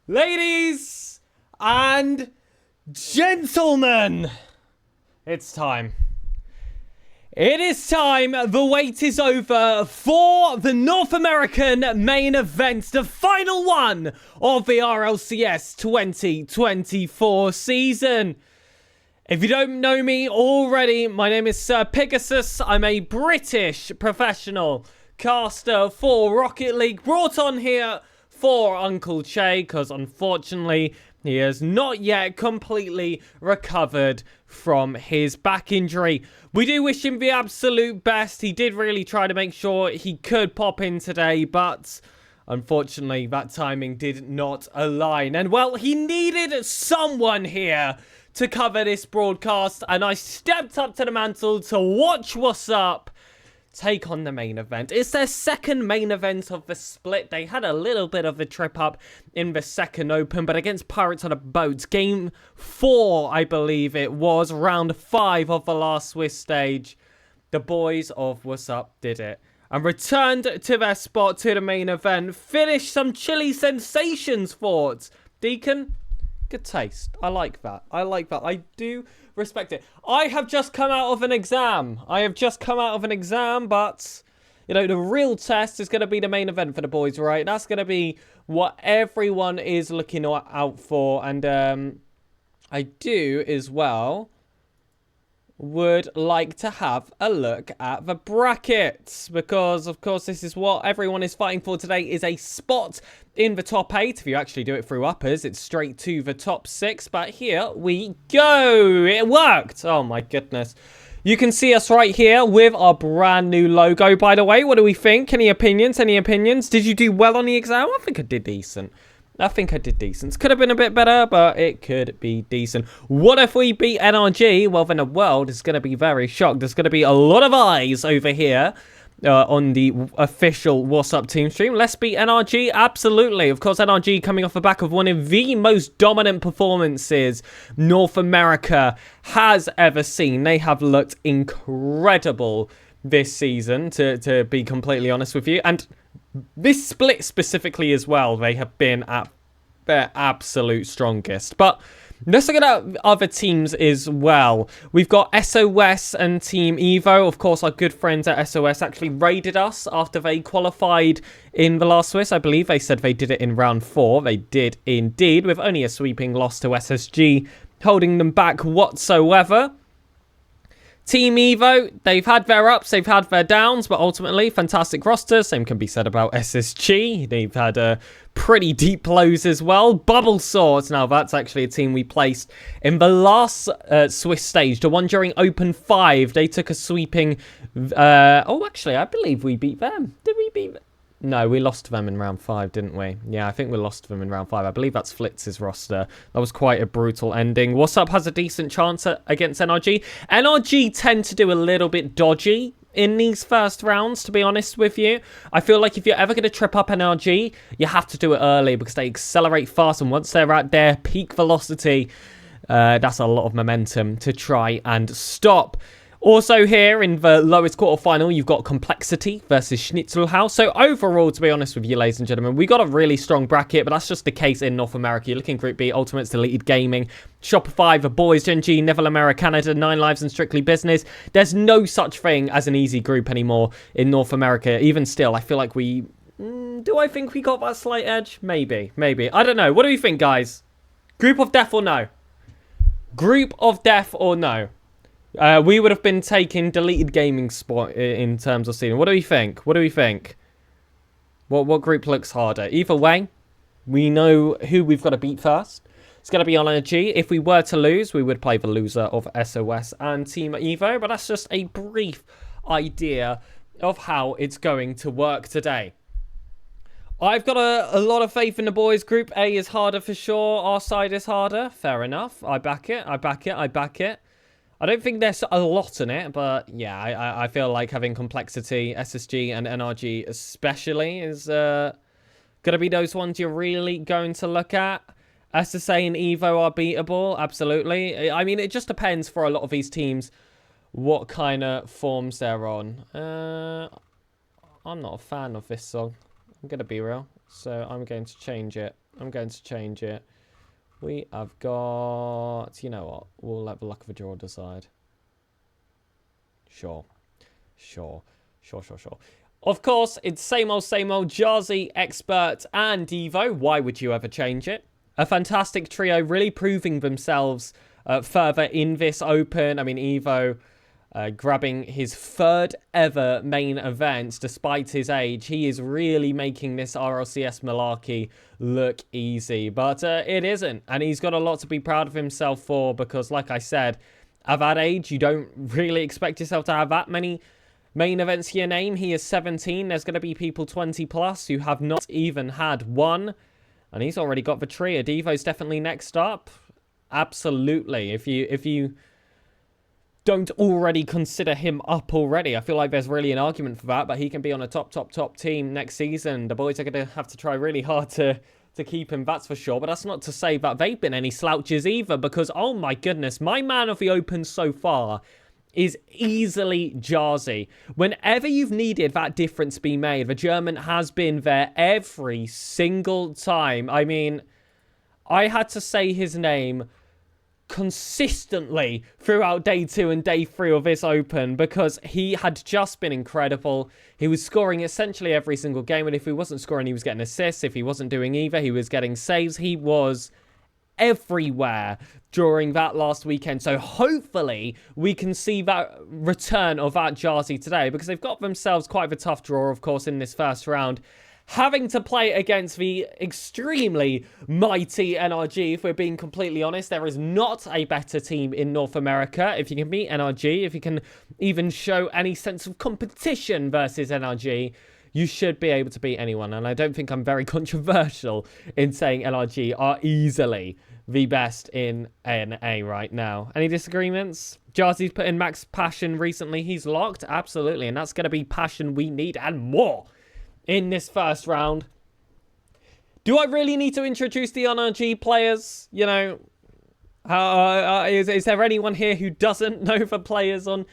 Ladies and gentlemen, it's time. It is time. The wait is over for the North American main event, the final one of the RLCS 2024 season. If you don't know me already, my name is SirPigasus. I'm a British professional caster for Rocket League, brought on here for Uncle Che, because unfortunately he has not yet completely recovered from his back injury. We do wish him the absolute best. He did really try to make sure he could pop in today, but unfortunately that timing did not align. And well, he needed someone here to cover this broadcast, and I stepped up to the mantle to watch Wassup take on the main event. It's their second main event of the split. They had a little bit of a trip up in the second open, but against Pirates on a Boat, game 4, I believe it was, round 5 of the last Swiss stage, the boys of Wassup did it and returned to their spot to the main event. Finished some chilly sensations thoughts. Deacon, good taste. I like that. I do respect it. I have just come out of an exam. But, you know, the real test is going to be the main event for the boys, right? That's going to be what everyone is looking out for. And I do, as well, would like to have a look at the brackets, because of course this is what everyone is fighting for today, is a spot in the top 8. If you actually do it through uppers, it's straight to the top 6, but here we go. It worked. Oh my goodness. You can see us right here with our brand new logo, by the way. What do we think? Any opinions? Did you do well on the exam? I think I did decent. Could have been a bit better, but it could be decent. What if we beat NRG? Well, then the world is going to be very shocked. There's going to be a lot of eyes over here on the official Wassup team stream. Let's beat NRG. Absolutely. Of course, NRG coming off the back of one of the most dominant performances North America has ever seen. They have looked incredible this season, to be completely honest with you. And this split specifically as well, they have been at their absolute strongest. But let's look at other teams as well. We've got SOS and Team Evo. Of course, our good friends at SOS actually raided us after they qualified in the last Swiss. I believe they said they did it in round 4. They did indeed, with only a sweeping loss to SSG holding them back whatsoever. Team Evo, they've had their ups, they've had their downs, but ultimately, fantastic roster. Same can be said about SSG. They've had pretty deep lows as well. Bubble Swords, now that's actually a team we placed in the last Swiss stage, the one during Open 5. They took a sweeping... actually, I believe we beat them. Did we beat them? No, we lost to them in round 5, didn't we? Yeah, I think we lost to them in round 5. I believe that's Flitz's roster. That was quite a brutal ending. Wassup has a decent chance against NRG. NRG tend to do a little bit dodgy in these first rounds, to be honest with you. I feel like if you're ever going to trip up NRG, you have to do it early, because they accelerate fast, and once they're at their peak velocity, that's a lot of momentum to try and stop. Also here in the lowest quarterfinal, you've got Complexity versus Schnitzelhaus. So overall, to be honest with you, ladies and gentlemen, we got a really strong bracket, but that's just the case in North America. You're looking Group B, Ultimates, Deleted Gaming, Shopify, The Boys, Gen G, Neville America, Canada, 9 Lives, and Strictly Business. There's no such thing as an easy group anymore in North America. Even still, I feel like we... do I think we got that slight edge? Maybe. I don't know. What do you think, guys? Group of death or no? Group of death or no? We would have been taking Deleted Gaming spot in terms of seeding. What do we think? What group looks harder? Either way, we know who we've got to beat first. It's going to be on energy. If we were to lose, we would play the loser of SOS and Team Evo. But that's just a brief idea of how it's going to work today. I've got a lot of faith in the boys. Group A is harder for sure. Our side is harder. Fair enough. I back it. I don't think there's a lot in it, but yeah, I feel like having Complexity, SSG, and NRG especially is going to be those ones you're really going to look at. SSA and Evo are beatable, absolutely. I mean, it just depends for a lot of these teams what kind of forms they're on. I'm not a fan of this song. I'm going to be real. So I'm going to change it. I'm going to change it. We have got... You know what? We'll let the luck of a draw decide. Sure. Of course, it's same old, Jarzy, Expert, and Evo. Why would you ever change it? A fantastic trio, really proving themselves further in this Open. I mean, Evo grabbing his third ever main event despite his age. He is really making this RLCS malarkey look easy, but it isn't. And he's got a lot to be proud of himself for because, like I said, at that age, you don't really expect yourself to have that many main events to your name. He is 17. There's going to be people 20 plus who have not even had one. And he's already got the trio. Devo's definitely next up. Absolutely. If you don't already consider him up already, I feel like there's really an argument for that. But he can be on a top team next season. The boys are going to have to try really hard to keep him, that's for sure. But that's not to say that they've been any slouches either. Because, oh my goodness, my man of the Open so far is easily Jarzy. Whenever you've needed that difference be made, the German has been there every single time. I mean, I had to say his name consistently throughout day 2 and day 3 of this Open because he had just been incredible. He was scoring essentially every single game, and if he wasn't scoring, he was getting assists. If he wasn't doing either, he was getting saves. He was everywhere during that last weekend. So hopefully we can see that return of that Jarzy today because they've got themselves quite a tough draw, of course, in this first round. Having to play against the extremely mighty NRG, if we're being completely honest. There is not a better team in North America. If you can beat NRG, if you can even show any sense of competition versus NRG, you should be able to beat anyone. And I don't think I'm very controversial in saying NRG are easily the best in NA right now. Any disagreements? Jarzy's put in max passion recently. He's locked. Absolutely. And that's going to be passion we need and more in this first round. Do I really need to introduce the NRG players? You know, is there anyone here who doesn't know the players on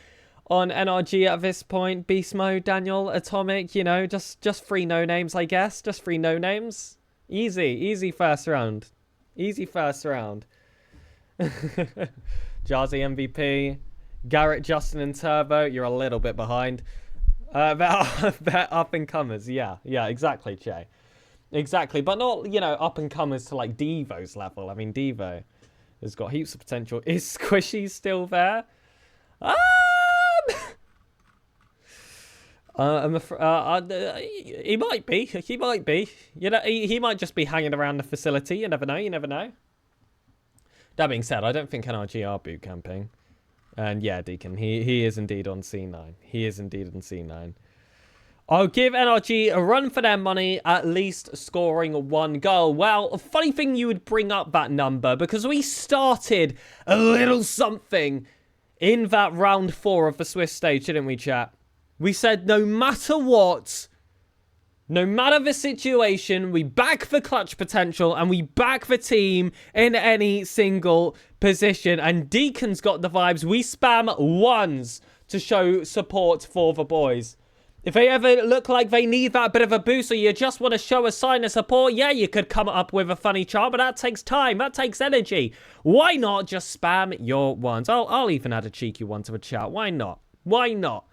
NRG at this point? Beast Mode, Daniel, Atomic, you know, just 3 no-names, I guess. Just 3 no-names. Easy first round. Easy first round. Jarzy MVP. Garrett, Justin, and Turbo. You're a little bit behind. They're up-and-comers. Yeah, exactly, Che. Exactly, but not, you know, up-and-comers to, like, Devo's level. I mean, Devo has got heaps of potential. Is Squishy still there? He might be. He might be. You know, he might just be hanging around the facility. You never know. That being said, I don't think NRG are boot camping. And yeah, Deacon, he is indeed on C9. He is indeed on C9. I'll give NRG a run for their money, at least scoring 1 goal. Well, a funny thing you would bring up that number, because we started a little something in that round 4 of the Swiss stage, didn't we, chat? We said no matter what, no matter the situation, we back the clutch potential and we back the team in any single position. And Deacon's got the vibes. We spam 1s to show support for the boys. If they ever look like they need that bit of a boost or you just want to show a sign of support, yeah, you could come up with a funny chart, but that takes time. That takes energy. Why not just spam your 1s? I'll even add a cheeky 1 to the chat. Why not? Why not?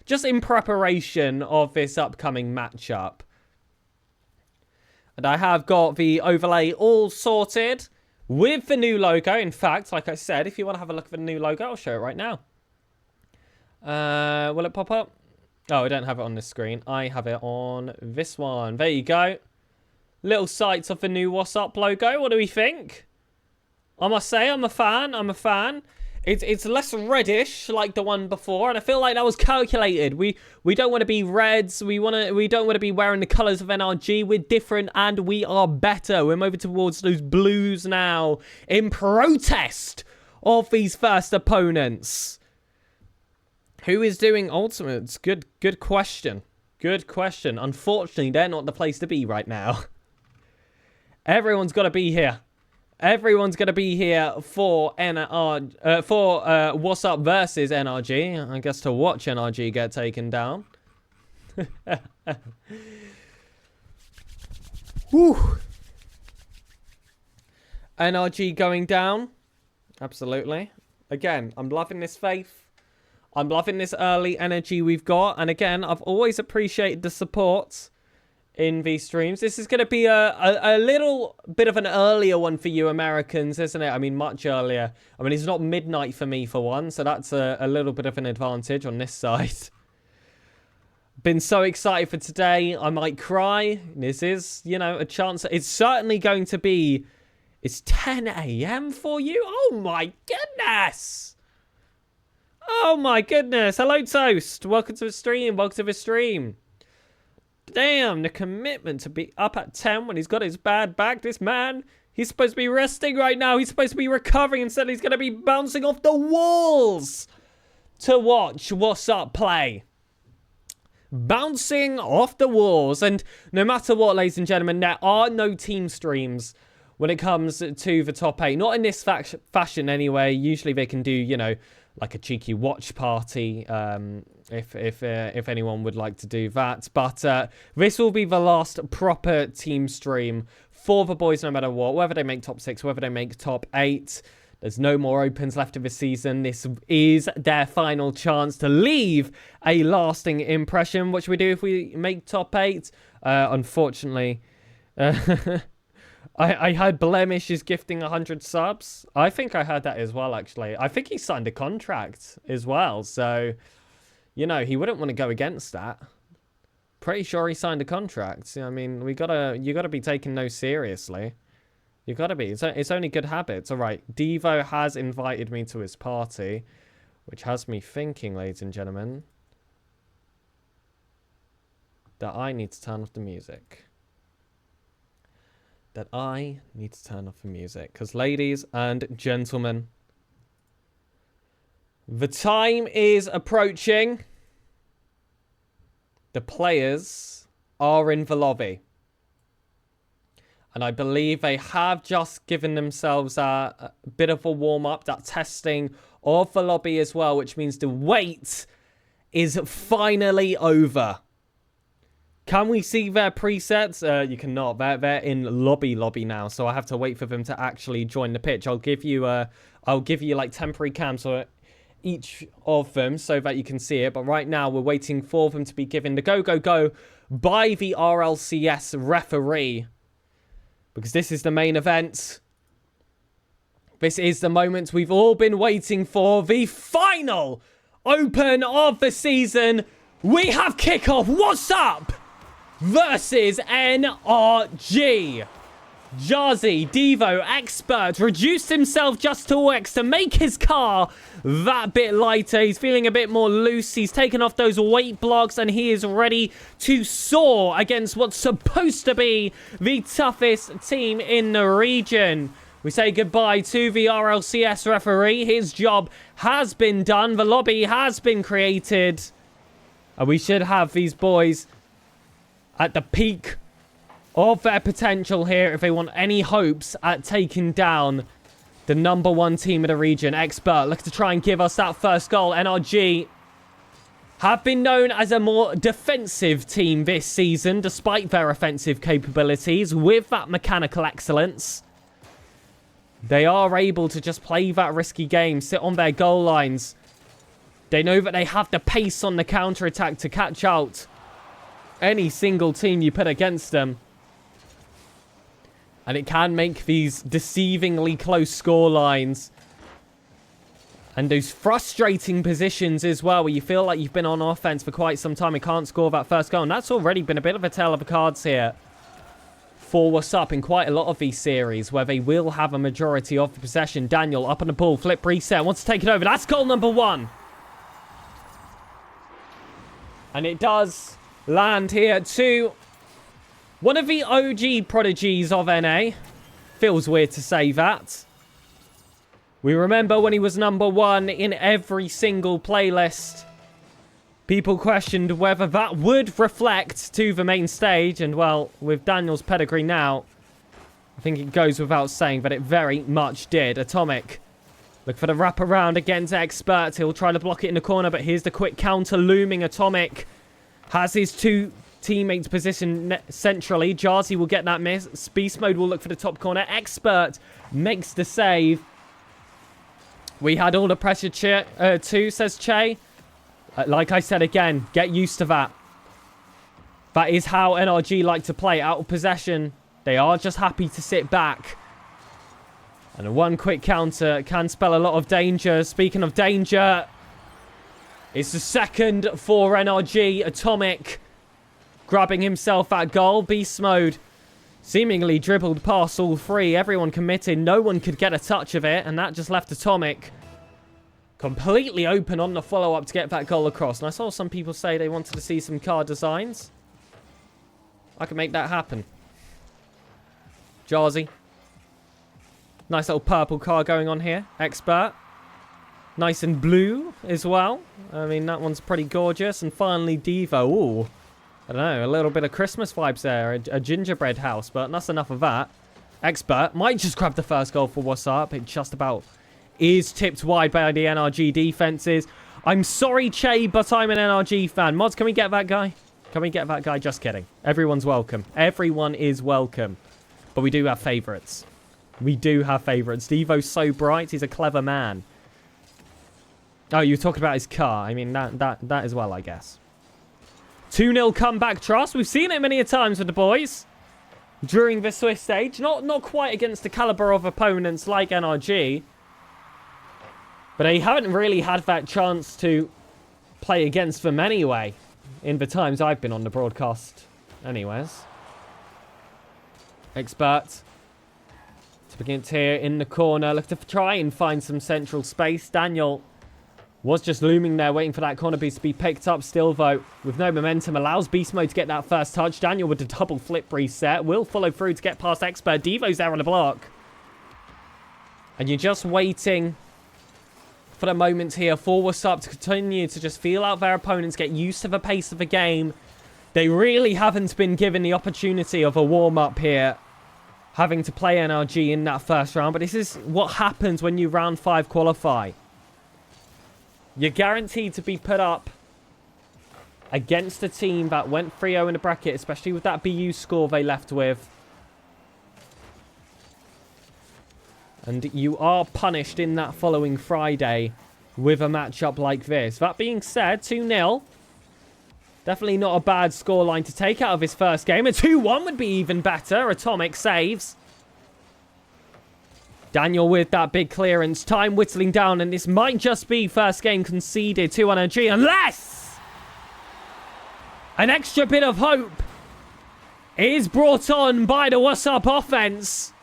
Just in preparation of this upcoming matchup. And I have got the overlay all sorted with the new logo. In fact, like I said, if you want to have a look at the new logo, I'll show it right now. Will it pop up? Oh, I don't have it on this screen. I have it on this one. There you go. Little sights of the new Wassup logo. What do we think? I must say, I'm a fan. I'm a fan. It's less reddish like the one before, and I feel like that was calculated. We don't want to be reds. We don't want to be wearing the colours of NRG. We're different and we are better. We're moving towards those blues now in protest of these first opponents. Who is doing ultimates? Good question. Good question. Unfortunately, they're not the place to be right now. Everyone's got to be here. Everyone's going to be here for Wassup versus NRG. I guess to watch NRG get taken down. Whew. NRG going down. Absolutely. Again, I'm loving this faith. I'm loving this early energy we've got. And again, I've always appreciated the support in these streams. This is going to be a little bit of an earlier one for you Americans, isn't it? I mean, much earlier. I mean, it's not midnight for me for one, so that's a little bit of an advantage on this side. Been so excited for today, I might cry. This is, you know, a chance. It's certainly going to be... It's 10 a.m. for you? Oh my goodness! Oh my goodness! Hello, Toast! Welcome to the stream, welcome to the stream. Damn, the commitment to be up at 10 when he's got his bad back. This man, he's supposed to be resting right now. He's supposed to be recovering. Instead, he's going to be bouncing off the walls to watch Wassup play. Bouncing off the walls. And no matter what, ladies and gentlemen, there are no team streams when it comes to the top 8. Not in this fashion anyway. Usually they can do, you know, like a cheeky watch party, if anyone would like to do that. But this will be the last proper team stream for the boys, no matter what. Whether they make top 6, whether they make top 8. There's no more opens left of the season. This is their final chance to leave a lasting impression. What should we do if we make top 8? Unfortunately... I heard Blemish is gifting 100 subs. I think I heard that as well, actually. I think he signed a contract as well. So, you know, he wouldn't want to go against that. Pretty sure he signed a contract. I mean, you gotta be taken no seriously. You gotta be. It's only good habits. All right, Devo has invited me to his party, which has me thinking, ladies and gentlemen, that I need to turn off the music. Because, ladies and gentlemen, the time is approaching. The players are in the lobby. And I believe they have just given themselves a bit of a warm-up, that testing of the lobby as well, which means the wait is finally over. Can we see their presets? You cannot. They're in lobby now, so I have to wait for them to actually join the pitch. I'll give you like temporary cams for each of them so that you can see it. But right now we're waiting for them to be given the go by the RLCS referee, because this is the main event. This is the moment we've all been waiting for. The final open of the season. We have kickoff. Wassup versus NRG. Jazzy, Devo, Expert, reduced himself just to X to make his car that bit lighter. He's feeling a bit more loose. He's taken off those weight blocks and he is ready to soar against what's supposed to be the toughest team in the region. We say goodbye to the RLCS referee. His job has been done. The lobby has been created. And we should have these boys at the peak of their potential here if they want any hopes at taking down the #1 team of the region. Expert looking to try and give us that first goal. NRG have been known as a more defensive team this season, despite their offensive capabilities. With that mechanical excellence, they are able to just play that risky game, sit on their goal lines. They know that they have the pace on the counter-attack to catch out any single team you put against them. And it can make these deceivingly close score lines. And those frustrating positions as well, where you feel like you've been on offense for quite some time and can't score that first goal. And that's already been a bit of a tale of the cards here for Wassup in quite a lot of these series, where they will have a majority of the possession. Daniel up on the ball, flip reset, wants to take it over. That's goal #1. And it does land here to one of the OG prodigies of NA. Feels weird to say that. We remember when he was #1 in every single playlist. People questioned whether that would reflect to the main stage. And, well, with Daniel's pedigree now, I think it goes without saying that it very much did. Atomic. Look for the wraparound against Expert. He'll try to block it in the corner, but here's the quick counter looming. Atomic has his 2 teammates position centrally. Jarzy will get that miss. Beast Mode will look for the top corner. Expert makes the save. We had all the pressure too, says Che. Like I said again, get used to that. That is how NRG like to play. Out of possession. They are just happy to sit back. And one quick counter can spell a lot of danger. Speaking of danger, it's the second for NRG. Atomic grabbing himself at goal. Beast Mode seemingly dribbled past all three. Everyone committed. No one could get a touch of it. And that just left Atomic completely open on the follow-up to get that goal across. And I saw some people say they wanted to see some card designs. I can make that happen. Jarzy. Nice little purple car going on here. Expert. Nice and blue as well. I mean, that one's pretty gorgeous. And finally, Devo. Ooh. I don't know. A little bit of Christmas vibes there. A gingerbread house. But that's enough of that. Expert might just grab the first goal for Wassup. It just about is tipped wide by the NRG defenses. I'm sorry, Che, but I'm an NRG fan. Mods, can we get that guy? Can we get that guy? Just kidding. Everyone's welcome. Everyone is welcome. But we do have favourites. We do have favourites. Devo's so bright. He's a clever man. Oh, you were talking about his car. I mean, that as well, I guess. 2-0 comeback trust. We've seen it many a times with the boys during the Swiss stage. Not quite against the caliber of opponents like NRG. But they haven't really had that chance to play against them anyway. In the times I've been on the broadcast. Anyways. Expert. To begin here in the corner. Look to try and find some central space. Daniel was just looming there waiting for that corner piece to be picked up. Still, though, with no momentum. Allows Beast Mode to get that first touch. Daniel with the double flip reset. Will follow through to get past Expert. Devo's there on the block. And you're just waiting for the moment here for Wassup to continue to just feel out their opponents, get used to the pace of the game. They really haven't been given the opportunity of a warm-up here, having to play NRG in that first round. But this is what happens when you round 5 qualify. You're guaranteed to be put up against a team that went 3-0 in the bracket, especially with that BU score they left with. And you are punished in that following Friday with a matchup like this. That being said, 2-0. Definitely not a bad scoreline to take out of his first game. A 2-1 would be even better. Atomic saves. Daniel with that big clearance. Time whittling down, and this might just be first game conceded to NRG, unless an extra bit of hope is brought on by the Wassup offense.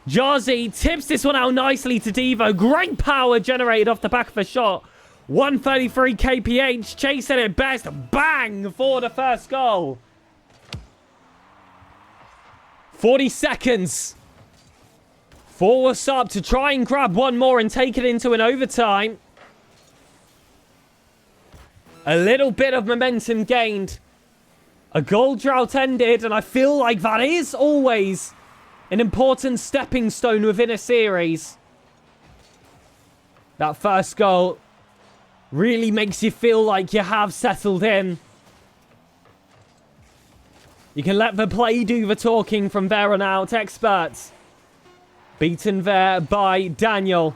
Jarzy tips this one out nicely to Devo. Great power generated off the back of a shot. 133 kph. Chase at it best. Bang for the first goal. 40 seconds for Wassup to try and grab one more and take it into an overtime. A little bit of momentum gained. A goal drought ended, and I feel like that is always an important stepping stone within a series. That first goal really makes you feel like you have settled in. You can let the play do the talking from there on out. Experts beaten there by Daniel.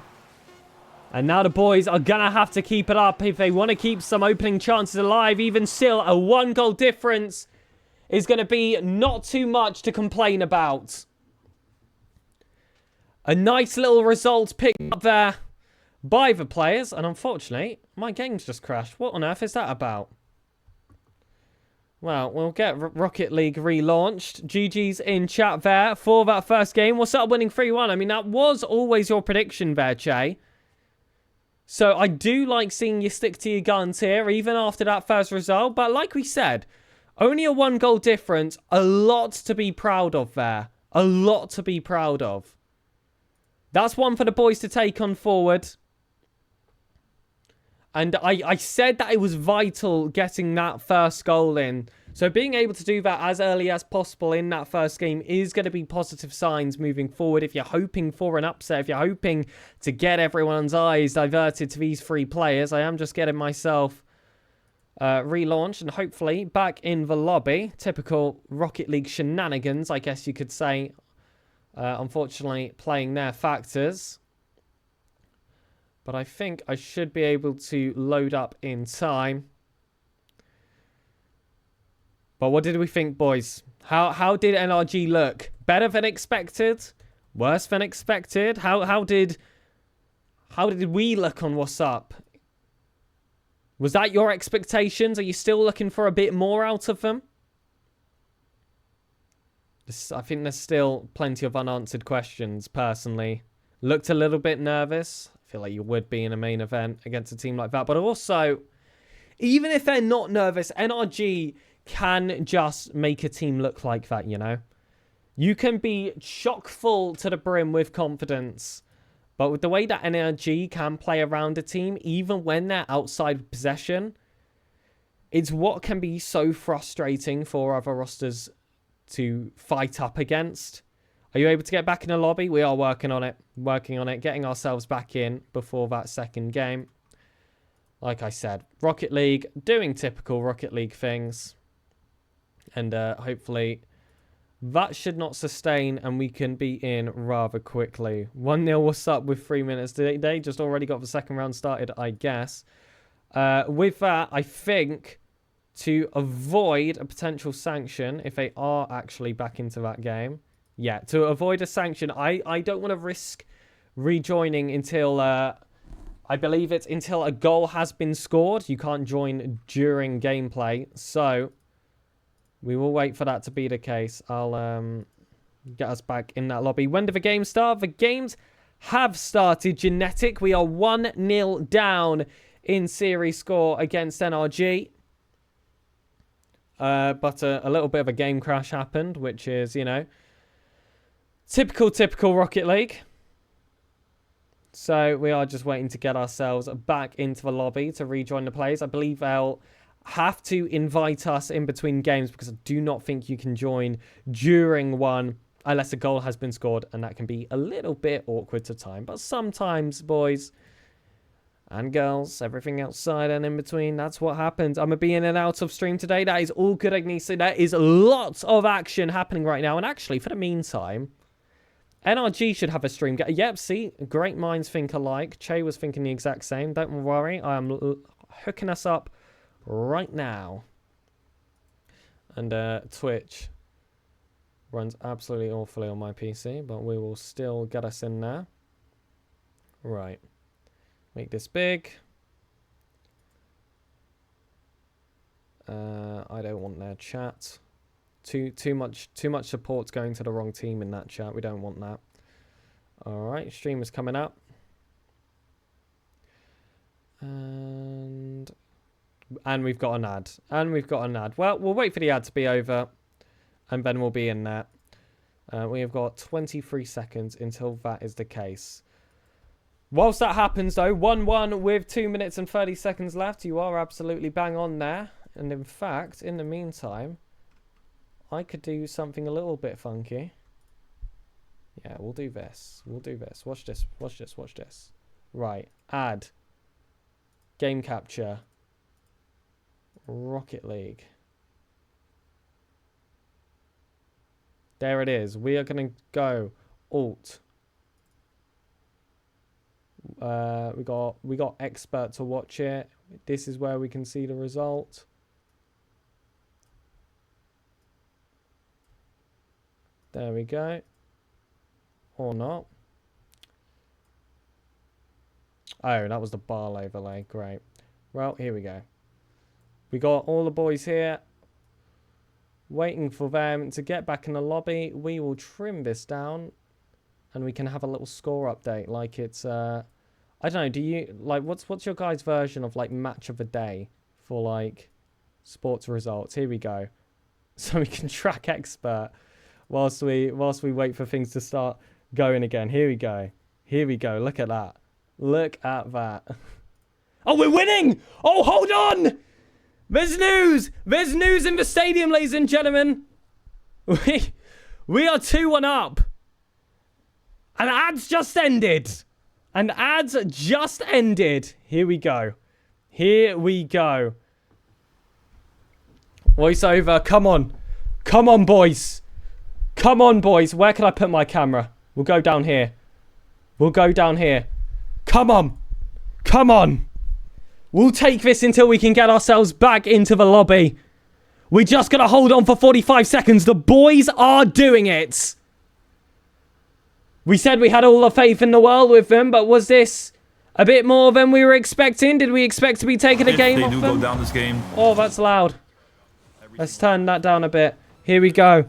And now the boys are going to have to keep it up if they want to keep some opening chances alive. Even still, a 1-goal difference is going to be not too much to complain about. A nice little result picked up there by the players. And unfortunately, my game's just crashed. What on earth is that about? Well, we'll get Rocket League relaunched. GG's in chat there for that first game. Wassup winning 3-1. I mean, that was always your prediction there, Che. So I do like seeing you stick to your guns here, even after that first result. But like we said, only a 1-goal difference. A lot to be proud of there. A lot to be proud of. That's one for the boys to take on forward. And I said that it was vital getting that first goal in. So being able to do that as early as possible in that first game is going to be positive signs moving forward. If you're hoping for an upset, if you're hoping to get everyone's eyes diverted to these 3 players, I am just getting myself relaunched and hopefully back in the lobby. Typical Rocket League shenanigans, I guess you could say. Unfortunately, playing their factors. But I think I should be able to load up in time. But what did we think, boys? How did NRG look? Better than expected? Worse than expected? How did we look on Wassup? Was that your expectations? Are you still looking for a bit more out of them? I think there's still plenty of unanswered questions, personally. Looked a little bit nervous. I feel like you would be in a main event against a team like that. But also, even if they're not nervous, NRG can just make a team look like that, you know? You can be chock full to the brim with confidence. But with the way that NRG can play around a team, even when they're outside possession, it's what can be so frustrating for other rosters to fight up against. Are you able to get back in the lobby? We are working on it. Getting ourselves back in before that second game. Like I said, Rocket League, doing typical Rocket League things. And hopefully that should not sustain and we can be in rather quickly. 1-0, what's up with 3 minutes? They just already got the second round started, I guess. With that, I think to avoid a potential sanction, if they are actually back into that game. Yeah, to avoid a sanction, I don't want to risk rejoining until, I believe it's until a goal has been scored. You can't join during gameplay, so we will wait for that to be the case. I'll get us back in that lobby. When did the game start? The games have started. Genetic, we are 1-0 down in series score against NRG. But a little bit of a game crash happened, which is, you know, typical Rocket League. So we are just waiting to get ourselves back into the lobby to rejoin the players. I believe they'll have to invite us in between games because I do not think you can join during one unless a goal has been scored, and that can be a little bit awkward to time. But sometimes, boys and girls, everything outside and in between, that's what happens. I'm going to be in and out of stream today. That is all good, Agnese. There is lots of action happening right now. And actually, for the meantime, NRG should have a stream. Yep, see, great minds think alike. Che was thinking the exact same. Don't worry, I am hooking us up right now. And Twitch runs absolutely awfully on my PC, but we will still get us in there. Right. Make this big. I don't want their chat. Too much support's going to the wrong team in that chat. We don't want that. Alright, stream is coming up. And we've got an ad. Well, we'll wait for the ad to be over, and then we'll be in there. We have got 23 seconds until that is the case. Whilst that happens, though, 1-1 with 2 minutes and 30 seconds left. You are absolutely bang on there. And in fact, in the meantime, I could do something a little bit funky. Yeah, we'll do this. Watch this. Right, add. Game capture. Rocket League. There it is. We are going to go Alt. We got expert to watch it. This is where we can see the result. There we go. Or not. Oh, that was the bar overlay. Great. Well, here we go. We got all the boys here. Waiting for them to get back in the lobby. We will trim this down. And we can have a little score update. Like it's, I don't know, do you, like, what's your guys' version of, like, match of the day for, like, sports results? Here we go. So we can track expert whilst we wait for things to start going again. Here we go. Look at that. Oh, we're winning! Oh, hold on! There's news in the stadium, ladies and gentlemen. We are 2-1 up. And ads just ended. Here we go. Voiceover, come on. Come on, boys. Come on, boys. Where can I put my camera? We'll go down here. We'll go down here. Come on. Come on. We'll take this until we can get ourselves back into the lobby. We just gotta hold on for 45 seconds. The boys are doing it. We said we had all the faith in the world with them, but was this a bit more than we were expecting? Did we expect to be taking a game off them? Go down this game. Oh, that's loud. Let's turn that down a bit. Here we go.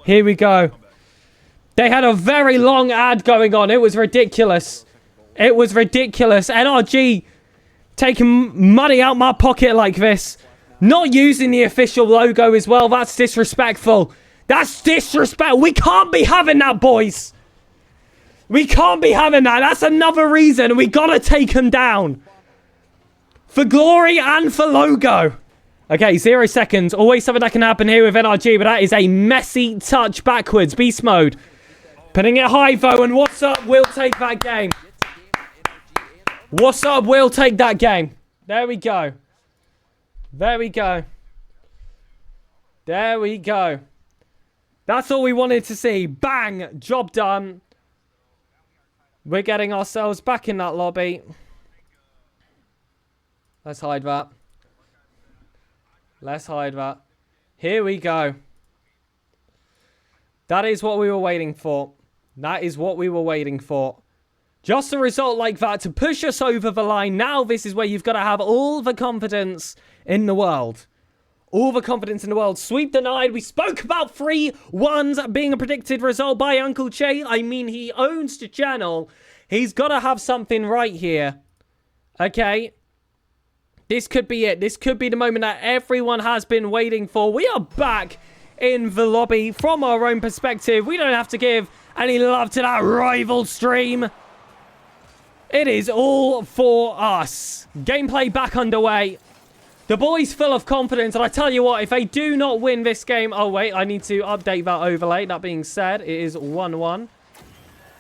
Here we go. They had a very long ad going on. It was ridiculous. It was ridiculous. NRG taking money out my pocket like this. Not using the official logo as well. That's disrespectful. That's disrespectful. We can't be having that, boys. We can't be having that. That's another reason we gotta take them down. For glory and for logo. Okay, 0 seconds. Always something that can happen here with NRG, but that is a messy touch backwards. Beast mode. Putting it high, though, and Wassup will take that game. Wassup will take that game. There we go. There we go. There we go. That's all we wanted to see. Bang! Job done. We're getting ourselves back in that lobby. Let's hide that. Let's hide that. Here we go. That is what we were waiting for. That is what we were waiting for. Just a result like that to push us over the line. Now this is where you've got to have all the confidence in the world. All the confidence in the world. Sweep denied. We spoke about 3-1s being a predicted result by Uncle Che. I mean, he owns the channel. He's got to have something right here. Okay. This could be it. This could be the moment that everyone has been waiting for. We are back in the lobby from our own perspective. We don't have to give any love to that rival stream. It is all for us. Gameplay back underway. The boys full of confidence. And I tell you what, if they do not win this game... Oh, wait. I need to update that overlay. That being said, it is 1-1.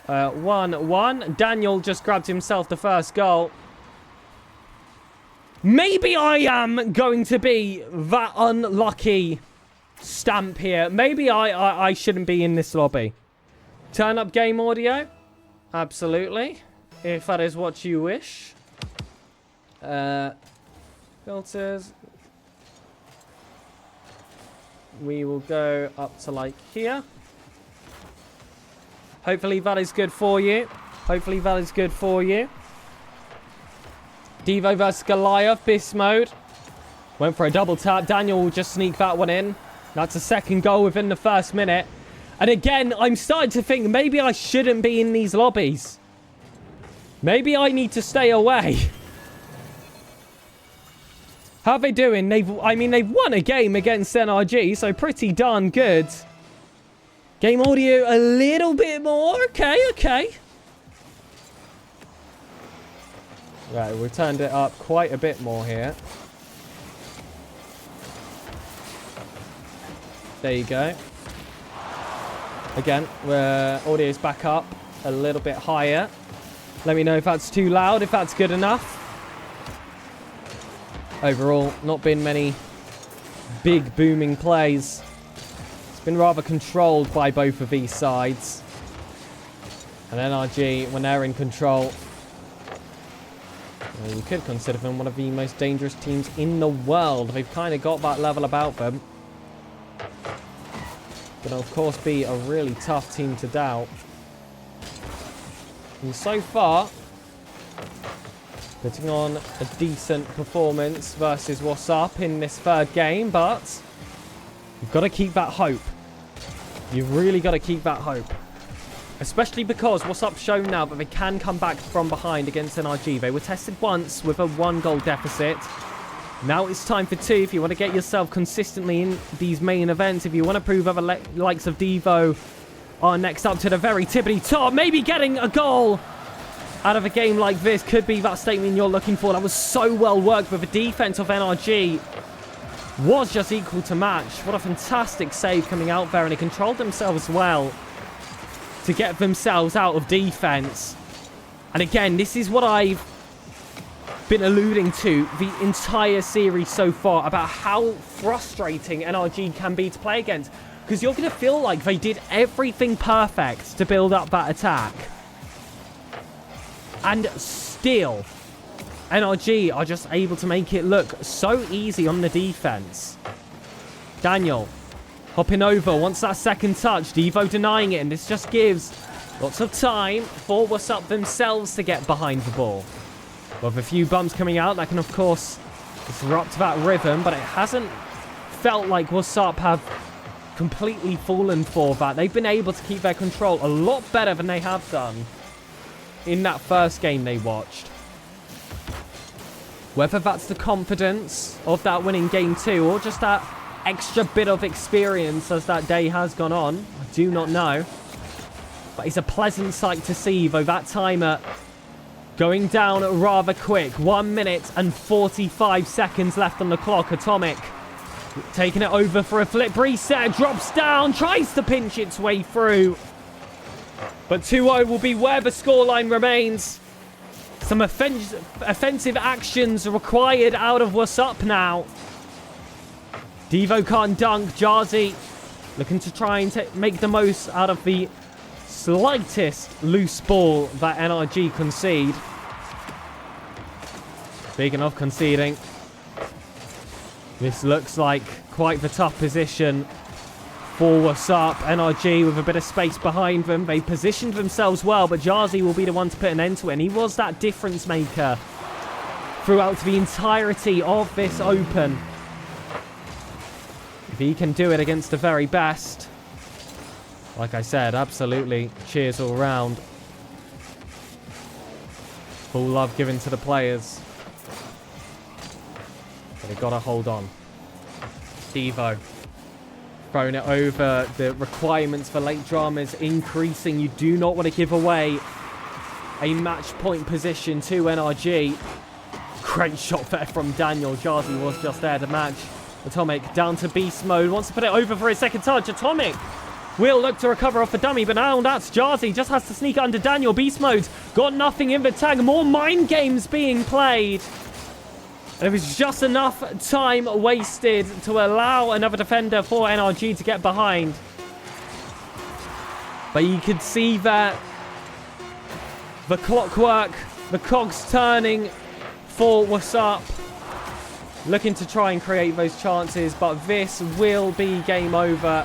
1-1. Daniel just grabbed himself the first goal. Maybe I am going to be that unlucky stamp here. Maybe I shouldn't be in this lobby. Turn up game audio. Absolutely. If that is what you wish. Filters. We will go up to like here. Hopefully that is good for you. Hopefully that is good for you. Devo versus Goliath, Beast mode. Went for a double tap. Daniel will just sneak that one in. That's a second goal within the first minute. And again, I'm starting to think maybe I shouldn't be in these lobbies. Maybe I need to stay away. How are they doing? They've won a game against NRG, so pretty darn good. Game audio a little bit more. Okay, okay. Right, we've turned it up quite a bit more here. There you go. Again, audio's back up a little bit higher. Let me know if that's too loud, if that's good enough. Overall, not been many big booming plays. It's been rather controlled by both of these sides. And NRG, when they're in control, well, you could consider them one of the most dangerous teams in the world. They've kind of got that level about them. Gonna, of course, be a really tough team to doubt. And so far, putting on a decent performance versus Wassup in this third game, but you've got to keep that hope. You've really got to keep that hope. Especially because Wassup's shown now that they can come back from behind against NRG. They were tested once with a 1-goal deficit. Now it's time for 2 if you want to get yourself consistently in these main events. If you want to prove other likes of Devo are next up to the very tippity top. Maybe getting a goal out of a game like this could be that statement you're looking for. That was so well worked, with the defense of NRG was just equal to match. What a fantastic save coming out there, and they controlled themselves well to get themselves out of defense. And again, this is what I've been alluding to the entire series so far about how frustrating NRG can be to play against. Because you're going to feel like they did everything perfect to build up that attack. And still, NRG are just able to make it look so easy on the defense. Daniel hopping over, wants that second touch. Devo denying it, and this just gives lots of time for Wassup themselves to get behind the ball. With a few bumps coming out, that can, of course, disrupt that rhythm, but it hasn't felt like Wassup have completely fallen for that. They've been able to keep their control a lot better than they have done in that first game they watched. Whether that's the confidence of that winning game 2 or just that extra bit of experience as that day has gone on, I do not know. But it's a pleasant sight to see, though that timer going down rather quick. 1 minute and 45 seconds left on the clock. Atomic taking it over for a flip reset. Drops down, tries to pinch its way through. But 2-0 will be where the scoreline remains. Some offensive actions required out of Wassup now. Devo can't dunk. Jazzy looking to try and make the most out of the slightest loose ball that NRG concede. Speaking of conceding, this looks like quite the tough position for Wassup. NRG with a bit of space behind them. They positioned themselves well, but Jazzy will be the one to put an end to it. And he was that difference maker throughout the entirety of this open. If he can do it against the very best, like I said, absolutely cheers all round. Full love given to the players. But they've got to hold on. Devo throwing it over. The requirements for late drama is increasing. You do not want to give away a match point position to NRG. Great shot there from Daniel. Jazzy was just there to match. Atomic down to beast mode. Wants to put it over for his second touch. Atomic will look to recover off the dummy, but now that's Jazzy. Just has to sneak under Daniel. Beast mode got nothing in the tag. More mind games being played. And it was just enough time wasted to allow another defender for NRG to get behind. But you could see that the clockwork, the cogs turning for Wassup. Looking to try and create those chances, but this will be game over.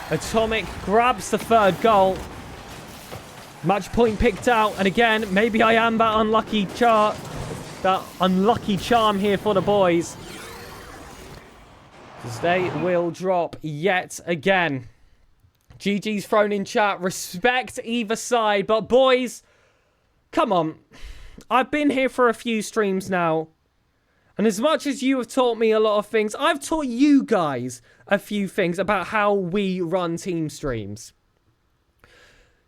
Atomic grabs the third goal. Match point picked out. And again, maybe I am that unlucky charm here for the boys. Because they will drop yet again. GG's thrown in chat. Respect either side. But boys, come on. I've been here for a few streams now. And as much as you have taught me a lot of things, I've taught you guys a few things about how we run team streams.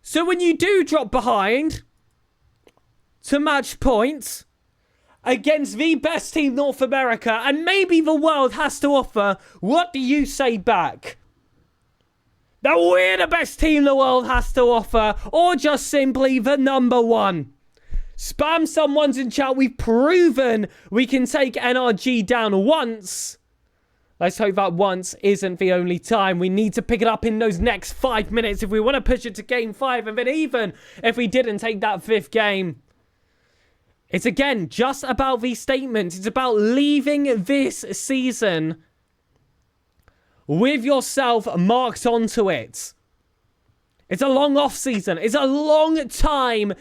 So when you do drop behind to match points against the best team North America and maybe the world has to offer, what do you say back? That we're the best team the world has to offer, or just simply the number one? Spam someone's in chat. We've proven we can take NRG down once. Let's hope that once isn't the only time. We need to pick it up in those next 5 minutes if we want to push it to game 5. And then even if we didn't take that 5th game, it's again just about these statements. It's about leaving this season with yourself marked onto it. It's a long off season. It's a long time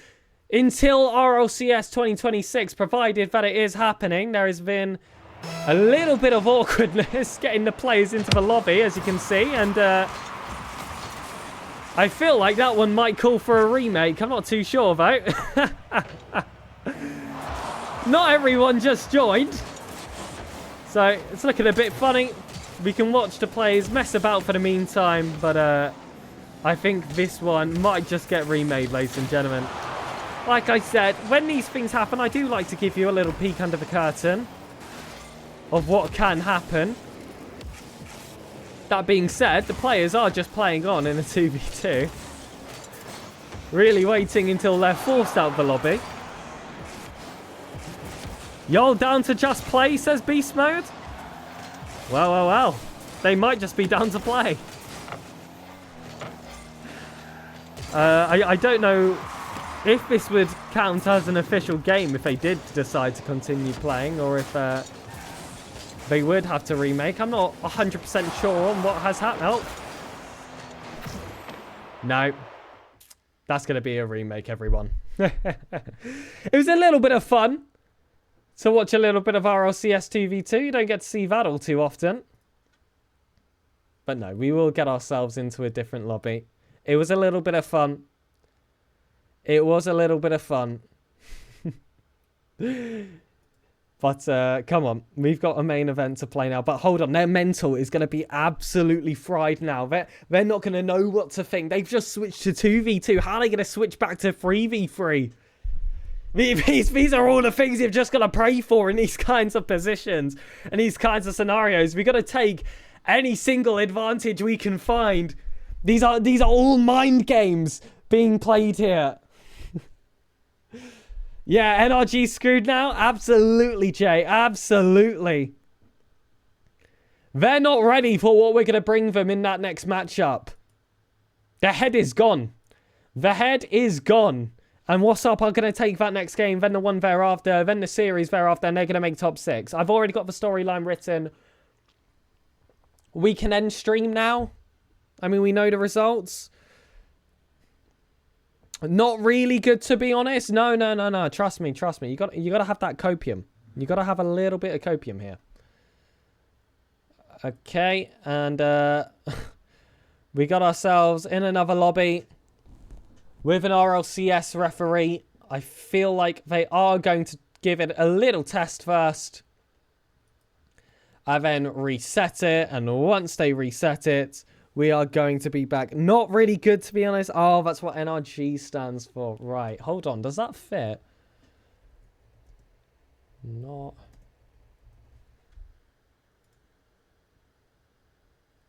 until Rlcs 2026, provided that it is happening. There has been a little bit of awkwardness getting the players into the lobby, as you can see. And I feel like that one might call for a remake. I'm not too sure, though. Not everyone just joined. So it's looking a bit funny. We can watch the players mess about for the meantime. But I think this one might just get remade, ladies and gentlemen. Like I said, when these things happen, I do like to give you a little peek under the curtain of what can happen. That being said, the players are just playing on in a 2v2. Really waiting until they're forced out of the lobby. Y'all down to just play, says Beast Mode? Well, well, well. They might just be down to play. I don't know if this would count as an official game if they did decide to continue playing, or if they would have to remake. I'm not 100% sure on what has happened. Oh. No. That's going to be a remake, everyone. It was a little bit of fun to watch a little bit of RLCS 2v2. You don't get to see that all too often. But no, we will get ourselves into a different lobby. It was a little bit of fun. It was a little bit of fun. But come on, we've got a main event to play now. But hold on, their mental is going to be absolutely fried now. They're not going to know what to think. They've just switched to 2v2. How are they going to switch back to 3v3? These are all the things you've just got to pray for in these kinds of positions and these kinds of scenarios. We've got to take any single advantage we can find. These are all mind games being played here. Yeah, NRG screwed now? Absolutely, Jay. Absolutely. They're not ready for what we're going to bring them in that next matchup. Their head is gone. The head is gone. And Wassup are going to take that next game, then the one thereafter, then the series thereafter, and they're going to make top 6. I've already got the storyline written. We can end stream now. I mean, we know the results. Not really good, to be honest. No. Trust me. You got to have that copium. You got to have a little bit of copium here. Okay, and we got ourselves in another lobby with an RLCS referee. I feel like they are going to give it a little test first. I then reset it, and once they reset it, we are going to be back. Not really good, to be honest. Oh, that's what NRG stands for. Right, hold on. Does that fit? Not.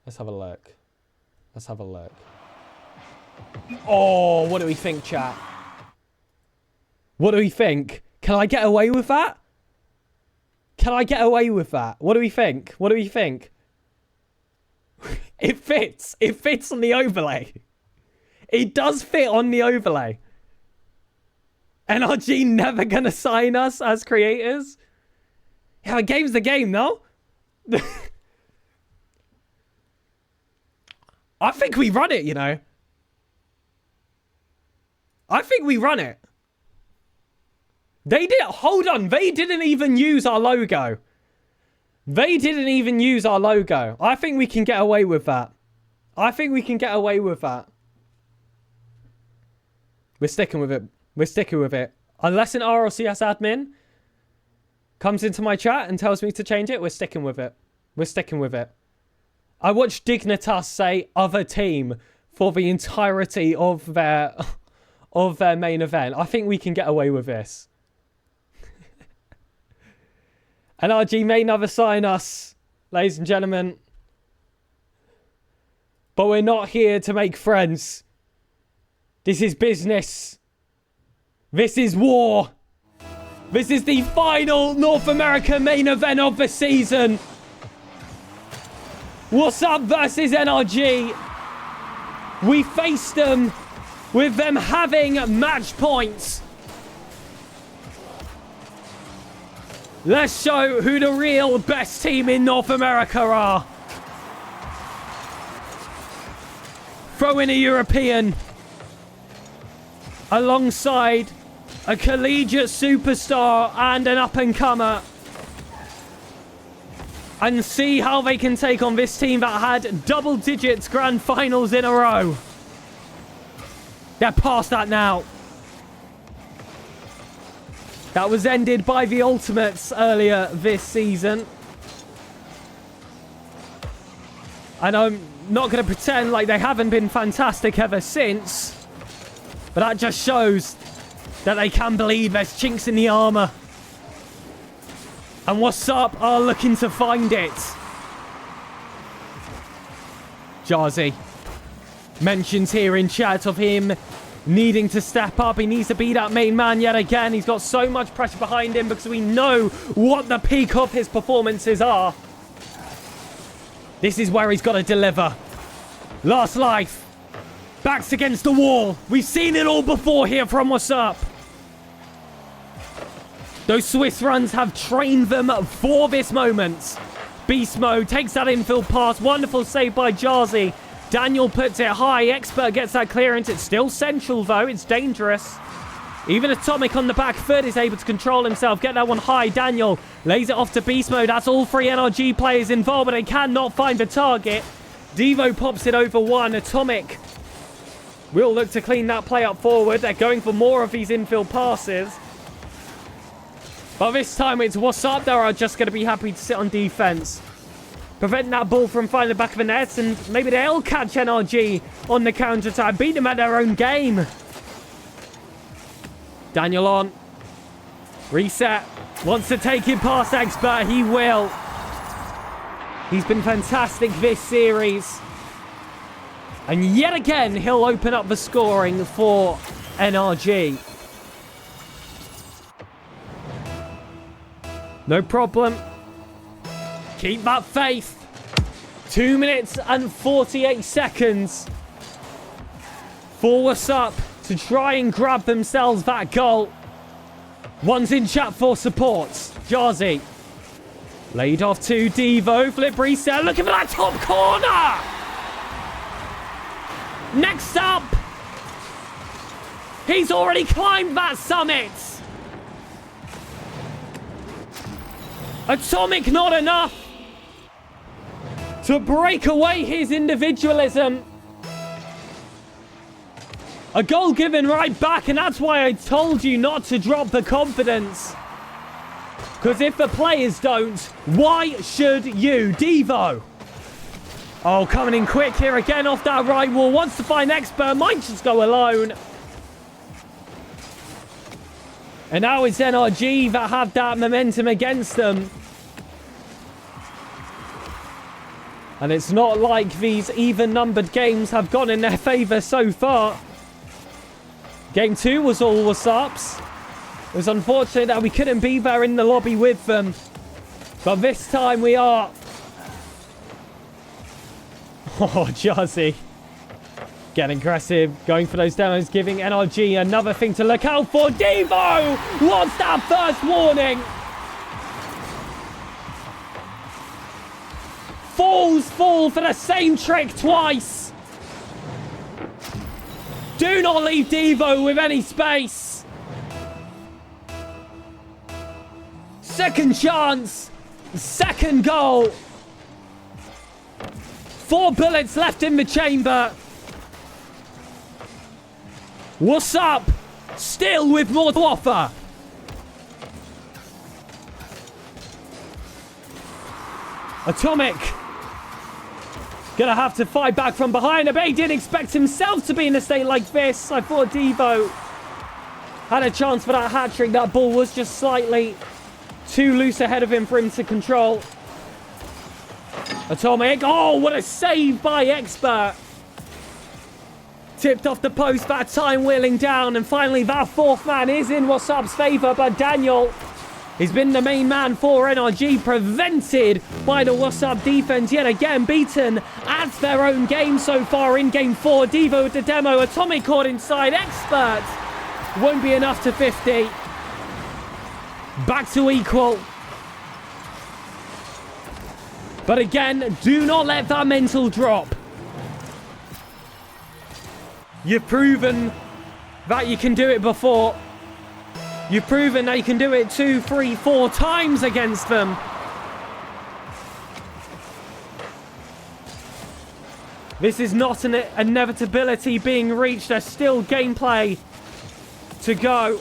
Let's have a look. Let's have a look. Oh, what do we think, chat? What do we think? Can I get away with that? Can I get away with that? What do we think? What do we think? It fits. It fits on the overlay. It does fit on the overlay. NRG never gonna sign us as creators? Yeah, a game's the game, no? I think we run it, you know. I think we run it. They did. Hold on. They didn't even use our logo. They didn't even use our logo. I think we can get away with that. I think we can get away with that. We're sticking with it. We're sticking with it. Unless an RLCS admin comes into my chat and tells me to change it, we're sticking with it. We're sticking with it. I watched Dignitas say other team for the entirety of their main event. I think we can get away with this. NRG may never sign us, ladies and gentlemen. But we're not here to make friends. This is business. This is war. This is the final North America main event of the season. Wassup versus NRG. We faced them with them having match points. Let's show who the real best team in North America are. Throw in a European alongside a collegiate superstar and an up-and-comer. And see how they can take on this team that had double digits grand finals in a row. They're past that now. That was ended by the Ultimates earlier this season. And I'm not going to pretend like they haven't been fantastic ever since. But that just shows that they can believe there's chinks in the armor. And Wassup are looking to find it. Jazzy mentions here in chat of him needing to step up. He needs to be that main man yet again. He's got so much pressure behind him because we know what the peak of his performances are. This is where he's got to deliver. Last life. Backs against the wall. We've seen it all before here from Wassup. Those Swiss runs have trained them for this moment. Beast mode takes that infield pass. Wonderful save by Jarzy. Daniel puts it high. Expert gets that clearance. It's still central, though. It's dangerous. Even Atomic on the back foot is able to control himself. Get that one high. Daniel lays it off to Beast mode. That's all three NRG players involved, but they cannot find the target. Devo pops it over one. Atomic will look to clean that play up forward. They're going for more of these infield passes. But this time it's Wassup. They are just going to be happy to sit on defense. Prevent that ball from finding the back of the net, and maybe they'll catch NRG on the counter-attack. Beat them at their own game. Daniel on. Reset. Wants to take it past Expert. He will. He's been fantastic this series. And yet again, he'll open up the scoring for NRG. No problem. Keep that faith. 2 minutes and 48 seconds for Wassup to try and grab themselves that goal. One's in chat for support. Jarzy. Laid off to Devo. Flip reset. Looking for that top corner. Next up. He's already climbed that summit. Atomic not enough to break away his individualism. A goal given right back, and that's why I told you not to drop the confidence. Because if the players don't, why should you? Devo. Oh, coming in quick here again off that right wall. Wants to find Expert, might just go alone. And now it's NRG that have that momentum against them. And it's not like these even-numbered games have gone in their favour so far. Game 2 was all Wassup's. It was unfortunate that we couldn't be there in the lobby with them. But this time we are. Oh, Jarzy. Getting aggressive. Going for those demos. Giving NRG another thing to look out for. Devo! What's that first warning? Falls fall for the same trick twice. Do not leave Devo with any space. Second chance. Second goal. 4 bullets left in the chamber. Wassup? Still with more to offer. Atomic. Gonna have to fight back from behind. I bet he didn't expect himself to be in a state like this. I thought Devo had a chance for that hat-trick. That ball was just slightly too loose ahead of him for him to control. Atomic. Oh, what a save by Expert. Tipped off the post, that time wheeling down. And finally, that fourth man is in Wassup's favour. But Daniel, he's been the main man for NRG. Prevented by the Wassup defence. Yet again, beaten at their own game so far in Game 4. Devo with the demo. Atomic caught inside. Expert won't be enough to 50. Back to equal. But again, do not let that mental drop. You've proven that you can do it before. You've proven that you can do it 2, 3, 4 times against them. This is not an inevitability being reached. There's still gameplay to go.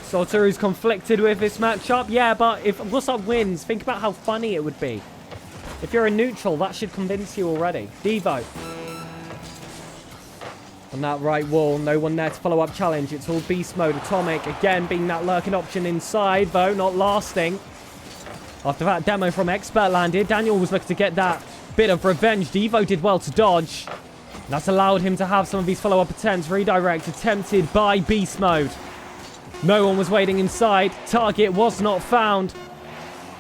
Salteru's conflicted with this matchup. Yeah, but if Wassup wins, think about how funny it would be. If you're a neutral, that should convince you already. Devo. On that right wall, no one there to follow up challenge. It's all beast mode. Atomic again being that lurking option inside, though not lasting. After that demo from Expert landed, Daniel was looking to get that bit of revenge. Devo did well to dodge. That's allowed him to have some of his follow-up attempts. Redirect attempted by Beast Mode. No one was waiting inside. Target was not found.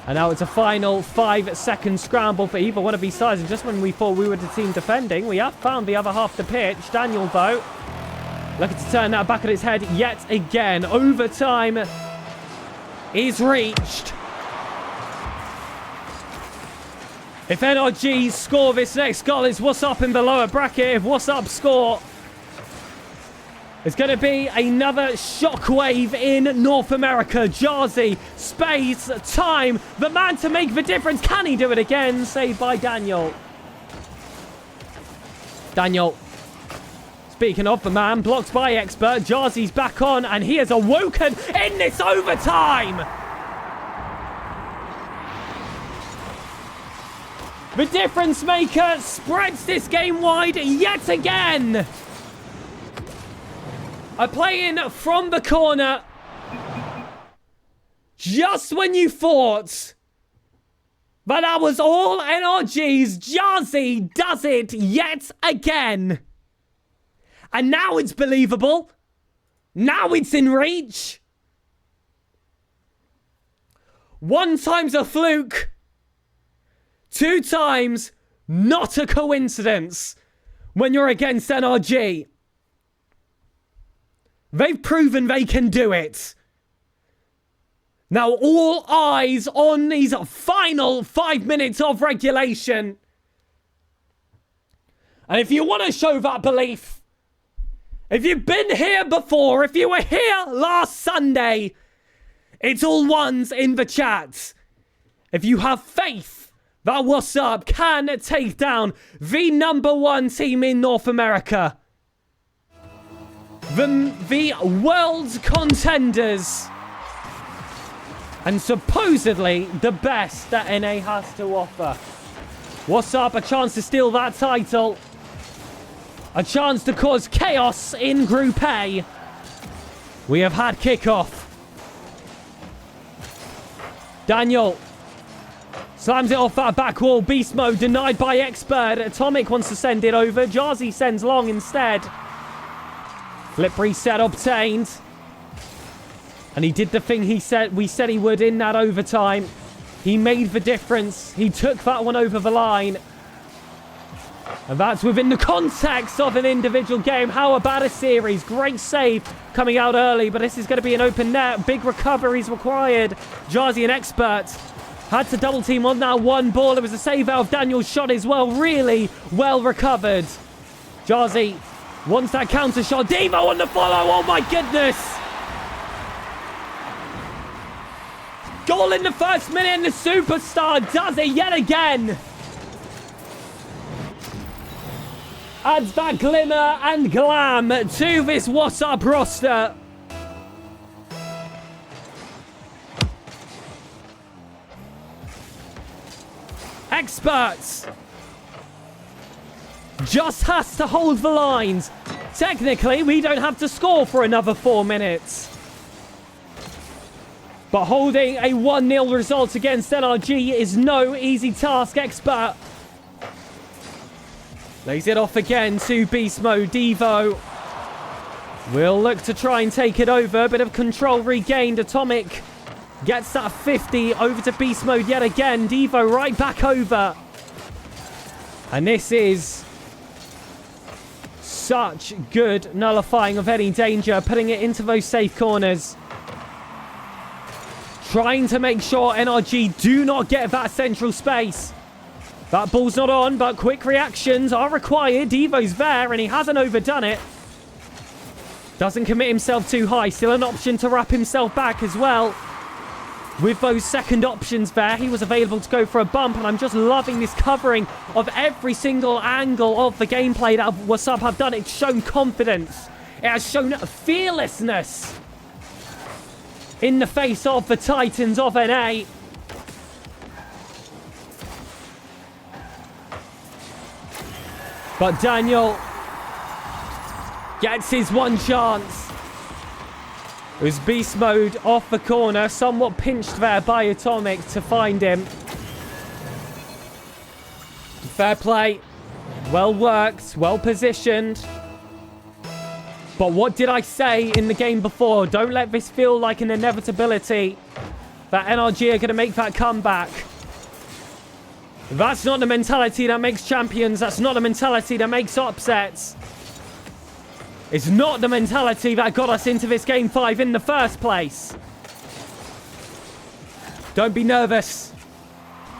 And now it's a final 5-second scramble for either one of these sides. And just when we thought we were the team defending, we have found the other half of the pitch. Daniel, though, looking to turn that back on its head yet again. Overtime is reached. If NRG score this next goal, it's Wassup in the lower bracket. If Wassup score, it's going to be another shockwave in North America. Jarzy, space, time, the man to make the difference. Can he do it again? Saved by Daniel. Daniel. Speaking of the man, blocked by Expert. Jarzy's back on, and he has awoken in this overtime. The difference maker spreads this game wide yet again. A play in from the corner. Just when you thought that was all NRG's, Jarzy does it yet again. And now it's believable. Now it's in reach. 1 time's a fluke. 2 times, not a coincidence when you're against NRG. They've proven they can do it. Now all eyes on these final 5 minutes of regulation. And if you want to show that belief, if you've been here before, if you were here last Sunday, it's all ones in the chat. If you have faith that Wassup can take down the #1 team in North America, the world's contenders, and supposedly the best that NA has to offer. Wassup, a chance to steal that title. A chance to cause chaos in Group A. We have had kickoff. Daniel slams it off that back wall. Beast Mode denied by Expert. Atomic wants to send it over. Jarzy sends long instead. Flip reset obtained. And he did the thing we said he would in that overtime. He made the difference. He took that one over the line. And that's within the context of an individual game. How about a series? Great save coming out early, but this is going to be an open net. Big recoveries required. Jarzy and Expert had to double team on that one ball. There was a save out of Daniel's shot as well. Really well recovered. Jarzy wants that counter shot. Devo on the follow. Oh my goodness. Goal in the first minute, and the superstar does it yet again. Adds that glimmer and glam to this Wassup roster. Experts just has to hold the lines. Technically, we don't have to score for another 4 minutes. But holding a 1-0 result against NRG is no easy task. Expert lays it off again to Beast Mode. Devo will look to try and take it over. Bit of control regained. Atomic gets that 50 over to Beast Mode yet again. Devo right back over. And this is such good nullifying of any danger. Putting it into those safe corners. Trying to make sure NRG do not get that central space. That ball's not on, but quick reactions are required. Devo's there, and he hasn't overdone it. Doesn't commit himself too high. Still an option to wrap himself back as well. With those second options there, he was available to go for a bump, and I'm just loving this covering of every single angle of the gameplay that Wassup have done. It's shown confidence. It has shown fearlessness in the face of the Titans of NA. But Daniel gets his one chance. It was Beast Mode off the corner, somewhat pinched there by Atomic to find him. Fair play. Well worked. Well positioned. But what did I say in the game before? Don't let this feel like an inevitability that NRG are going to make that comeback. That's not the mentality that makes champions. That's not the mentality that makes upsets. It's not the mentality that got us into this Game 5 in the first place. Don't be nervous.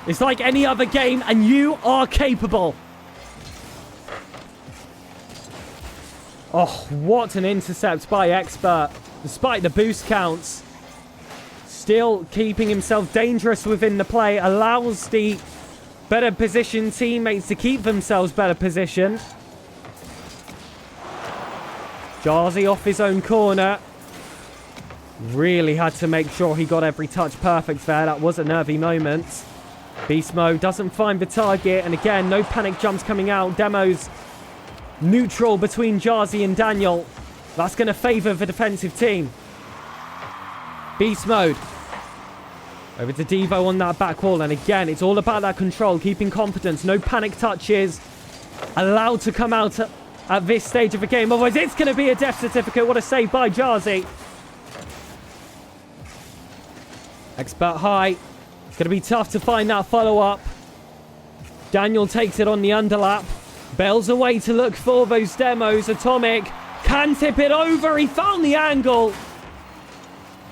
It's like any other game, and you are capable. Oh, what an intercept by Expert. Despite the boost counts. Still keeping himself dangerous within the play. Allows the better positioned teammates to keep themselves better positioned. Jarzy off his own corner. Really had to make sure he got every touch perfect there. That was a nervy moment. Beast Mode doesn't find the target. And again, no panic jumps coming out. Demo's neutral between Jarzy and Daniel. That's going to favour the defensive team. Beast Mode. Over to Devo on that back wall. And again, it's all about that control. Keeping confidence. No panic touches. Allowed to come out at this stage of the game. Otherwise, it's going to be a death certificate. What a save by Jarzy. Expert high. It's going to be tough to find that follow-up. Daniel takes it on the underlap. Bails away to look for those demos. Atomic can tip it over. He found the angle.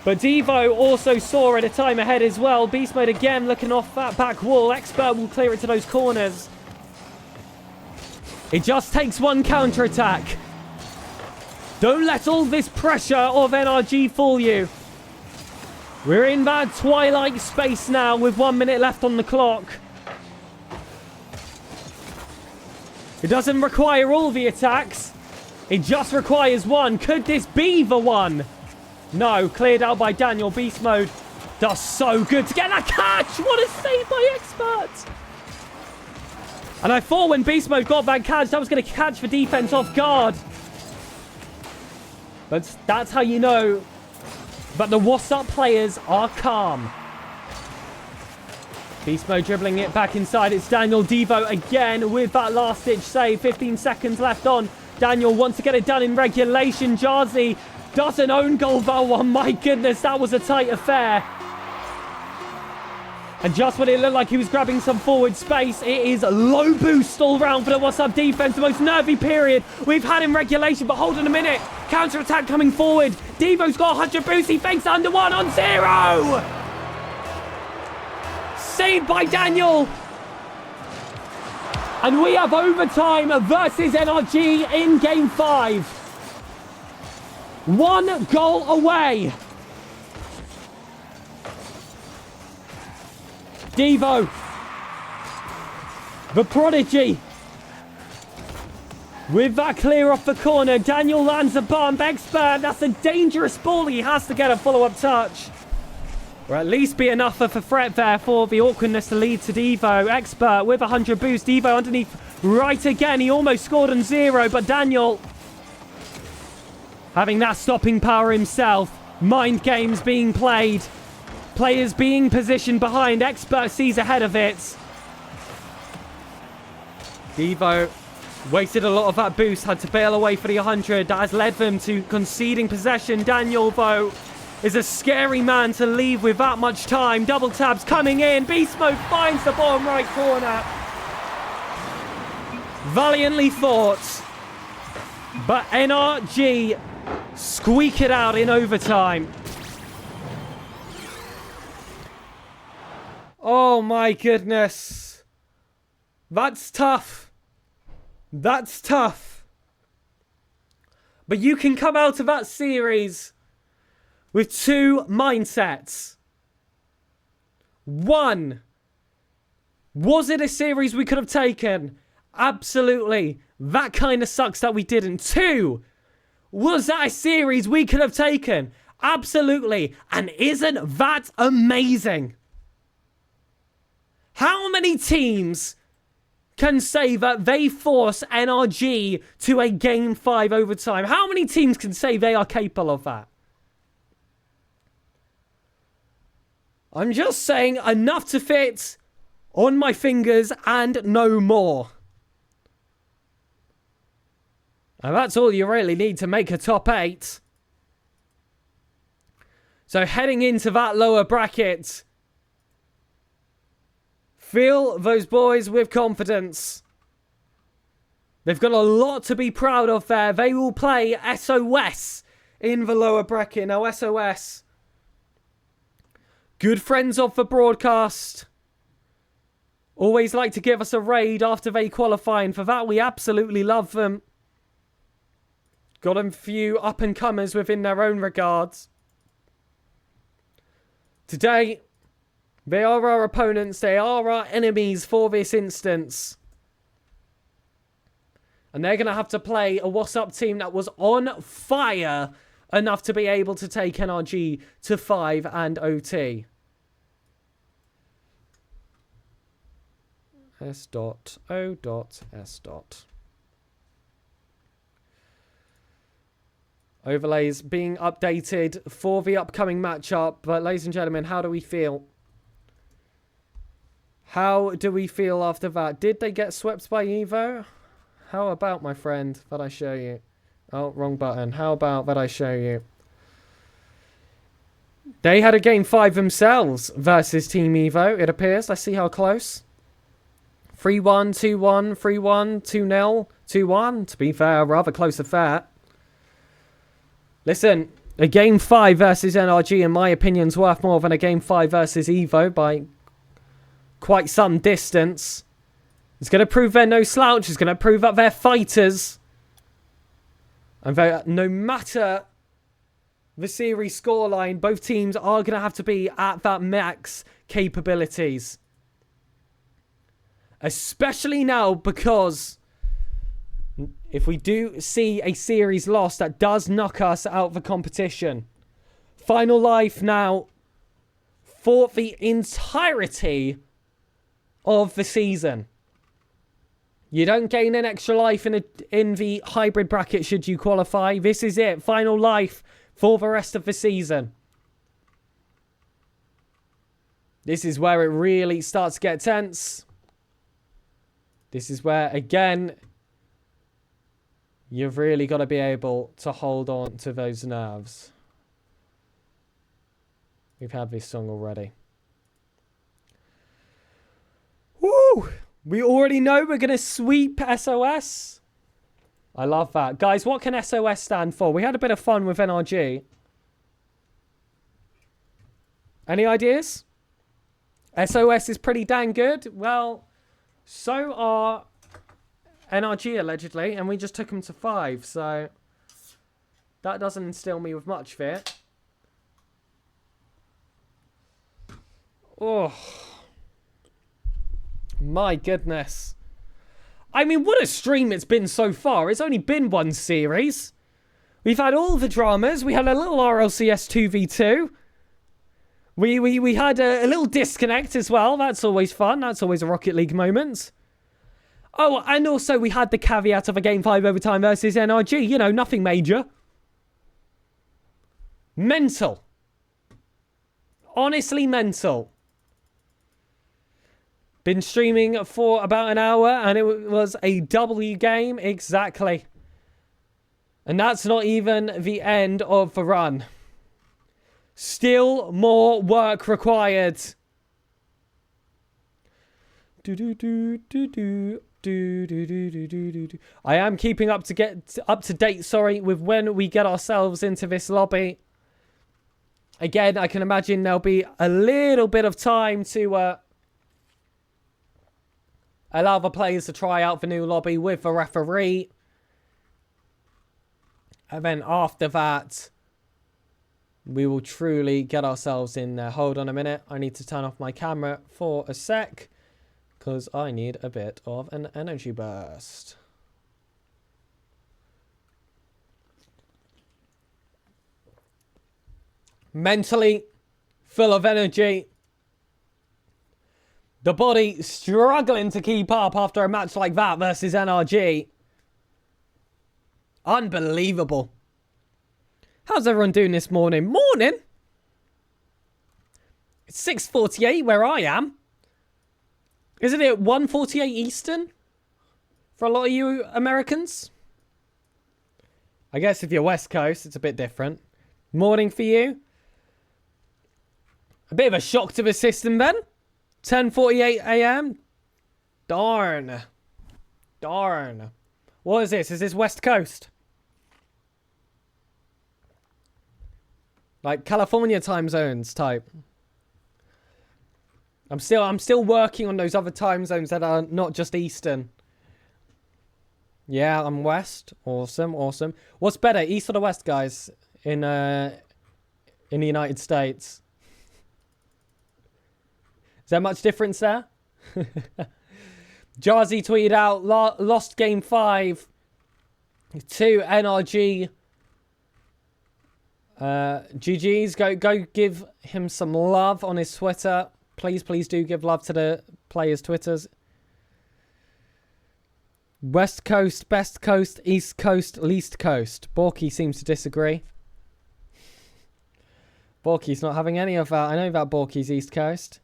But Devo also saw it a time ahead as well. Beast Mode again looking off that back wall. Expert will clear it to those corners. It just takes one counter-attack. Don't let all this pressure of NRG fool you. We're in that twilight space now with 1 minute left on the clock. It doesn't require all the attacks. It just requires one. Could this be the one? No, cleared out by Daniel. Beast Mode does so good to get that catch. What a save by Expert. And I thought when Beast Mode got that catch, that was going to catch the defense off guard. But that's how you know that the Wassup players are calm. Beast Mode dribbling it back inside. It's Daniel. Devo again with that last-ditch save. 15 seconds left on. Daniel wants to get it done in regulation. Jarzy doesn't own goal though. Oh my goodness, that was a tight affair. And just when it looked like he was grabbing some forward space, it is low boost all round for the Wassup defense. The most nervy period we've had in regulation. But hold on a minute. Counter-attack coming forward. Devo's got 100 boost. He fakes under 1-0. Saved by Daniel. And we have overtime versus NRG in Game 5. 1 goal away. Devo. The prodigy. With that clear off the corner. Daniel lands a bomb. Expert. That's a dangerous ball. He has to get a follow-up touch. Or at least be enough of a threat there for the awkwardness to lead to Devo. Expert with 100 boost. Devo underneath right again. He almost scored on 0, but Daniel having that stopping power himself. Mind games being played. Players being positioned behind. Expert sees ahead of it. Devo wasted a lot of that boost. Had to bail away for the 100. That has led them to conceding possession. Daniel, though, is a scary man to leave with that much time. Double tabs coming in. Beast Mode finds the bottom right corner. Valiantly fought. But NRG squeak it out in overtime. Oh my goodness. That's tough. That's tough. But you can come out of that series with 2 mindsets. 1, was it a series we could have taken? Absolutely. That kind of sucks that we didn't. 2, was that a series we could have taken? Absolutely. And isn't that amazing? How many teams can say that they force NRG to a Game 5 overtime? How many teams can say they are capable of that? I'm just saying enough to fit on my fingers and no more. And that's all you really need to make a top 8. So heading into that lower bracket, fill those boys with confidence. They've got a lot to be proud of there. They will play SOS in the lower bracket. Now SOS, good friends of the broadcast. Always like to give us a raid after they qualify, and for that we absolutely love them. Got a few up-and-comers within their own regards. Today, they are our opponents. They are our enemies for this instance. And they're going to have to play a Wassup team that was on fire enough to be able to take NRG to 5 and OT. S.O.S. Overlays being updated for the upcoming matchup. But ladies and gentlemen, how do we feel? How do we feel after that? Did they get swept by Evo? How about, my friend, that I show you? Oh, wrong button. How about that I show you? They had a game 5 themselves versus Team Evo, it appears. Let's see how close. 3-1, 2-1, 3-1, 2-0, 2-1. To be fair, a rather close affair. Listen, a game 5 versus NRG, in my opinion, is worth more than a game 5 versus Evo by quite some distance. It's going to prove they're no slouch. It's going to prove that they're fighters. And no matter the series scoreline, both teams are going to have to be at that max capabilities. Especially now, because if we do see a series loss, that does knock us out of the competition. Final life now for the entirety of the season. You don't gain an extra life in the hybrid bracket should you qualify. This is it. Final life for the rest of the season. This is where it really starts to get tense. This is where, again, you've really got to be able to hold on to those nerves. We've had this song already. Woo! We already know we're going to sweep SOS. I love that. Guys, what can SOS stand for? We had a bit of fun with NRG. Any ideas? SOS is pretty dang good. Well, so are NRG allegedly, and we just took them to 5, so that doesn't instill me with much fear. Oh, my goodness. I mean, what a stream it's been so far. It's only been one series. We've had all the dramas. We had a little RLCS 2v2. We had a little disconnect as well. That's always fun. That's always a Rocket League moment. Oh, and also we had the caveat of a Game 5 overtime versus NRG. You know, nothing major. Mental. Honestly mental. Been streaming for about an hour and it was a W game. Exactly. And that's not even the end of the run. Still more work required. I am keeping up to date, sorry, with when we get ourselves into this lobby. Again, I can imagine there'll be a little bit of time to allow the players to try out the new lobby with the referee. And then after that, we will truly get ourselves in there. Hold on a minute. I need to turn off my camera for a sec, because I need a bit of an energy burst. Mentally full of energy. The body struggling to keep up after a match like that versus NRG. Unbelievable. How's everyone doing this morning? Morning? It's 6:48 where I am. Isn't it 1:48 Eastern? For a lot of you Americans? I guess if you're West Coast, it's a bit different. Morning for you. A bit of a shock to the system then. 10:48 a.m. Darn. Darn. What is this? Is this West Coast? Like California time zones type. I'm still working on those other time zones that are not just Eastern. Yeah, I'm West. Awesome, awesome. What's better, East or the West, guys? In the United States. Is there much difference there? Jazzy tweeted out, lost game 5 to NRG. GG's, go give him some love on his Twitter. Please do give love to the players' Twitters. West Coast, Best Coast, East Coast, Least Coast. Borky seems to disagree. Borky's not having any of that. I know that Borky's East Coast.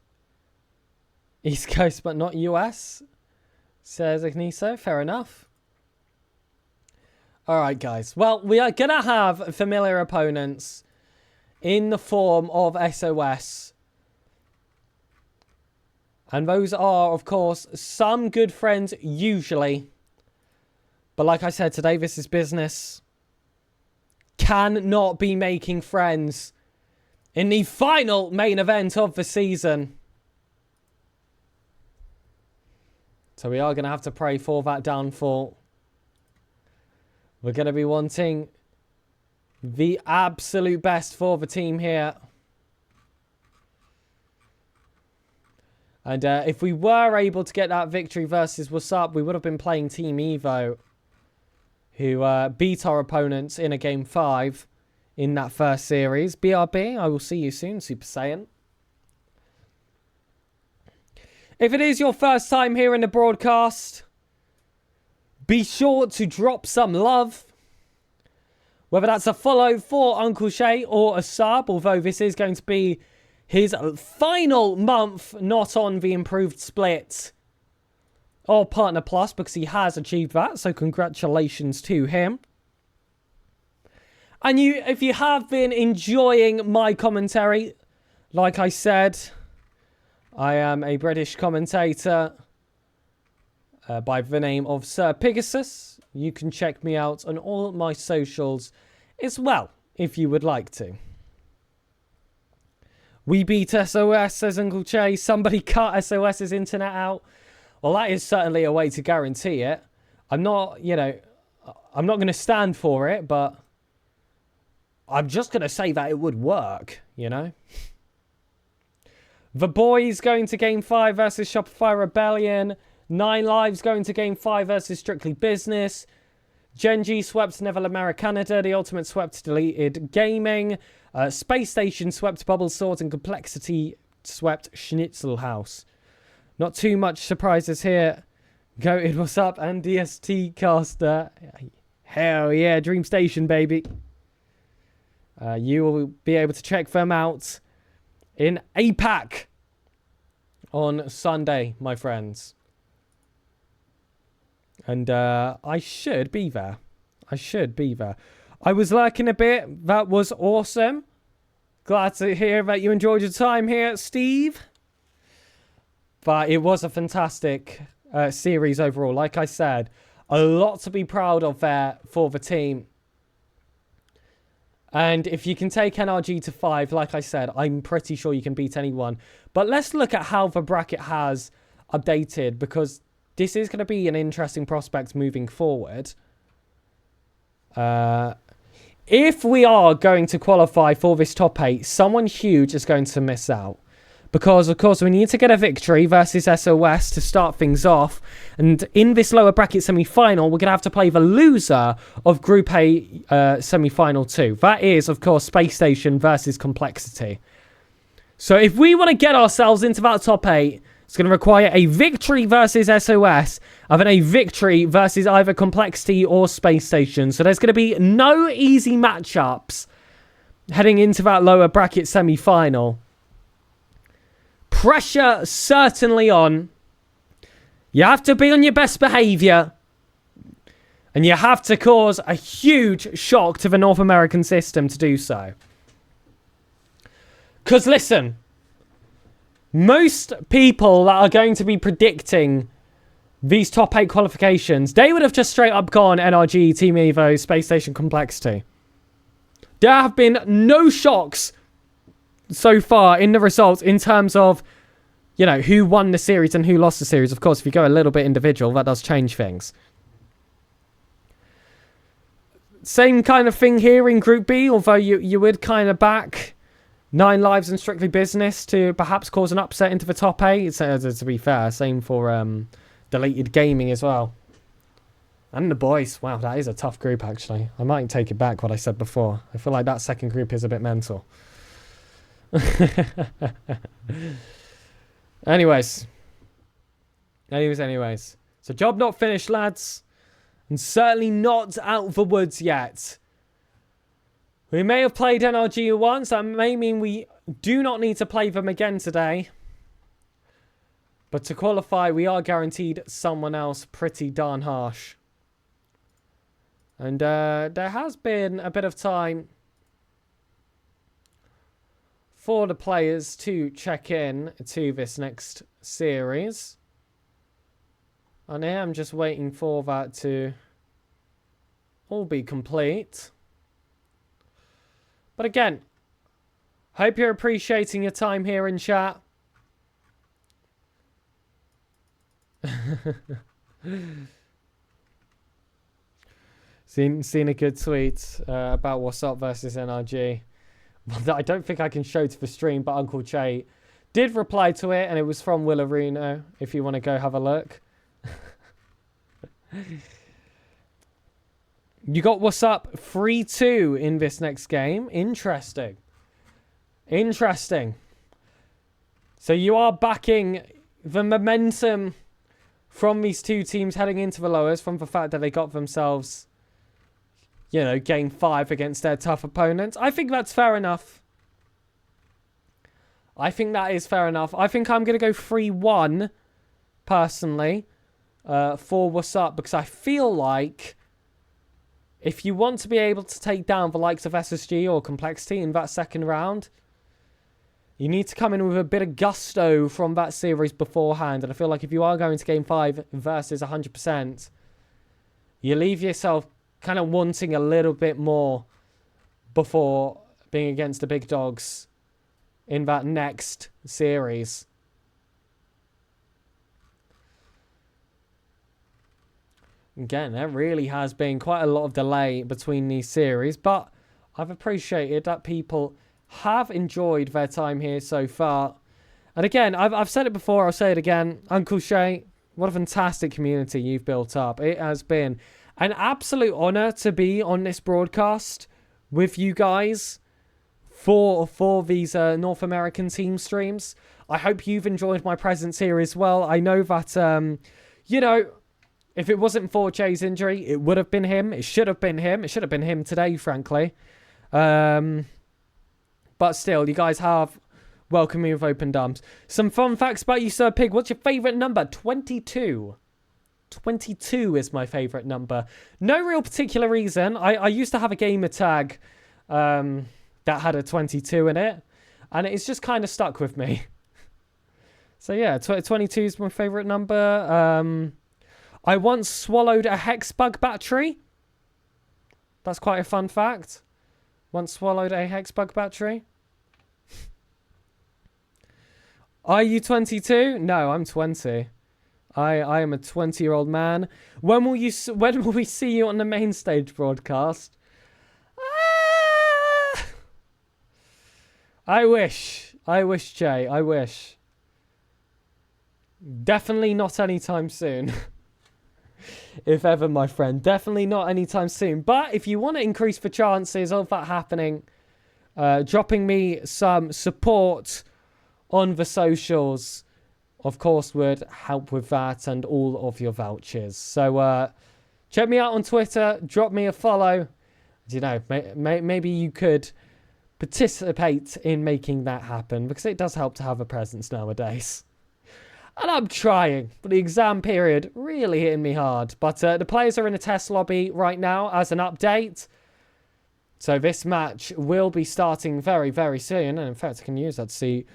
East Coast, but not US, says Igniso. Fair enough. Alright, guys. Well, we are going to have familiar opponents in the form of SOS. And those are, of course, some good friends usually. But like I said, today this is business. Cannot be making friends in the final main event of the season. So we are going to have to pray for that downfall. We're going to be wanting the absolute best for the team here. And if we were able to get that victory versus Wassup, we would have been playing Team Evo, who beat our opponents in a Game 5 in that first series. BRB, I will see you soon, Super Saiyan. If it is your first time here in the broadcast, be sure to drop some love. Whether that's a follow for Uncle Shay or a sub, although this is going to be his final month not on the improved split or Partner Plus, because he has achieved that. So congratulations to him. And if you have been enjoying my commentary, like I said, I am a British commentator by the name of SirPigasus. You can check me out on all my socials as well, if you would like to. We beat SOS, says Uncle Che. Somebody cut SOS's internet out. Well, that is certainly a way to guarantee it. I'm not going to stand for it, but I'm just going to say that it would work, you know. The Boys going to Game 5 versus Shopify Rebellion. 9 Lives going to Game 5 versus Strictly Business. Genji swept Neville Americanada. The Ultimate swept Deleted Gaming. Space Station swept Bubble Sword. And Complexity swept Schnitzel House. Not too much surprises here. Goated, what's up? And DST Caster. Hell yeah, Dream Station, baby. You will be able to check them out in APAC on Sunday, my friends. And I should be there. I was lurking a bit. That was awesome. Glad to hear that you enjoyed your time here, Steve. But it was a fantastic series overall. Like I said, a lot to be proud of there for the team. And if you can take NRG to 5, like I said, I'm pretty sure you can beat anyone. But let's look at how the bracket has updated, because this is going to be an interesting prospect moving forward. If we are going to qualify for this top 8, someone huge is going to miss out. Because, of course, we need to get a victory versus SOS to start things off. And in this lower bracket semi-final, we're going to have to play the loser of Group A semi-final 2. That is, of course, Space Station versus Complexity. So if we want to get ourselves into that top 8, it's going to require a victory versus SOS, and then a victory versus either Complexity or Space Station. So there's going to be no easy matchups heading into that lower bracket semi-final. Pressure certainly on. You have to be on your best behaviour. And you have to cause a huge shock to the North American system to do so. Because listen, most people that are going to be predicting these top 8 qualifications, they would have just straight up gone NRG, Team Evo, Space Station Complexity. There have been no shocks so far in the results in terms of, you know, who won the series and who lost the series. Of course, if you go a little bit individual, that does change things. Same kind of thing here in Group B, although you would kind of back 9 Lives and Strictly Business to perhaps cause an upset into the top 8. To be fair, same for Deleted Gaming as well. And the boys. Wow, that is a tough group, actually. I might take it back what I said before. I feel like that second group is a bit mental. Anyways. So job not finished, lads. And certainly not out of the woods yet. We may have played NRG once. That may mean we do not need to play them again today. But to qualify, we are guaranteed someone else pretty darn harsh. And there has been a bit of time for the players to check in to this next series. And I am just waiting for that to all be complete. But again, hope you're appreciating your time here in chat. Seen a good tweet about Wassup versus NRG. That I don't think I can show to the stream, but Uncle Che did reply to it, and it was from Willarino, if you want to go have a look. You got Wassup 3-2 in this next game. Interesting. So you are backing the momentum from these two teams heading into the lowers from the fact that they got themselves, you know, game 5 against their tough opponents. I think that's fair enough. I think that is fair enough. I think I'm going to go 3-1, personally, for Wassup, because I feel like if you want to be able to take down the likes of SSG or Complexity in that second round, you need to come in with a bit of gusto from that series beforehand. And I feel like if you are going to game 5 versus 100%, you leave yourself kind of wanting a little bit more before being against the big dogs in that next series. Again, there really has been quite a lot of delay between these series, but I've appreciated that people have enjoyed their time here so far. And again, I've said it before, I'll say it again. Uncle Shay, what a fantastic community you've built up. It has been an absolute honor to be on this broadcast with you guys for these North American team streams. I hope you've enjoyed my presence here as well. I know that, you know, if it wasn't for Jay's injury, it would have been him. It should have been him. It should have been him today, frankly. But still, you guys have welcomed me with open arms. Some fun facts about you, Sir Pig. What's your favourite number? 22. 22 is my favourite number. No real particular reason. I used to have a gamer tag that had a 22 in it. And it's just kind of stuck with me. So yeah, 22 is my favourite number. I once swallowed a Hexbug battery. That's quite a fun fact. Once swallowed a Hexbug battery. Are you 22? No, I'm 20. I am a 20-year-old man. When will we see you on the main stage broadcast? I wish, Jay. I wish. Definitely not anytime soon. If ever, my friend. Definitely not anytime soon. But if you want to increase the chances of that happening, dropping me some support on the socials, of course, would help with that and all of your vouchers. So check me out on Twitter. Drop me a follow. You know, maybe you could participate in making that happen, because it does help to have a presence nowadays. And I'm trying, but the exam period really hitting me hard. But the players are in a test lobby right now as an update. So this match will be starting very, very soon. And in fact, I can use that to see.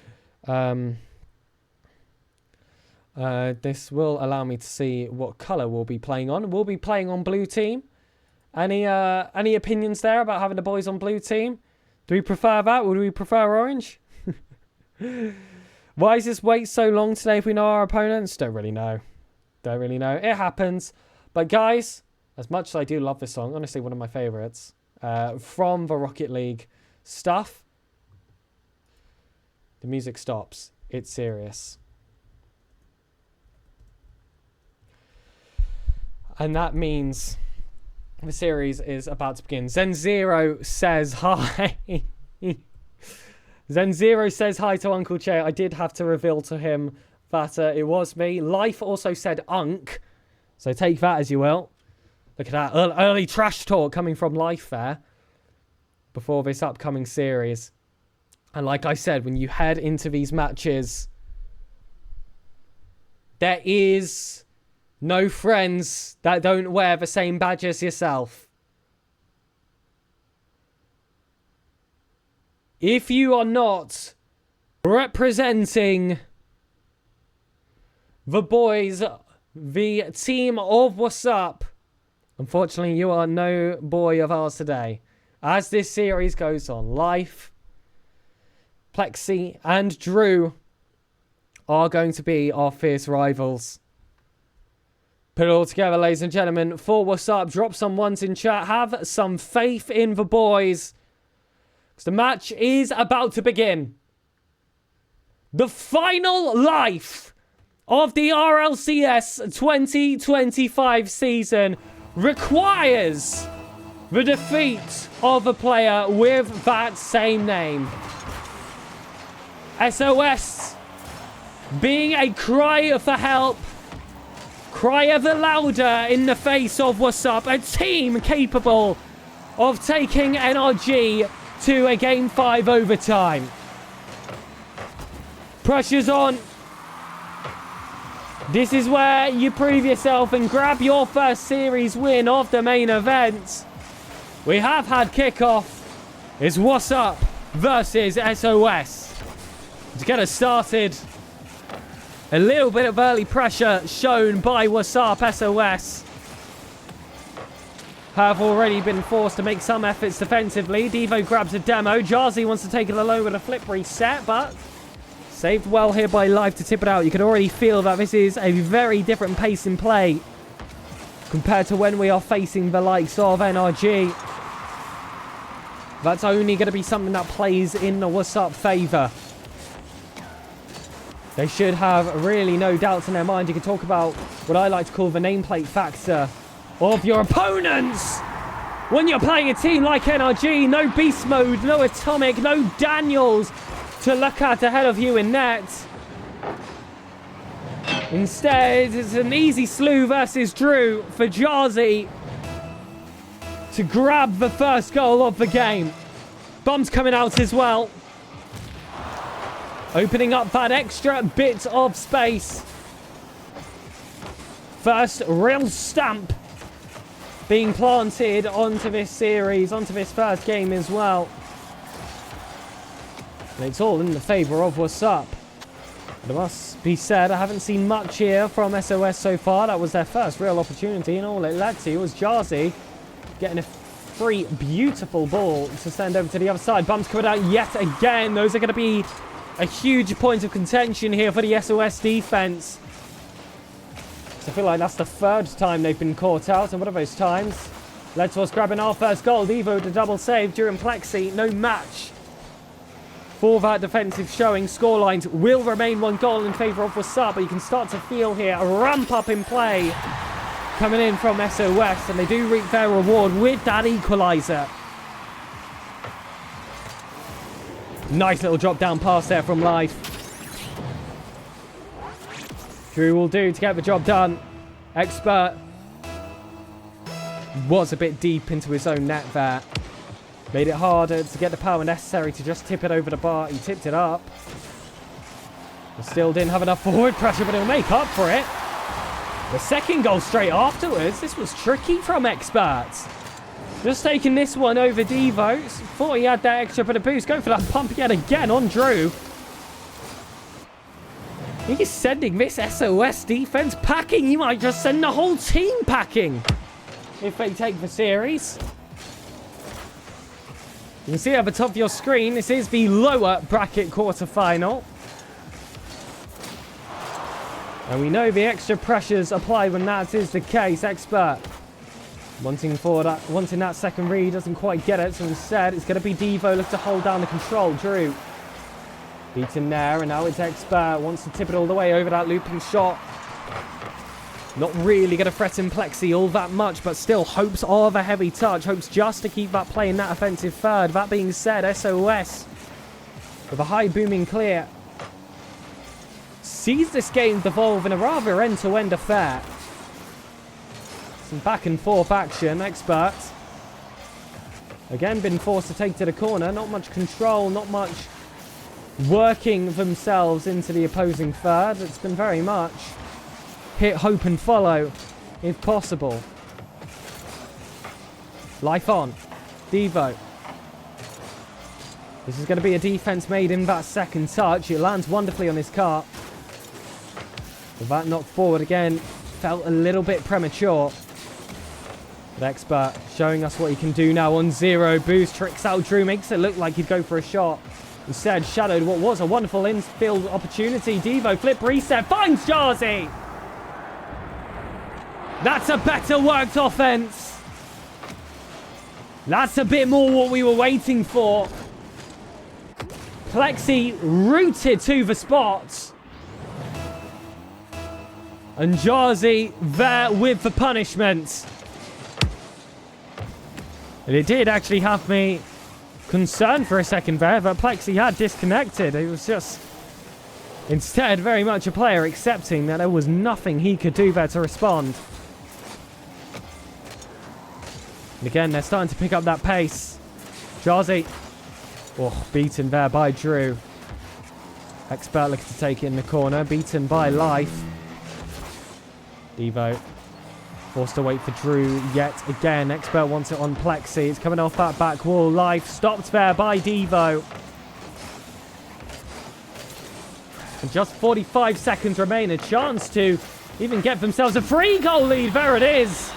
This will allow me to see what colour we'll be playing on. We'll be playing on blue team. Any opinions there about having the boys on blue team? Do we prefer that? Would we prefer orange? Why is this wait so long today if we know our opponents? Don't really know. Don't really know. It happens. But guys, as much as I do love this song, honestly one of my favourites, from the Rocket League stuff, the music stops. It's serious. And that means the series is about to begin. Zen0 says hi. Zen0 says hi to Uncle Che. I did have to reveal to him that it was me. Life also said Unk. So take that as you will. Look at that. Early trash talk coming from Life there. Before this upcoming series. And like I said, when you head into these matches, there is no friends that don't wear the same badge as yourself. If you are not representing the boys, the team of Wassup, unfortunately you are no boy of ours today. As this series goes on, Life, Plexi and Drew are going to be our fierce rivals. Put it all together, ladies and gentlemen. For Wassup, drop some ones in chat. Have some faith in the boys. Because the match is about to begin. The final life of the RLCS 2025 season requires the defeat of a player with that same name. SOS being a cry for help, cry ever louder in the face of Wassup, a team capable of taking NRG to a Game 5 overtime. Pressure's on. This is where you prove yourself and grab your first series win of the main event. We have had kickoff. It's Wassup versus SOS. To get us started, a little bit of early pressure shown by Wassup. SOS have already been forced to make some efforts defensively. Devo grabs a demo. Jarzi wants to take it alone with a flip reset, but saved well here by Life to tip it out. You can already feel that this is a very different pace in play compared to when we are facing the likes of NRG. That's only going to be something that plays in the Wassup favour. They should have really no doubts in their mind. You can talk about what I like to call the nameplate factor of your opponents. When you're playing a team like NRG, no beast mode, no atomic, no Daniels to look at ahead of you in net. Instead, it's an easy slew versus Drew for Jarzi to grab the first goal of the game. Bombs coming out as well. Opening up that extra bit of space. First real stamp being planted onto this series, onto this first game as well. And it's all in the favour of Wassup. It must be said, I haven't seen much here from SOS so far. That was their first real opportunity, and all it led to was Jarzi getting a free, beautiful ball to send over to the other side. Bumps coming out yet again. Those are going to be a huge point of contention here for the SOS defense. So I feel like that's the third time they've been caught out, and one of those times led to us grabbing our first goal. Devo to double save during Plexi. No match for that defensive showing. Scorelines will remain 1 goal in favour of Wassup, but you can start to feel here a ramp up in play coming in from SOS, and they do reap their reward with that equaliser. Nice little drop down pass there from Life. Drew will do to get the job done. Expert was a bit deep into his own net there. Made it harder to get the power necessary to just tip it over the bar. He tipped it up. Still didn't have enough forward pressure, but he'll make up for it. The second goal straight afterwards. This was tricky from Experts. Just taking this one over Devo. Thought he had that extra bit of boost. Going for that pump yet again on Drew. He's sending this SOS defense packing. He might just send the whole team packing if they take the series. You can see at the top of your screen, this is the lower bracket quarterfinal. And we know the extra pressures apply when that is the case. Expert wanting that second read, doesn't quite get it. So instead, it's going to be Devo look to hold down the control. Drew beaten there, and now it's Expert. Wants to tip it all the way over that looping shot. Not really going to threaten Plexi all that much, but still hopes of a heavy touch. Hopes just to keep that play in that offensive third. That being said, SOS with a high booming clear sees this game devolve in a rather end-to-end affair. Some back and forth action. Expert again been forced to take to the corner. Not much control, not much working themselves into the opposing third. It's been very much hit, hope and follow if possible. Life on. Devo. This is going to be a defense made in that second touch. It lands wonderfully on his cart. With that knocked forward again, felt a little bit premature. But Expert showing us what he can do now on zero. Boost tricks out Drew, makes it look like he'd go for a shot. Instead, shadowed what was a wonderful infield opportunity. Devo flip reset, finds Jarzy. That's a better worked offense. That's a bit more what we were waiting for. Plexi rooted to the spot. And Jarzy there with the punishment. And it did actually have me concerned for a second there that Plexi had disconnected. It was just instead very much a player accepting that there was nothing he could do there to respond. And again, they're starting to pick up that pace. Jarzy. Oh, beaten there by Drew. Expert looking to take it in the corner. Beaten by Life. Devo forced to wait for Drew yet again. Expert wants it on Plexi. It's coming off that back wall. Life stopped there by Devo. And just 45 seconds remain. A chance to even get themselves a 3-goal lead. There it is.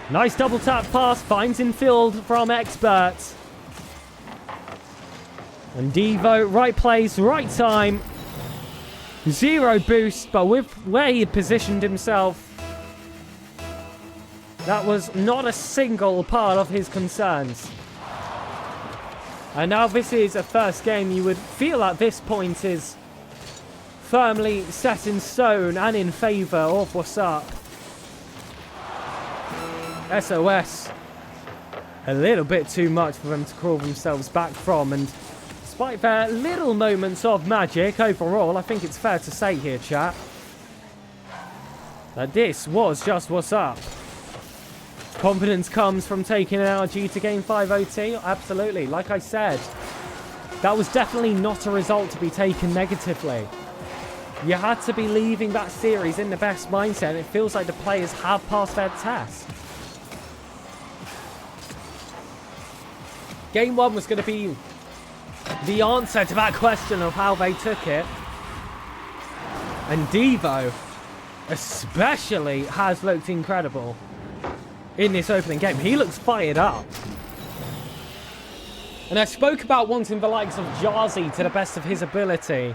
Nice double tap pass. Finds infield from Expert. And Devo, right place, right time. Zero boost, but with where he had positioned himself, that was not a single part of his concerns. And now this is a first game you would feel at this point is firmly set in stone and in favour of Wassup. SOS, a little bit too much for them to crawl themselves back from, and despite their little moments of magic overall, I think it's fair to say here, chat, that this was just Wassup. Confidence comes from taking an LG to game 5 OT. Absolutely. Like I said, that was definitely not a result to be taken negatively. You had to be leaving that series in the best mindset, and it feels like the players have passed their test. Game 1 was going to be the answer to that question of how they took it. And Devo especially has looked incredible in this opening game. He looks fired up. And I spoke about wanting the likes of Jarzy to the best of his ability.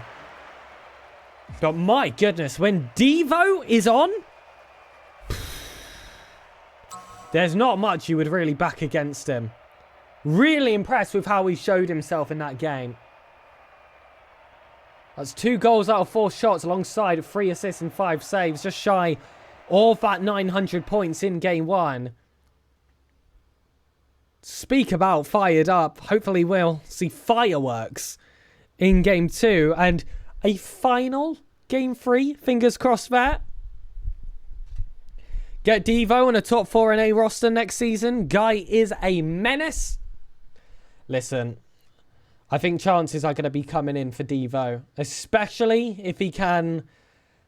But my goodness, when Devo is on, there's not much you would really back against him. Really impressed with how he showed himself in that game. That's 2 goals out of 4 shots alongside 3 assists and 5 saves. Just shy of that 900 points in game 1. Speak about fired up. Hopefully we'll see fireworks in game 2. And a final game 3. Fingers crossed there. Get Devo in a top 4 NA roster next season. Guy is a menace. Listen, I think chances are going to be coming in for Devo, especially if he can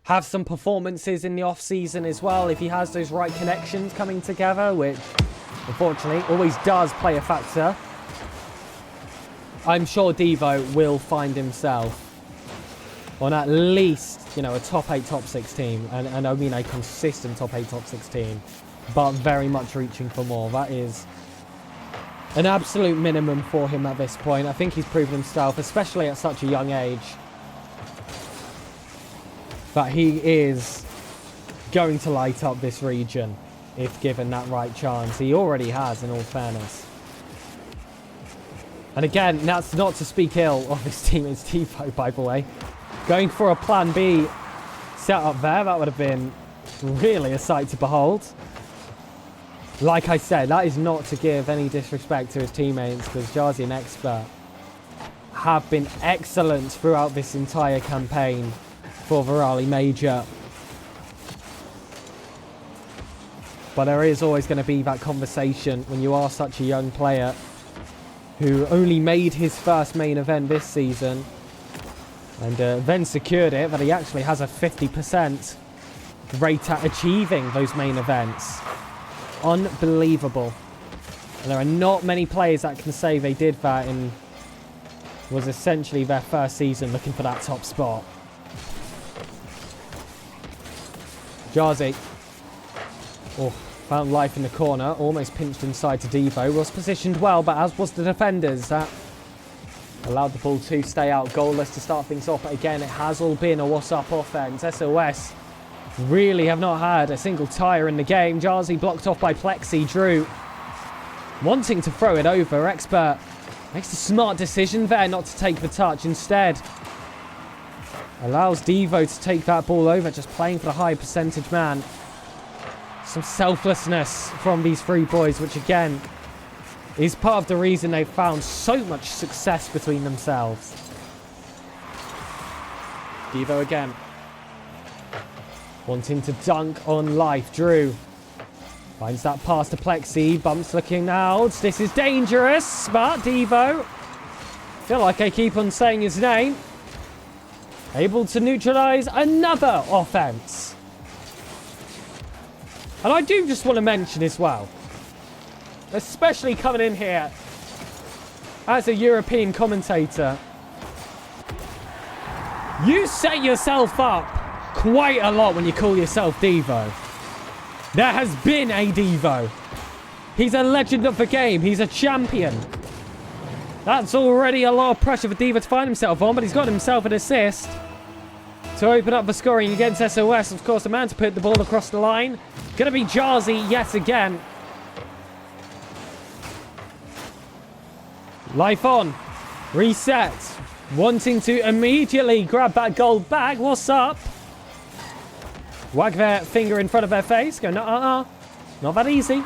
have some performances in the off-season as well. If he has those right connections coming together, which unfortunately always does play a factor. I'm sure Devo will find himself on at least, you know, a top 8, top 6 team. And I mean a consistent top 8, top 6 team. But very much reaching for more. That is an absolute minimum for him at this point. I think he's proven himself, especially at such a young age, that he is going to light up this region if given that right chance. He already has, in all fairness. And again, that's not to speak ill of his teammates Devo, by the way. Going for a plan B set up there, that would have been really a sight to behold. Like I said, that is not to give any disrespect to his teammates, because Jazzy and Expert have been excellent throughout this entire campaign for the Rally Major. But there is always going to be that conversation when you are such a young player who only made his first main event this season and then secured it, that he actually has a 50% rate at achieving those main events. Unbelievable. And there are not many players that can say they did that in was essentially their first season looking for that top spot. Jazzy. Oh, found life in the corner. Almost pinched inside to Devo. Was positioned well, but as was the defenders. That allowed the ball to stay out goalless to start things off. But again, it has all been a Wassup offense. SOS really have not had a single tire in the game. Jazzy blocked off by Plexi. Drew wanting to throw it over. Expert makes a smart decision there not to take the touch. Instead, allows Devo to take that ball over, just playing for the high percentage man. Some selflessness from these three boys, which again is part of the reason they've found so much success between themselves. Devo again. Wanting to dunk on life. Drew finds that pass to Plexi. Bumps looking out. This is dangerous. But Devo, feel like I keep on saying his name, able to neutralize another offense. And I do just want to mention as well, especially coming in here as a European commentator, you set yourself up quite a lot when you call yourself Devo. There has been a Devo. He's a legend of the game. He's a champion. That's already a lot of pressure for Devo to find himself on, but he's got himself an assist to open up the scoring against SOS. Of course, the man to put the ball across the line, gonna be Jazzy yet again. Life on. Reset. Wanting to immediately grab that gold bag. What's up? Wag their finger in front of their face. Go, no, not that easy.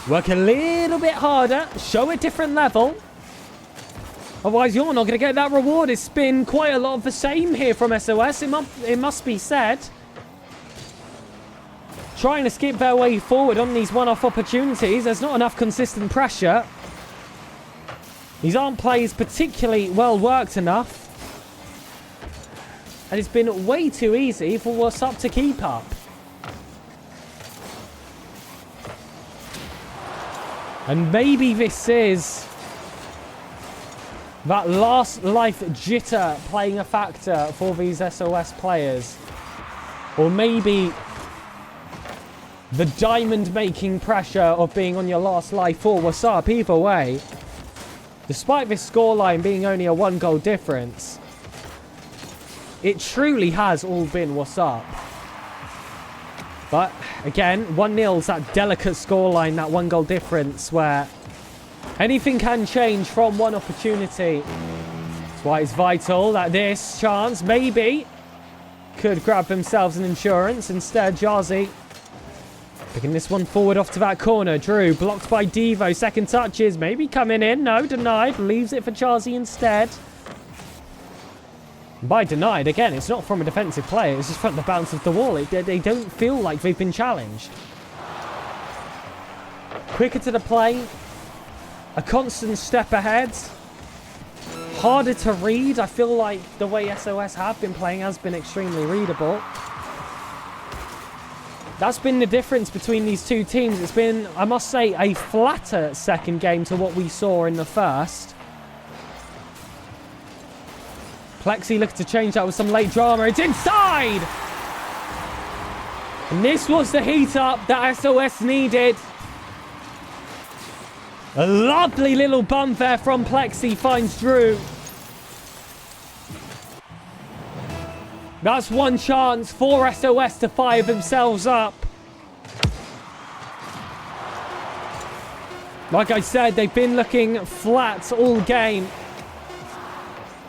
Work a little bit harder. Show a different level. Otherwise, you're not going to get that reward. It's been quite a lot of the same here from SOS. It must be said. Trying to skip their way forward on these one-off opportunities. There's not enough consistent pressure. These aren't plays particularly well worked enough. And it's been way too easy for Wassup to keep up. And maybe this is that last life jitter playing a factor for these SOS players. Or maybe the diamond-making pressure of being on your last life for Wassup. Either way, despite this scoreline being only a 1-goal difference, it truly has all been Wassup. But again, 1-0 is that delicate scoreline, that 1-goal difference where anything can change from one opportunity. That's why it's vital that this chance maybe could grab themselves an insurance. Instead, Jazzy picking this one forward off to that corner. Drew blocked by Devo. Second touches maybe coming in. No, denied. Leaves it for Jazzy instead. By denied, again, it's not from a defensive player. It's just from the bounce of the wall. They don't feel like they've been challenged. Quicker to the play. A constant step ahead. harder to read. I feel like the way SOS have been playing has been extremely readable. That's been the difference between these two teams. It's been, I must say, a flatter second game to what we saw in the first. Plexi looking to change that with some late drama. It's inside! And this was the heat up that SOS needed. A lovely little bump there from Plexi finds Drew. That's one chance for SOS to fire themselves up. Like I said, they've been looking flat all game.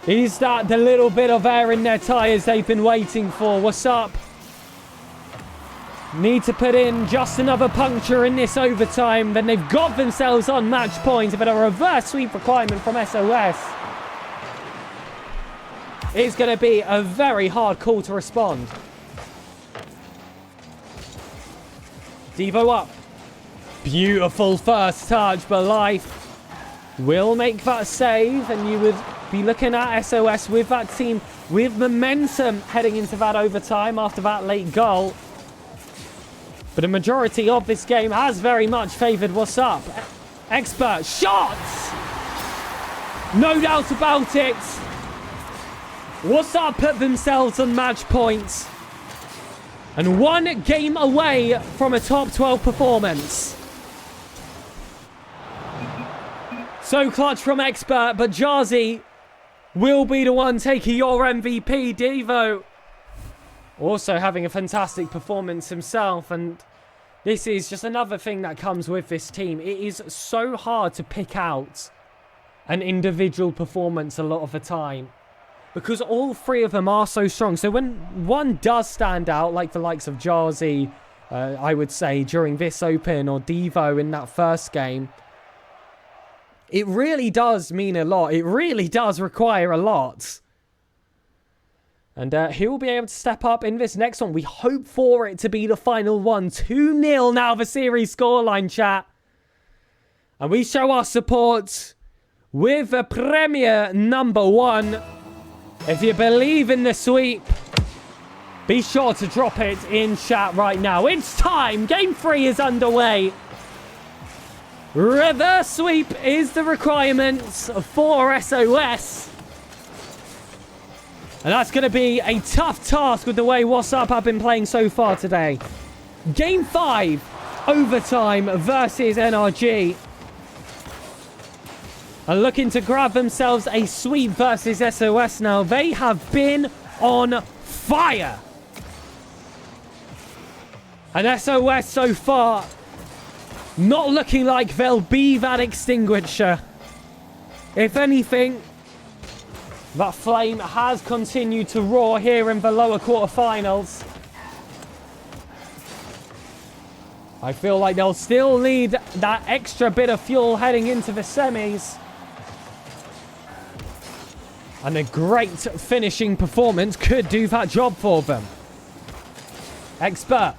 Is that the little bit of air in their tyres they've been waiting for? What's up? Need to put in just another puncture in this overtime. Then they've got themselves on match point. But a reverse sweep requirement from SOS. It's going to be a very hard call to respond. Devo up. Beautiful first touch, but Life will make that save. And you would be looking at SOS with that team with momentum heading into that overtime after that late goal. But a majority of this game has very much favoured Wassup. Expert shots! No doubt about it. Wassup put themselves on match points. And one game away from a top 12 performance. So clutch from Expert, but Jarzy will be the one taking your MVP. Devo also having a fantastic performance himself, and this is just another thing that comes with this team. It is so hard to pick out an individual performance a lot of the time, because all three of them are so strong. So when one does stand out, like the likes of Jarzy, I would say, during this Open, or Devo in that first game, it really does mean a lot. It really does require a lot. And he will be able to step up in this next one. We hope for it to be the final one. 2-0 now, the series scoreline, chat. And we show our support with a Premier number 1. If you believe in the sweep, be sure to drop it in chat right now. It's time. Game 3 is underway. Reverse sweep is the requirements for SOS. And that's going to be a tough task with the way Wassup have been playing so far today. Game 5, overtime versus NRG. And looking to grab themselves a sweep versus SOS now. They have been on fire. And SOS so far not looking like they'll be that extinguisher. If anything, that flame has continued to roar here in the lower quarterfinals. I feel like they'll still need that extra bit of fuel heading into the semis. And a great finishing performance could do that job for them. Expert.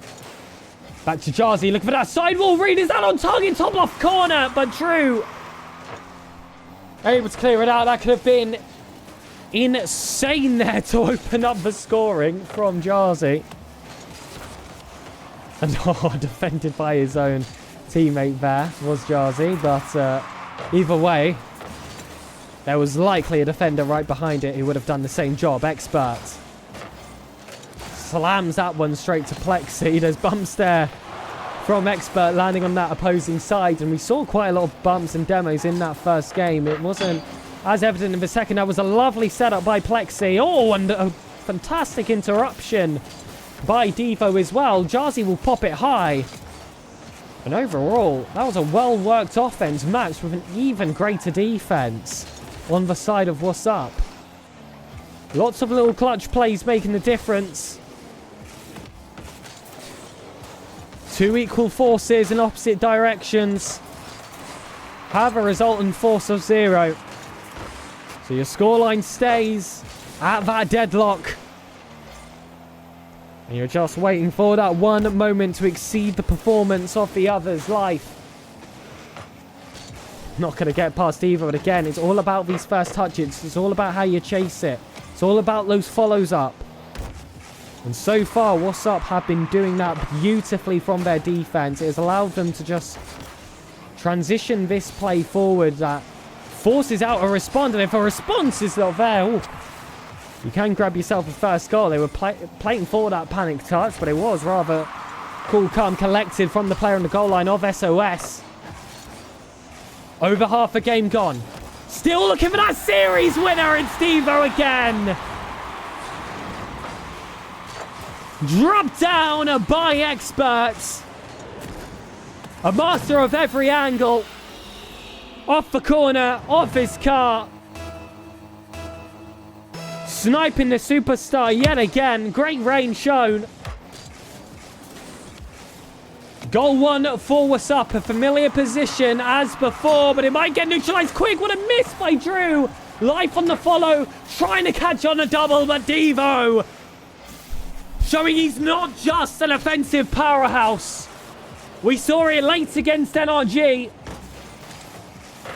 Back to Jarzy, looking for that sidewall read. Is that on target? Top left corner, but Drew able to clear it out. That could have been insane there to open up the scoring from Jarzy. And defended by his own teammate there was Jarzy, but either way, there was likely a defender right behind it who would have done the same job. Expert slams that one straight to Plexi. There's bumps there from Expert landing on that opposing side, and we saw quite a lot of bumps and demos in that first game. It wasn't as evident in the second. That was a lovely setup by Plexi. Oh, and a fantastic interruption by Devo as well. Jarzy will pop it high. And overall, that was a well-worked offense matched with an even greater defense on the side of Wassup. Lots of little clutch plays making the difference. Two equal forces in opposite directions have a resultant force of 0. So your scoreline stays at that deadlock. And you're just waiting for that one moment to exceed the performance of the other's life. not going to get past either. But again, it's all about these first touches. It's all about how you chase it. It's all about those follows up. And so far, Wassup have been doing that beautifully from their defense. It has allowed them to just transition this play forward that forces out a response. And if a response is not there, ooh, you can grab yourself a first goal. They were playing for that panic touch, but it was rather cool, calm, collected from the player on the goal line of SOS. Over half a game gone. Still looking for that series winner. It's Devo again. Dropped down by experts. A master of every angle. Off the corner, off his car. Sniping the superstar yet again. Great range shown. Goal 1 for Wassup. A familiar position as before, but it might get neutralized quick. What a miss by Drew. Life on the follow. Trying to catch on a double, but Devo showing he's not just an offensive powerhouse. We saw it late against NRG.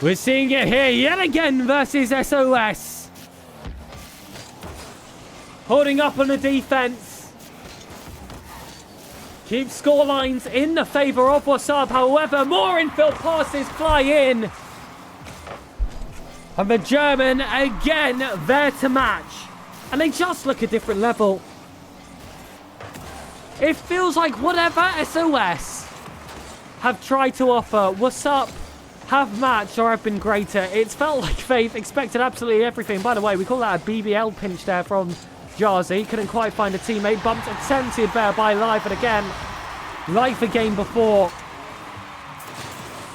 We're seeing it here yet again versus SOS. Holding up on the defense. Keeps score lines in the favor of Wassup. However, more infield passes fly in. And the German again there to match. And they just look a different level. It feels like whatever SOS have tried to offer, Wassup have matched or have been greater. It's felt like they've expected absolutely everything. By the way, we call that a BBL pinch there from Jarzy. Couldn't quite find a teammate. Bumped attempted there by Life. And again, like the game before,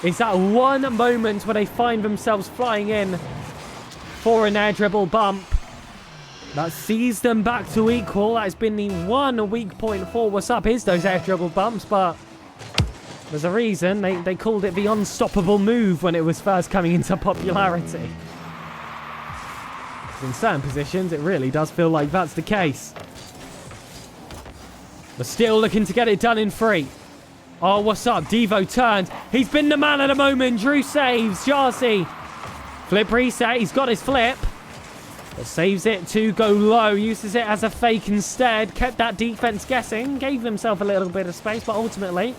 it's that one moment where they find themselves flying in for an air dribble bump that sees them back to equal. That has been the one weak point for Wassup, is those air dribble bumps, but there's a reason. They called it the unstoppable move when it was first coming into popularity. In certain positions, it really does feel like that's the case. But still looking to get it done in 3. Oh, Wassup? Devo turned. He's been the man at the moment. Drew saves. Jarzy. Flip reset. He's got his flip. But saves it to go low. Uses it as a fake instead. Kept that defense guessing. Gave himself a little bit of space. But ultimately,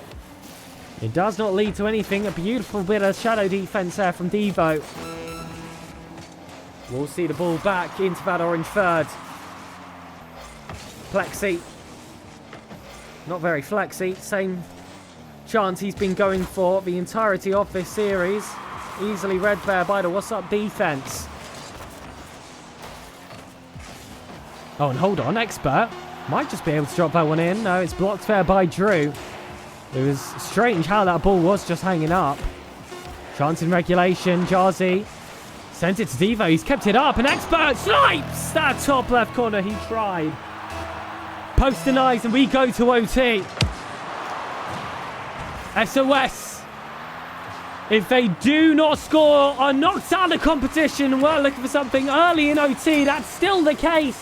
it does not lead to anything. A beautiful bit of shadow defense there from Devo. We'll see the ball back into that orange third. Plexi. Not very flexy. Same chance he's been going for the entirety of this series. Easily read there by the Wassup defense. Oh, and hold on. Expert might just be able to drop that one in. No, it's blocked there by Drew. It was strange how that ball was just hanging up. Chance in regulation. Jarzy sent it to Devo. He's kept it up. And Expert snipes that top left corner. He tried. Post denies, and we go to OT. SOS, if they do not score, are knocked out of the competition. We're looking for something early in OT. That's still the case.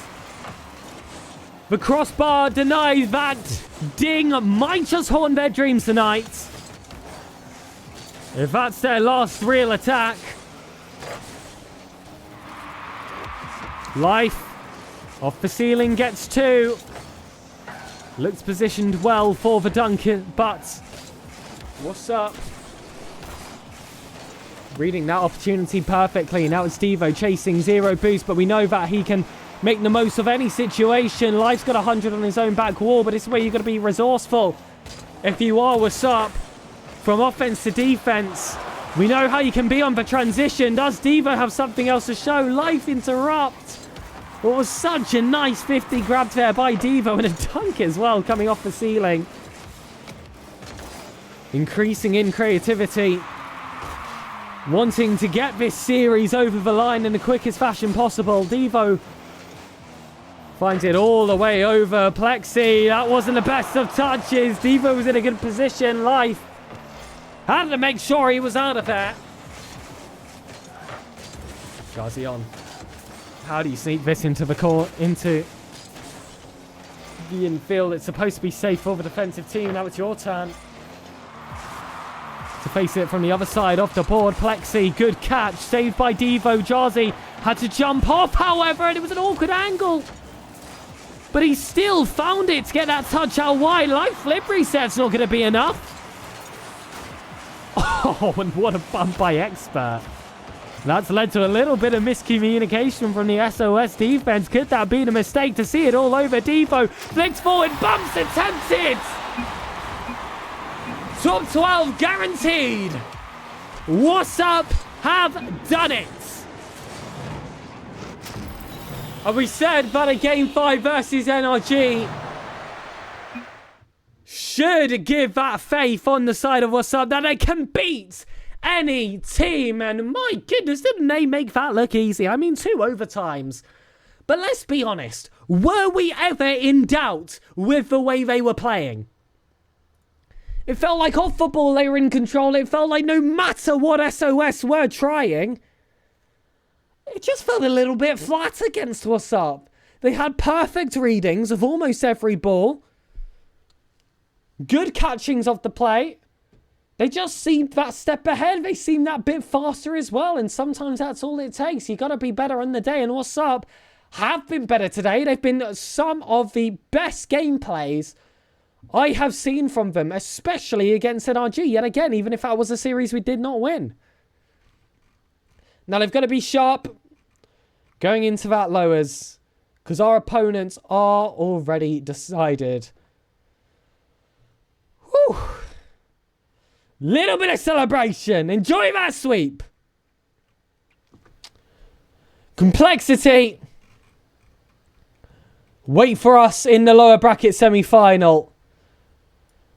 The crossbar denies that. Ding might just haunt their dreams tonight. If that's their last real attack. Life off the ceiling gets 2. Looks positioned well for the dunk, but Wassup reading that opportunity perfectly. Now it's Devo chasing 0 boost, but we know that he can make the most of any situation. Life's got 100 on his own back wall, but this is where you've got to be resourceful. If you are Wassup, from offense to defense, we know how you can be on the transition. Does Devo have something else to show? Life interrupt. It was such a nice 50 grabbed there by Devo, and a dunk as well coming off the ceiling. Increasing in creativity. Wanting to get this series over the line in the quickest fashion possible. Devo finds it all the way over. Plexi, that wasn't the best of touches. Devo was in a good position. Life had to make sure he was out of there. Jarzy on. How do you sneak this into the court, into the infield? It's supposed to be safe for the defensive team. Now it's your turn to to face it from the other side off the board. Plexi, good catch. Saved by Devo. Jazzy had to jump off, however, and it was an awkward angle. But he still found it to get that touch out wide. Light flip reset's not going to be enough. Oh, and what a bump by Expert. That's led to a little bit of miscommunication from the SOS defense. Could that be the mistake to see it all over? Devo flicks forward, bumps attempted. Top 12 guaranteed. Wassup have done it. And we said that a Game 5 versus NRG should give that faith on the side of Wassup that they can beat any team. And my goodness, didn't they make that look easy? I mean, 2 overtimes. But let's be honest, were we ever in doubt with the way they were playing? It felt like off the ball they were in control. It felt like no matter what SOS were trying, it just felt a little bit flat against Wassup. They had perfect readings of almost every ball. Good catchings off the plate. They just seemed that step ahead. They seemed that bit faster as well. And sometimes that's all it takes. You got to be better on the day. And Wassup have been better today. They've been some of the best gameplays I have seen from them, especially against NRG. Yet again, even if that was a series we did not win. Now they've got to be sharp going into that lowers, because our opponents are already decided. Whew. Little bit of celebration. Enjoy that sweep. Complexity. Wait for us in the lower bracket semi-final.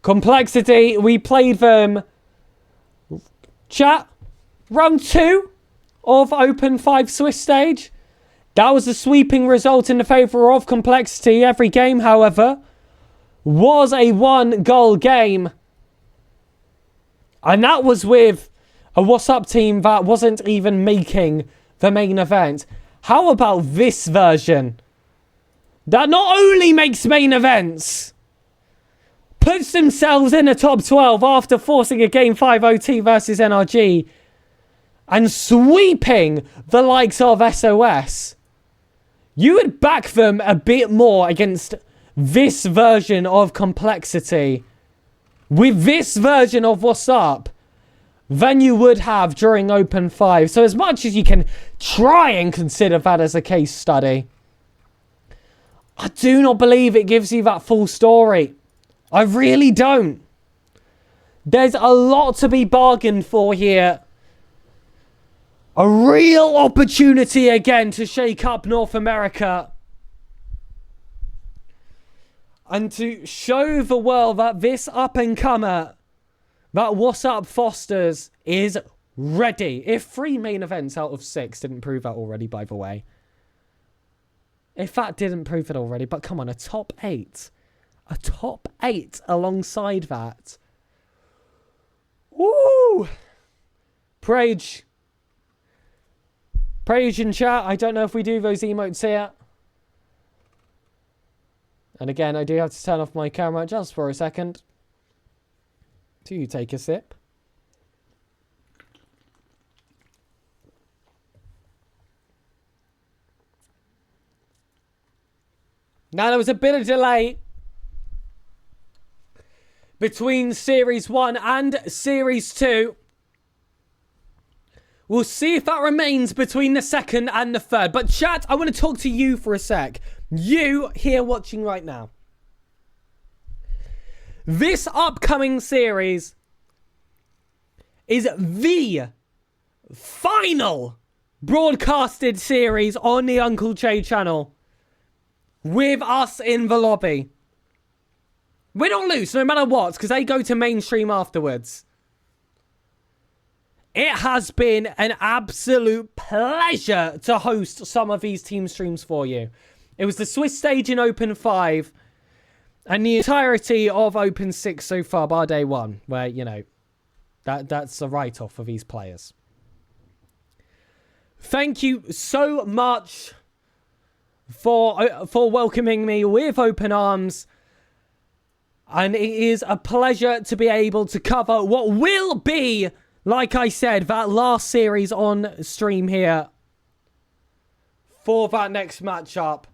Complexity, we played them, chat, round 2 of Open 5 Swiss stage. That was a sweeping result in the favour of Complexity. Every game, however, was a 1-goal game. And that was with a Wassup team that wasn't even making the main event. How about this version? That not only makes main events, puts themselves in the top 12 after forcing a Game 5 OT versus NRG and sweeping the likes of SOS. You would back them a bit more against this version of Complexity with this version of Wassup than you would have during Open 5. So as much as you can try and consider that as a case study, I do not believe it gives you that full story. I really don't. There's a lot to be bargained for here. A real opportunity again to shake up North America. And to show the world that this up-and-comer that Wassup fosters is ready. If 3 main events out of 6 didn't prove that already, by the way. If that didn't prove it already, but come on, a top 8. A top 8 alongside that. Woo! Prage. Prage in chat. I don't know if we do those emotes here. And again, I do have to turn off my camera just for a second. Do you take a sip? Now, there was a bit of delay between Series 1 and Series 2. We'll see if that remains between the second and the third. But chat, I want to talk to you for a sec. You here watching right now. This upcoming series is the final broadcasted series on the Uncle Che channel with us in the lobby. Win or lose, no matter what, because they go to mainstream afterwards. It has been an absolute pleasure to host some of these team streams for you. It was the Swiss stage in Open 5 and the entirety of Open 6 so far, bar day 1, where, you know, that's a write-off for these players. Thank you so much for welcoming me with open arms. And it is a pleasure to be able to cover what will be, like I said, that last series on stream here for that next matchup.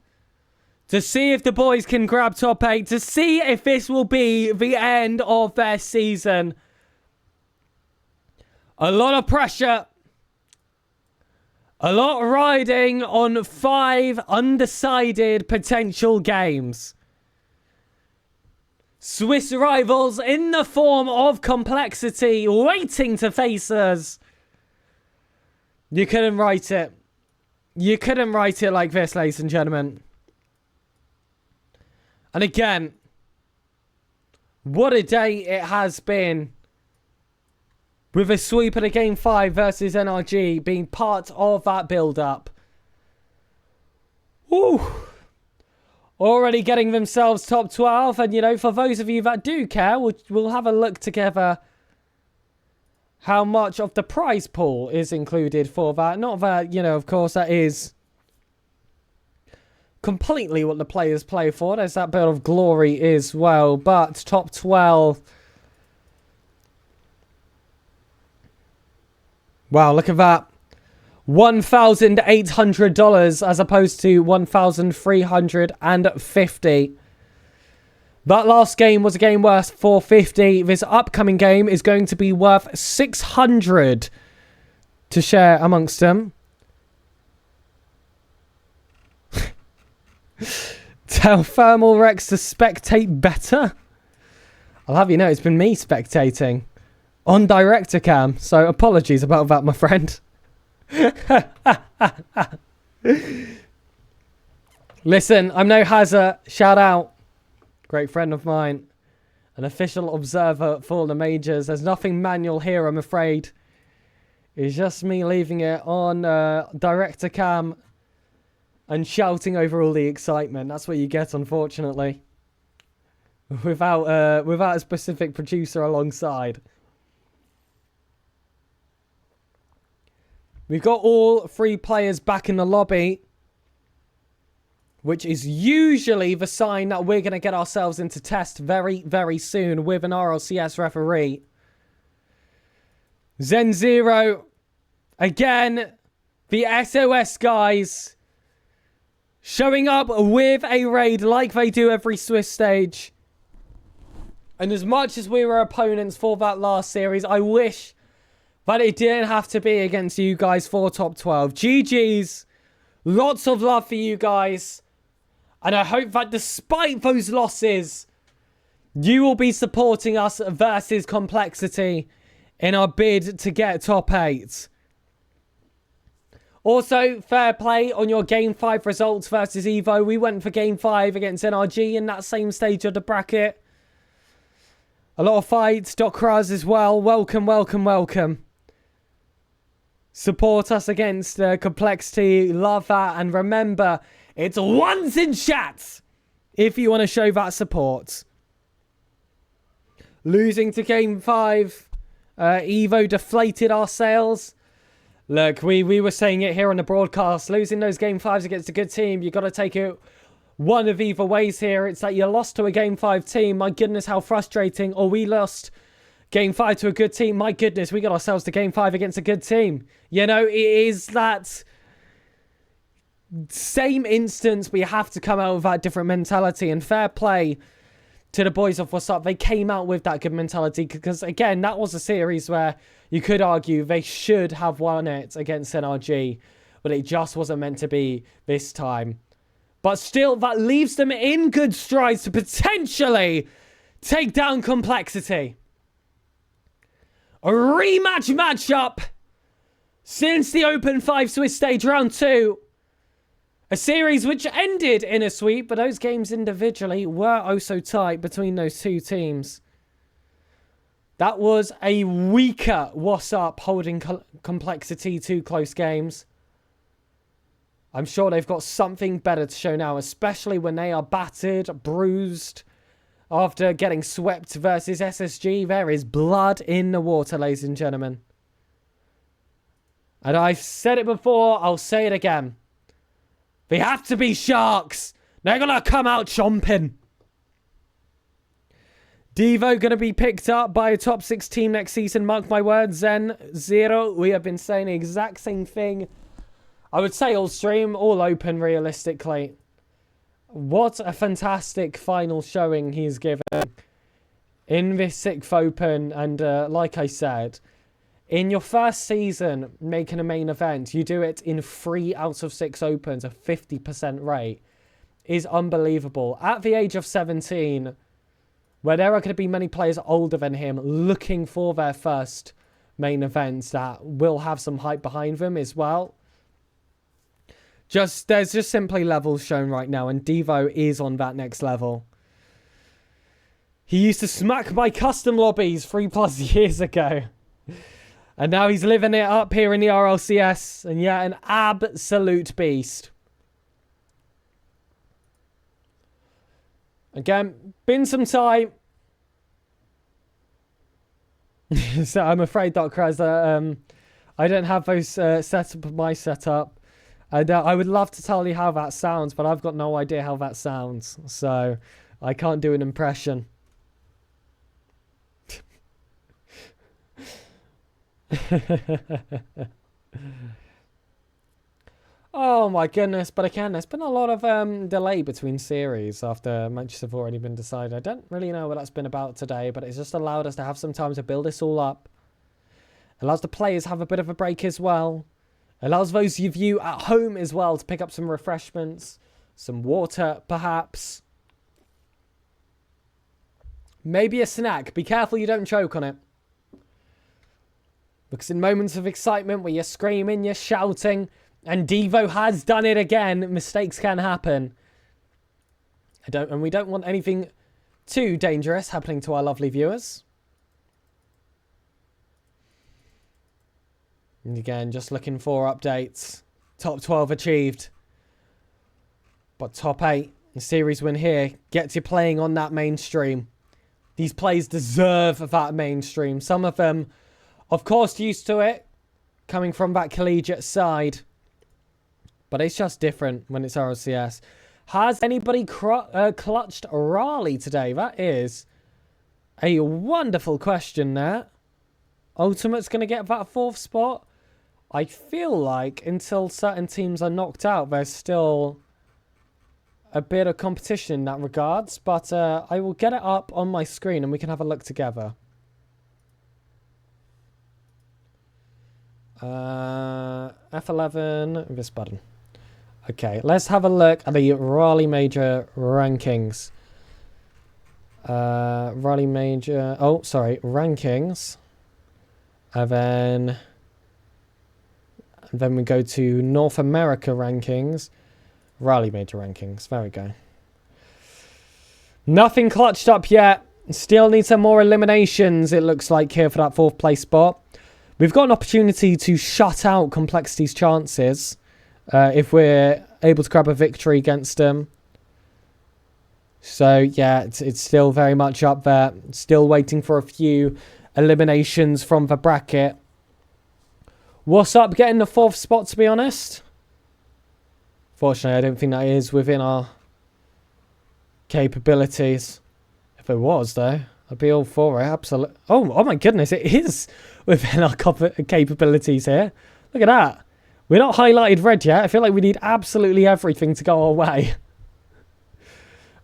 To see if the boys can grab top 8. To see if this will be the end of their season. A lot of pressure. A lot riding on 5 undecided potential games. Swiss rivals in the form of complexity waiting to face us. You couldn't write it. You couldn't write it like this, ladies and gentlemen. And again, what a day it has been. With a sweep at a Game 5 versus NRG being part of that build-up. Woo! Already getting themselves top 12. And, you know, for those of you that do care, we'll have a look together how much of the prize pool is included for that. Not that, you know, of course, that is completely what the players play for. There's that bit of glory as well. But top 12... Wow, look at that. $1,800 as opposed to $1,350. That last game was a game worth $450. This upcoming game is going to be worth $600 to share amongst them. Tell Thermal Rex to spectate better. I'll have you know it's been me spectating. On director cam, so apologies about that, my friend. Listen, I'm no hazard. Shout out. Great friend of mine. An official observer for the majors. There's nothing manual here, I'm afraid. It's just me leaving it on director cam and shouting over all the excitement. That's what you get, unfortunately. Without a specific producer alongside. We've got all 3 players back in the lobby, which is usually the sign that we're going to get ourselves into test very, very soon with an RLCS referee. Zen Zero, again, the SOS guys, showing up with a raid like they do every Swiss stage. And as much as we were opponents for that last series, I wish... but it didn't have to be against you guys for top 12. GG's. Lots of love for you guys. And I hope that despite those losses, you will be supporting us versus Complexity in our bid to get top 8. Also, fair play on your Game 5 results versus Evo. We went for Game 5 against NRG in that same stage of the bracket. A lot of fights. Doc Raz as well. Welcome, welcome, welcome. Support us against Complexity. Love that. And remember, it's once in chat if you want to show that support. Losing to Game 5. Evo deflated our sales. Look, we were saying it here on the broadcast. Losing those Game 5s against a good team, you've got to take it one of either ways here. It's that you lost to a Game 5 team. My goodness, how frustrating. Or we lost... Game 5 to a good team. My goodness, we got ourselves to Game 5 against a good team. You know, it is that same instance we have to come out with that different mentality. And fair play to the boys of Wassup. They came out with that good mentality because, again, that was a series where you could argue they should have won it against NRG. But it just wasn't meant to be this time. But still, that leaves them in good strides to potentially take down Complexity. A rematch matchup since the Open 5 Swiss Stage Round 2. A series which ended in a sweep, but those games individually were oh so tight between those two teams. That was a weaker Wassup holding Complexity to close games. I'm sure they've got something better to show now, especially when they are battered, bruised, after getting swept versus SSG. There is blood in the water, ladies and gentlemen. And I've said it before, I'll say it again. They have to be sharks. They're going to come out chomping. Devo going to be picked up by a top 6 team next season. Mark my words, Zen Zero. We have been saying the exact same thing. I would say all stream, all open realistically. What a fantastic final showing he's given in this 6th Open. And like I said, in your first season making a main event, you do it in 3 out of 6 Opens, a 50% rate, is unbelievable. At the age of 17... where there are going to be many players older than him looking for their first main events that will have some hype behind them as well. There's just simply levels shown right now, and Devo is on that next level. He used to smack my custom lobbies 3+ years ago. And now he's living it up here in the RLCS. And yeah, an absolute beast. Again, been some time. So I'm afraid, Dr. Razza, I don't have those set up on my setup. And I would love to tell you how that sounds, but I've got no idea how that sounds. So I can't do an impression. Oh my goodness, but again, there's been a lot of delay between series after matches have already been decided. I don't really know what that's been about today, but it's just allowed us to have some time to build this all up. Allows the players have a bit of a break as well. Allows those of you at home as well to pick up some refreshments, some water perhaps. Maybe a snack. Be careful you don't choke on it. Because in moments of excitement where you're screaming, you're shouting, and Devo has done it again, mistakes can happen. And we don't want anything too dangerous happening to our lovely viewers. And again, just looking for updates. Top 12 achieved. But top 8, the series win here, gets you playing on that mainstream. These players deserve that mainstream. Some of them, of course, used to it, coming from that collegiate side. But it's just different when it's RLCS. Has anybody clutched Raleigh today? That is a wonderful question there. Ultimate's going to get that 4th spot. I feel like until certain teams are knocked out, there's still a bit of competition in that regards. But I will get it up on my screen and we can have a look together. F11, this button. Okay, let's have a look at the Raleigh Major rankings. Raleigh Major... oh, sorry, rankings. And then we go to North America rankings. Raleigh Major rankings. There we go. Nothing clutched up yet. Still need some more eliminations, it looks like, here for that 4th place spot. We've got an opportunity to shut out Complexity's chances if we're able to grab a victory against them. So, yeah, it's still very much up there. Still waiting for a few eliminations from the bracket. Wassup getting the 4th spot, to be honest. Fortunately, I don't think that is within our capabilities. If it was, though, I'd be all for it. Absolutely. Oh my goodness, it is within our capabilities here. Look at that. We're not highlighted red yet. I feel like we need absolutely everything to go our way.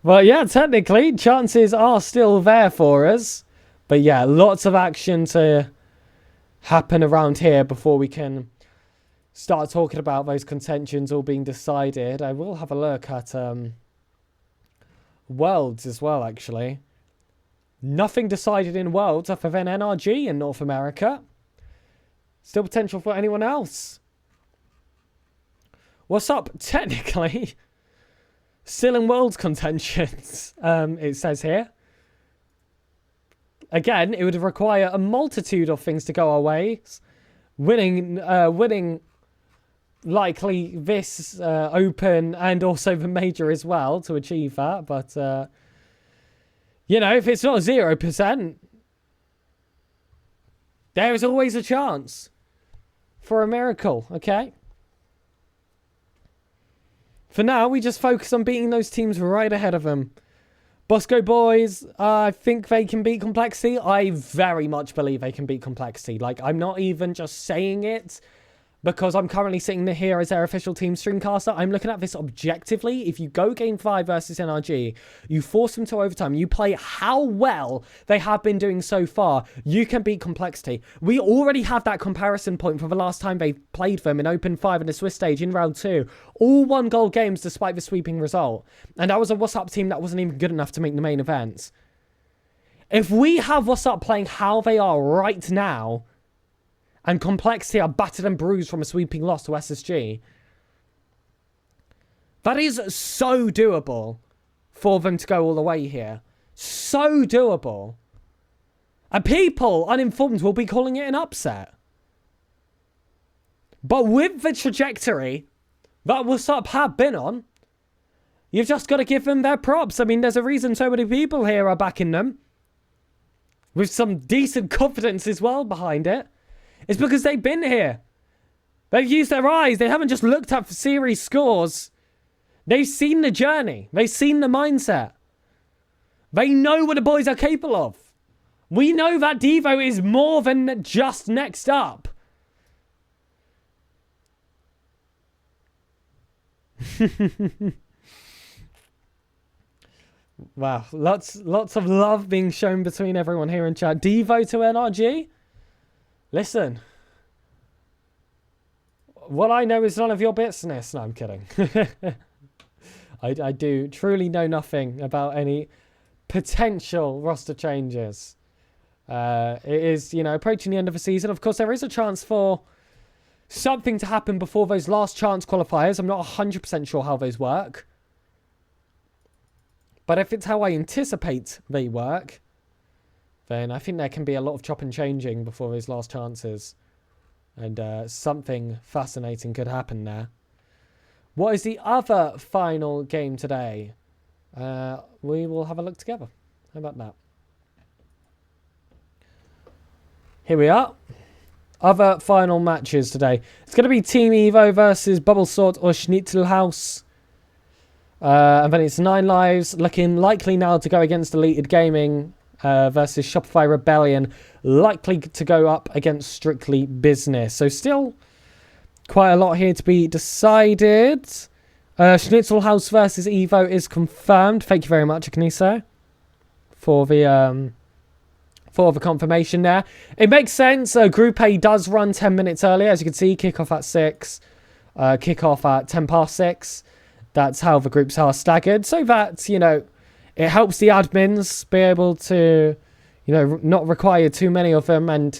But yeah, technically, chances are still there for us. But yeah, lots of action to happen around here before we can start talking about those contentions all being decided. I will have a look at Worlds as well, actually. Nothing decided in Worlds other than NRG in North America. Still potential for anyone else. What's up? Technically, still in Worlds contentions, it says here. Again, it would require a multitude of things to go our way. Winning likely this Open and also the Major as well to achieve that. But, you know, if it's not 0%, there is always a chance for a miracle, okay? For now, we just focus on beating those teams right ahead of them. Bosco boys, I think they can beat Complexity. I very much believe they can beat Complexity. Like, I'm not even just saying it because I'm currently sitting here as their official team streamcaster. I'm looking at this objectively. If you go game 5 versus NRG, you force them to overtime, you play how well they have been doing so far, you can beat Complexity. We already have that comparison point from the last time they played them in Open 5 in the Swiss stage in round 2. All 1-goal games despite the sweeping result. And that was a Wassup team that wasn't even good enough to make the main event. If we have Wassup playing how they are right now, and Complexity are battered and bruised from a sweeping loss to SSG, that is so doable for them to go all the way here. So doable. And people uninformed will be calling it an upset. But with the trajectory that Wassup have been on, you've just got to give them their props. I mean, there's a reason so many people here are backing them, with some decent confidence as well behind it. It's because they've been here. They've used their eyes. They haven't just looked at series scores. They've seen the journey. They've seen the mindset. They know what the boys are capable of. We know that Devo is more than just next up. Wow, lots of love being shown between everyone here in chat. Devo to NRG? Listen, what I know is none of your business. No, I'm kidding. I do truly know nothing about any potential roster changes. It is, approaching the end of the season. Of course, there is a chance for something to happen before those last chance qualifiers. I'm not 100% sure how those work. But if it's how I anticipate they work, then I think there can be a lot of chop and changing before those last chances. And something fascinating could happen there. What is the other final game today? We will have a look together. How about that? Here we are. Other final matches today. It's going to be Team Evo versus Bubble Sort or Schnitzelhaus. And then it's 9 lives. Looking likely now to go against Deleted Gaming versus Shopify Rebellion. Likely to go up against Strictly Business. So still quite a lot here to be decided. Schnitzelhaus versus Evo is confirmed. Thank you very much, Akniso, for the confirmation there. It makes sense. Group A does run 10 minutes earlier. As you can see, kickoff at 6. Kickoff at 10 past 6. That's how the groups are staggered. So that, it helps the admins be able to, not require too many of them. And,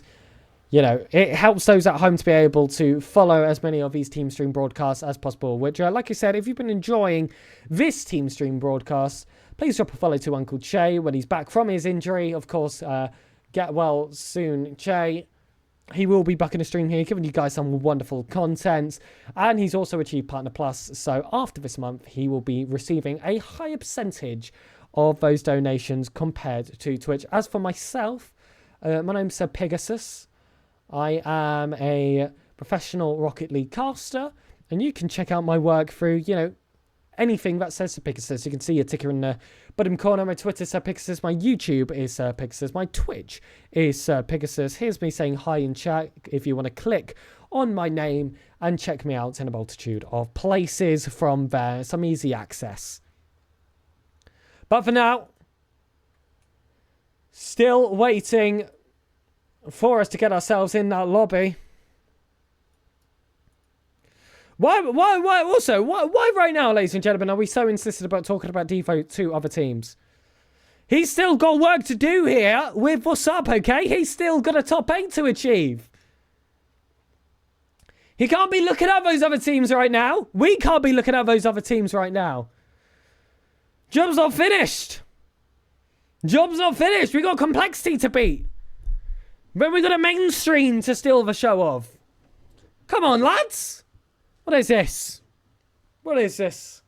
it helps those at home to be able to follow as many of these team stream broadcasts as possible. Which, like I said, if you've been enjoying this team stream broadcast, please drop a follow to Uncle Che when he's back from his injury. Of course, get well soon, Che. He will be back in the stream here, giving you guys some wonderful content. And he's also achieved Partner Plus. So after this month, he will be receiving a higher percentage of those donations compared to Twitch. As for myself, my name's SirPigasus. I am a professional Rocket League caster. And you can check out my work through, anything that says SirPigasus. You can see a ticker in the bottom corner. My Twitter is SirPigasus. My YouTube is SirPigasus. My Twitch is SirPigasus. Here's me saying hi in chat if you want to click on my name and check me out in a multitude of places from there. Some easy access. But for now, still waiting for us to get ourselves in that lobby. Why right now, ladies and gentlemen, are we so insistent about talking about Devo to other teams? He's still got work to do here with Wassup, okay? He's still got a top 8 to achieve. He can't be looking at those other teams right now. We can't be looking at those other teams right now. Job's not finished. Job's not finished. We got Complexity to beat. But we got a mainstream to steal the show of. Come on, lads. What is this? What is this?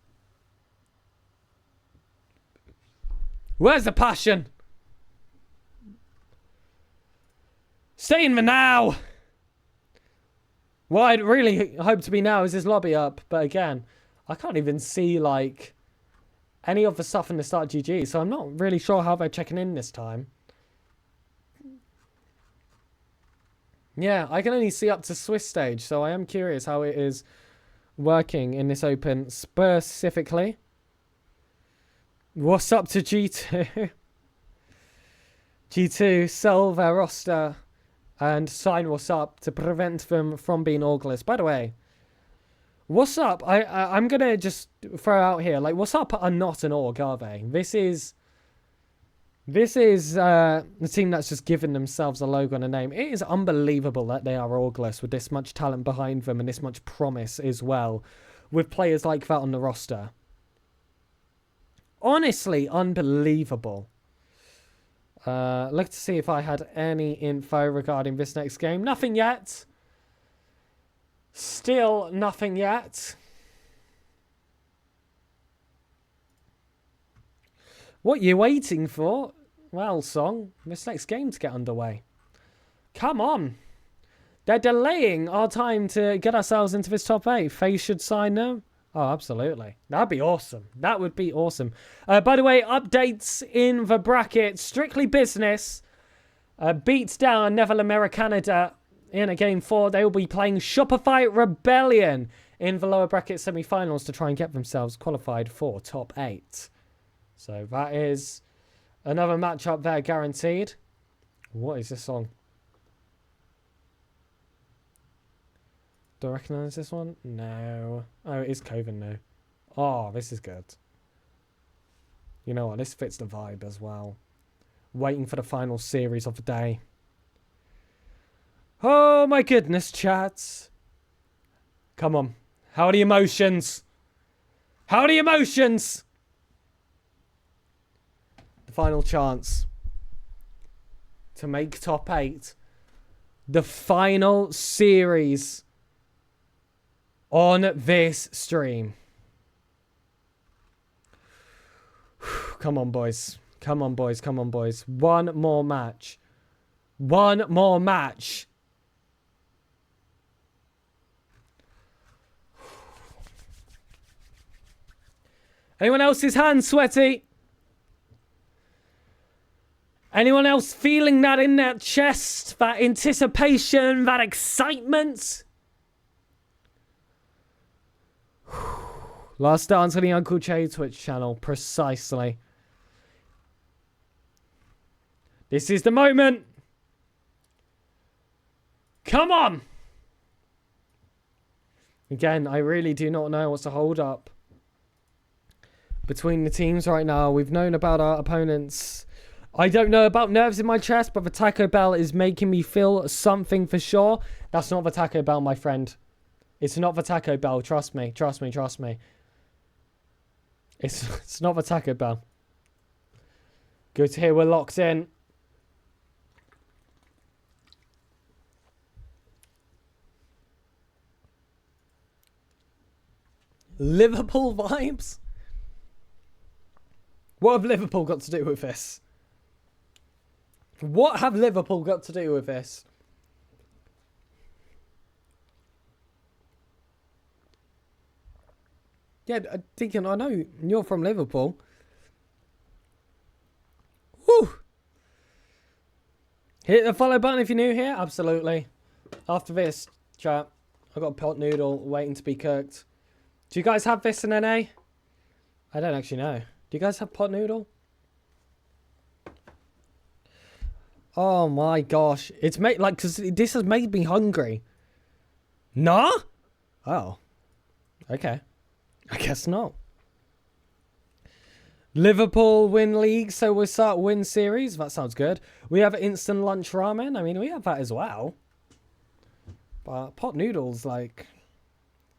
Where's the passion? Stay in the now. What I'd really hope to be now is his lobby up. But again, I can't even see, any of the stuff in the start GG, so I'm not really sure how they're checking in this time. Yeah, I can only see up to Swiss stage, so I am curious how it is working in this open specifically. What's up to G2? G2 sell their roster and sign Wassup to prevent them from being orgless. By the way, Wassup, I'm going to just throw out here, like, Wassup are not an org, are they? This is the team that's just given themselves a logo and a name. It is unbelievable that they are orgless with this much talent behind them and this much promise as well, with players like that on the roster. Honestly, unbelievable. Look to see if I had any info regarding this next game. Nothing yet. Still nothing yet. What are you waiting for? Well, Song, this next game to get underway. Come on. They're delaying our time to get ourselves into this top 8. FaZe should sign them. Oh, absolutely. That'd be awesome. That would be awesome. By the way, updates in the bracket. Strictly Business beats down Netherlands Canada in a game 4. They will be playing Shopify Rebellion in the lower bracket semi-finals to try and get themselves qualified for top 8. So that is another matchup there guaranteed. What is this song? Do I recognise this one? No. Oh, it is Coven now. Oh, this is good. You know what? This fits the vibe as well. Waiting for the final series of the day. Oh my goodness, chats. Come on. How are the emotions? How are the emotions? The final chance to make top 8. The final series on this stream. Come on, boys. Come on, boys. Come on, boys. One more match. One more match. Anyone else's hands sweaty? Anyone else feeling that in their chest? That anticipation, that excitement? Last dance on the Uncle Che Twitch channel. Precisely. This is the moment. Come on. Again, I really do not know what's the hold up between the teams right now. We've known about our opponents. I don't know about nerves in my chest, but the Taco Bell is making me feel something for sure. That's not the Taco Bell, my friend. It's not the Taco Bell. Trust me. Trust me. Trust me. It's not the Taco Bell. Good to hear we're locked in. Liverpool vibes? What have Liverpool got to do with this? What have Liverpool got to do with this? Yeah, Deacon, I know you're from Liverpool. Woo! Hit the follow button if you're new here. Absolutely. After this, chat, I've got a pot noodle waiting to be cooked. Do you guys have this in NA? I don't actually know. Do you guys have pot noodle? Oh my gosh. It's made, like, because this has made me hungry. Nah? Oh. Okay. I guess not. Liverpool win league, so we'll start win series. That sounds good. We have instant lunch ramen. I mean, we have that as well. But pot noodles, like,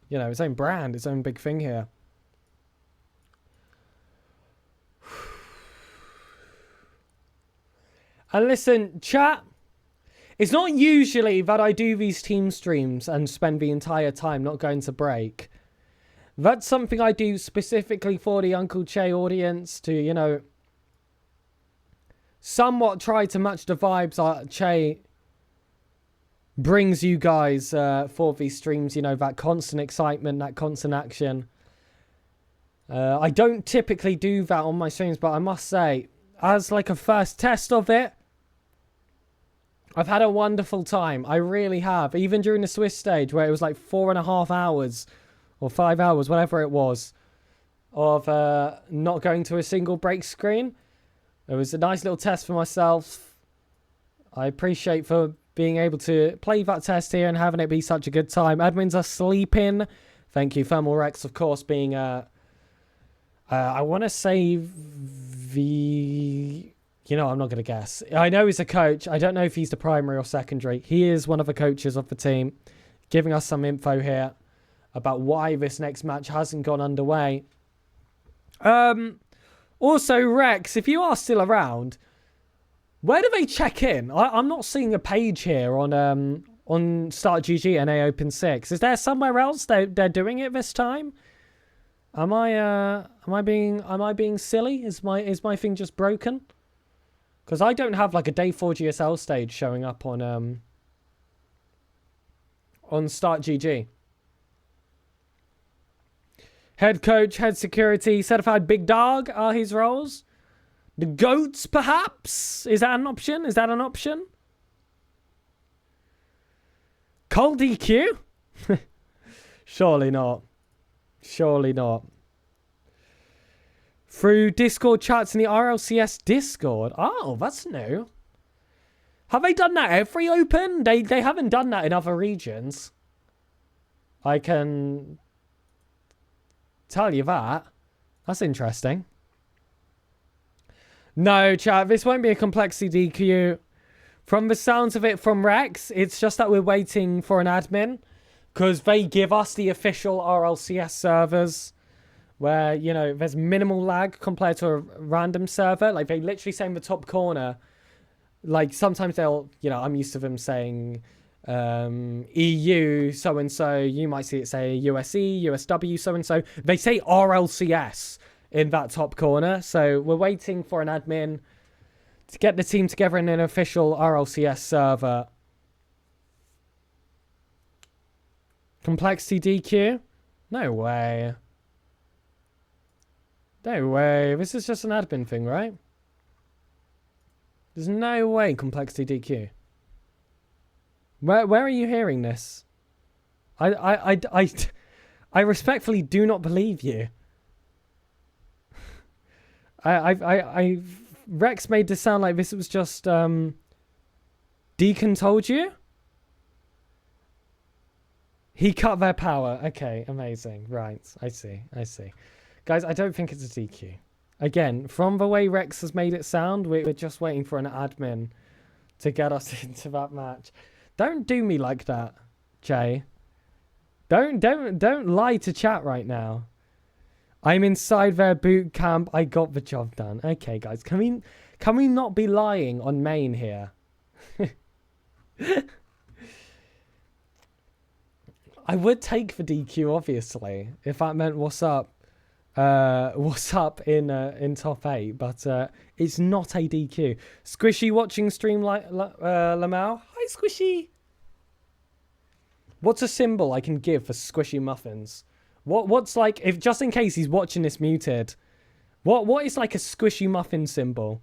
you know, its own brand, its own big thing here. And listen, chat, it's not usually that I do these team streams and spend the entire time not going to break. That's something I do specifically for the Uncle Che audience to, you know, somewhat try to match the vibes Che brings you guys for these streams, you know, that constant excitement, that constant action. I don't typically do that on my streams, but I must say, as like a first test of it, I've had a wonderful time. I really have. Even during the Swiss stage, where it was like 4.5 hours or 5 hours, whatever it was, of not going to a single break screen. It was a nice little test for myself. I appreciate for being able to play that test here and having it be such a good time. Admins are sleeping. Thank you. Thermal Rex, of course, being I want to say the... You know, I'm not going to guess. I know he's a coach. I don't know if he's the primary or secondary. He is one of the coaches of the team, giving us some info here about why this next match hasn't gone underway. Also, Rex, if you are still around, where do they check in? I'm not seeing a page here on Start GG NA Open 6. Is there somewhere else they're doing it this time? Am I being silly? Is my thing just broken? Because I don't have like a Day 4 GSL stage showing up on Start GG. Head coach, head security, certified big dog are his roles. The goats, perhaps? Is that an option? Is that an option? Cold DQ? Surely not. Surely not. Through Discord chats in the RLCS Discord. Oh, that's new. Have they done that every Open? They haven't done that in other regions. I can tell you that. That's interesting. No, chat, this won't be a complexity DQ. From the sounds of it from Rex, it's just that we're waiting for an admin. Because they give us the official RLCS servers. Where, you know, there's minimal lag compared to a random server. Like, they literally say in the top corner. Like, sometimes they'll, you know, I'm used to them saying EU so-and-so. You might see it say USE, USW so-and-so. They say RLCS in that top corner. So we're waiting for an admin to get the team together in an official RLCS server. Complexity DQ? No way. No way. This is just an admin thing, right? There's no way complexity DQ. Where are you hearing this? I respectfully do not believe you. Rex made this sound like this was just Deacon told you? He cut their power. Okay, amazing. Right, I see. Guys, I don't think it's a DQ. Again, from the way Rex has made it sound, we're just waiting for an admin to get us into that match. Don't do me like that, Jay. Don't lie to chat right now. I'm inside their boot camp. I got the job done. Okay, guys, can we not be lying on main here? I would take the DQ, obviously, if that meant what's up in top 8, but it's not a DQ. Squishy watching stream like Lamau. Hi, Squishy. What's a symbol I can give for squishy muffins? What's like, if just in case he's watching this muted, what is like a squishy muffin symbol?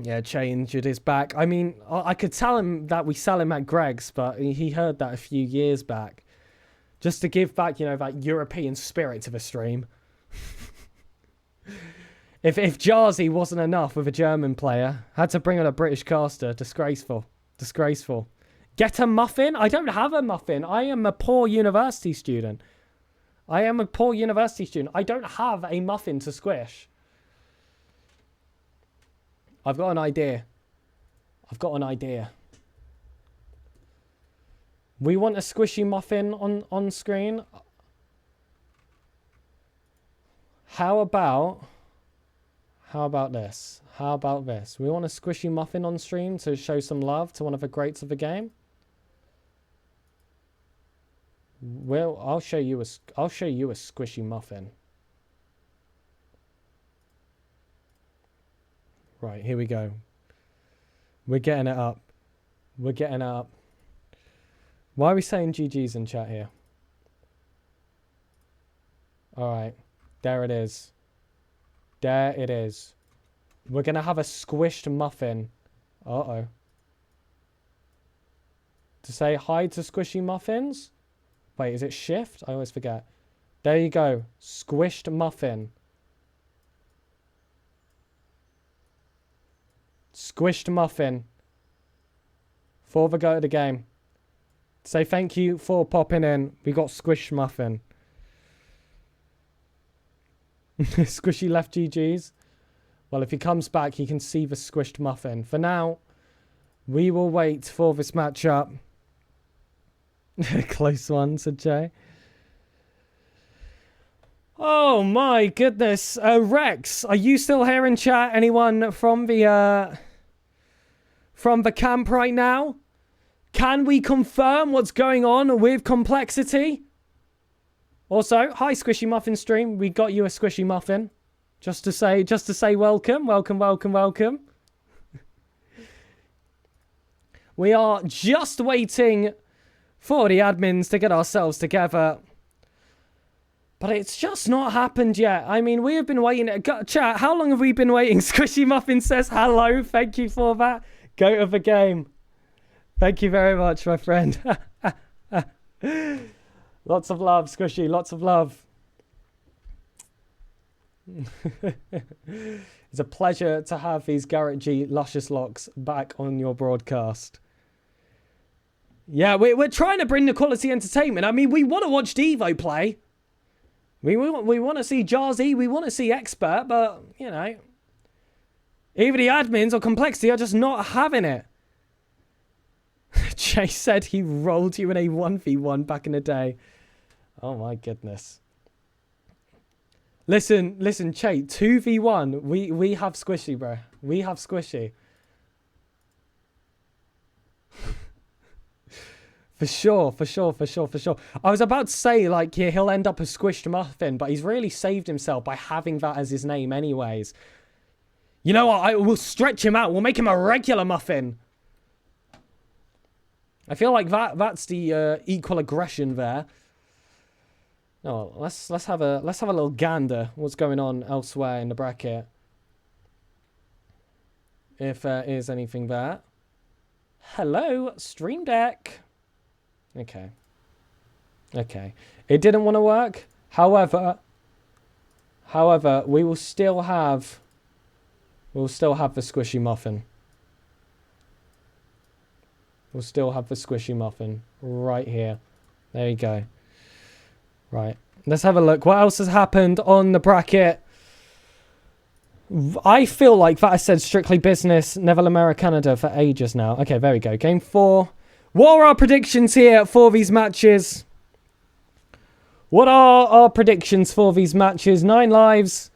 Yeah, Changed his back. I mean, I could tell him that we sell him at Greg's, but he heard that a few years back. Just to give back, you know, that European spirit to the stream. If Jarzy wasn't enough with a German player, had to bring on a British caster. Disgraceful. Disgraceful. Get a muffin? I don't have a muffin. I am a poor university student. I don't have a muffin to squish. I've got an idea. We want a squishy muffin on screen. How about this? We want a squishy muffin on stream to show some love to one of the greats of the game. Well, I'll show you a squishy muffin. Right, here we go. We're getting it up. Why are we saying GG's in chat here? All right. There it is. There it is. We're going to have a squished muffin. Uh-oh. To say hi to squishy muffins? Wait, is it shift? I always forget. There you go. Squished muffin. Squished muffin. For the go of the game. Say thank you for popping in. We got squished muffin. Squishy left GG's. Well, if he comes back, he can see the squished muffin. For now, we will wait for this matchup. Close one, said Jay. Oh my goodness. Rex, are you still here in chat? Anyone from the camp right now? Can we confirm what's going on with Complexity? Also, hi Squishy Muffin stream. We got you a Squishy Muffin. Just to say welcome. Welcome. We are just waiting for the admins to get ourselves together. But it's just not happened yet. I mean, we have been waiting. Chat, how long have we been waiting? Squishy Muffin says hello. Thank you for that. Go to the game. Thank you very much, my friend. Lots of love, Squishy. Lots of love. It's a pleasure to have these Garrett G luscious locks back on your broadcast. Yeah, we're trying to bring the quality entertainment. I mean, we want to watch Devo play. We want to see Jazzy. We want to see Expert, but, you know, either the admins or Complexity are just not having it. Jay said he rolled you in a 1v1 back in the day. Oh, my goodness. Listen, Che, 2v1. We have Squishy, bro. We have Squishy. For sure. I was about to say, like, yeah, he'll end up a squished muffin, but he's really saved himself by having that as his name anyways. You know what? We'll stretch him out. We'll make him a regular muffin. I feel like that's the equal aggression there. Oh, let's have a little gander. What's going on elsewhere in the bracket? If there is anything there. Hello, Stream Deck. Okay. It didn't want to work. However, we will still have the squishy muffin. We'll still have the squishy muffin right here. There you go. Right. Let's have a look. What else has happened on the bracket? I feel like that I said strictly business, Neville Americanada for ages now. Okay, there we go. Game 4. What are our predictions here for these matches? What are our predictions for these matches? 9 lives.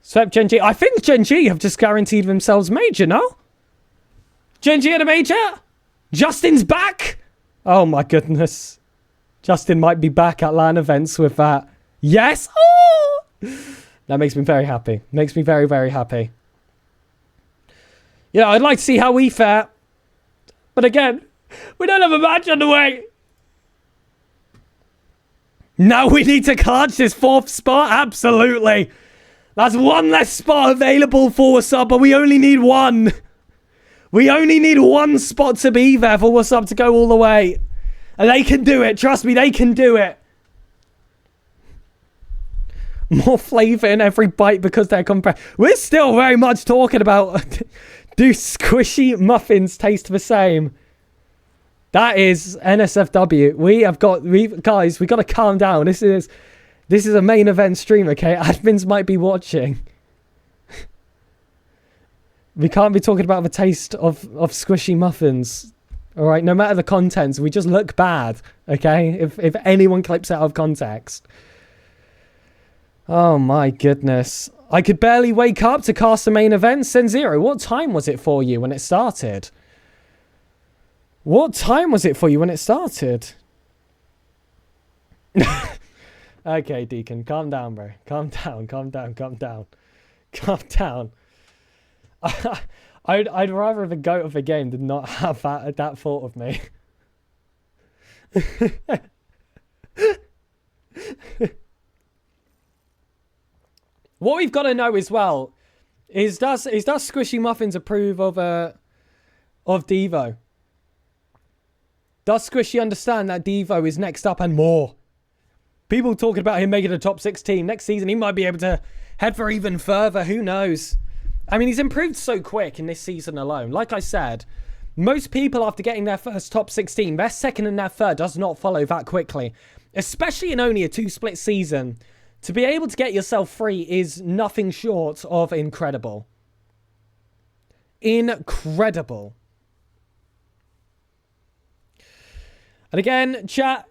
Swept Gen G. I think Gen G have just guaranteed themselves major, no? Gen G at a major? Justin's back? Oh my goodness. Justin might be back at LAN events with that. Yes! Oh! That makes me very happy. Makes me very, very happy. Yeah, I'd like to see how we fare. But again, we don't have a match on the way. Now we need to clutch this 4th spot. Absolutely. That's one less spot available for Wassup, but we only need one. We only need one spot to be there for Wassup to go all the way. And they can do it. Trust me, they can do it. More flavour in every bite because they're compared. We're still very much talking about do squishy muffins taste the same? That is NSFW. Guys, we got to calm down. This is a main event stream, okay? Admins might be watching. We can't be talking about the taste of squishy muffins. All right, no matter the contents, we just look bad, okay? If anyone clips it out of context. Oh my goodness. I could barely wake up to cast the main event. Senzero, what time was it for you when it started? What time was it for you when it started? Okay, Deacon, calm down, bro. Calm down. I'd rather the goat of the game did not have that thought of me. What we've got to know as well is does Squishy Muffins approve of Devo? Does Squishy understand that Devo is next up and more? People talking about him making a top 6 team. Next season, he might be able to head for even further. Who knows? I mean, he's improved so quick in this season alone. Like I said, most people after getting their first top 16, their second and their third does not follow that quickly. Especially in only a 2-split season. To be able to get yourself free is nothing short of incredible. Incredible. And again, chat,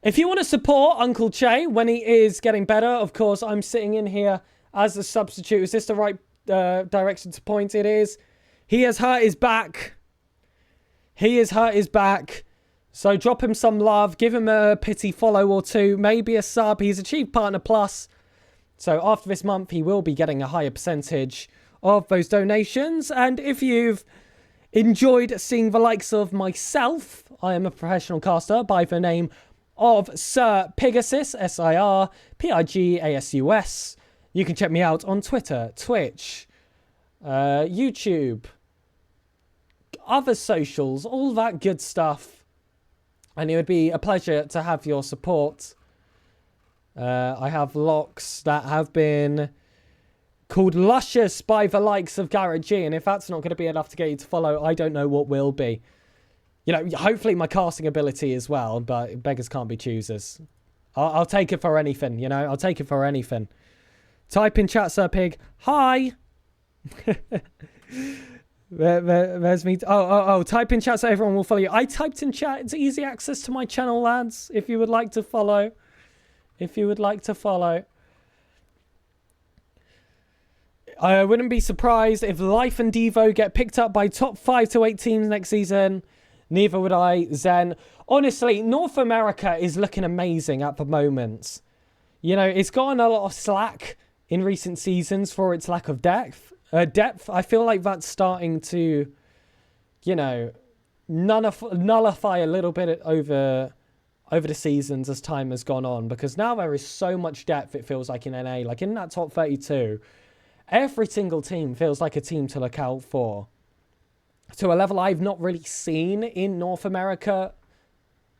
if you want to support Uncle Che when he is getting better, of course, I'm sitting in here as a substitute. Is this the right direction to point? It is. He has hurt his back. He has hurt his back. So drop him some love. Give him a pity follow or two. Maybe a sub. He's achieved Partner Plus. So after this month, he will be getting a higher percentage of those donations. And if you've enjoyed seeing the likes of myself, I am a professional caster by the name of SirPigasus, SirPigasus. You can check me out on Twitter, Twitch, YouTube, other socials, all that good stuff. And it would be a pleasure to have your support. I have locks that have been called luscious by the likes of Garrett G. And if that's not going to be enough to get you to follow, I don't know what will be. You know, hopefully my casting ability as well, but beggars can't be choosers. I'll take it for anything, you know? I'll take it for anything. Type in chat, Sir Pig. Hi! There's me. Type in chat so everyone will follow you. I typed in chat. It's easy access to my channel, lads, if you would like to follow. If you would like to follow. I wouldn't be surprised if Life and Devo get picked up by top 5 to 8 teams next season. Neither would I, Zen. Honestly, North America is looking amazing at the moment. You know, it's gotten a lot of slack in recent seasons for its lack of depth. I feel like that's starting to, you know, nullify a little bit over the seasons as time has gone on. Because now there is so much depth, it feels like, in NA. Like, in that top 32, every single team feels like a team to look out for. To a level I've not really seen in North America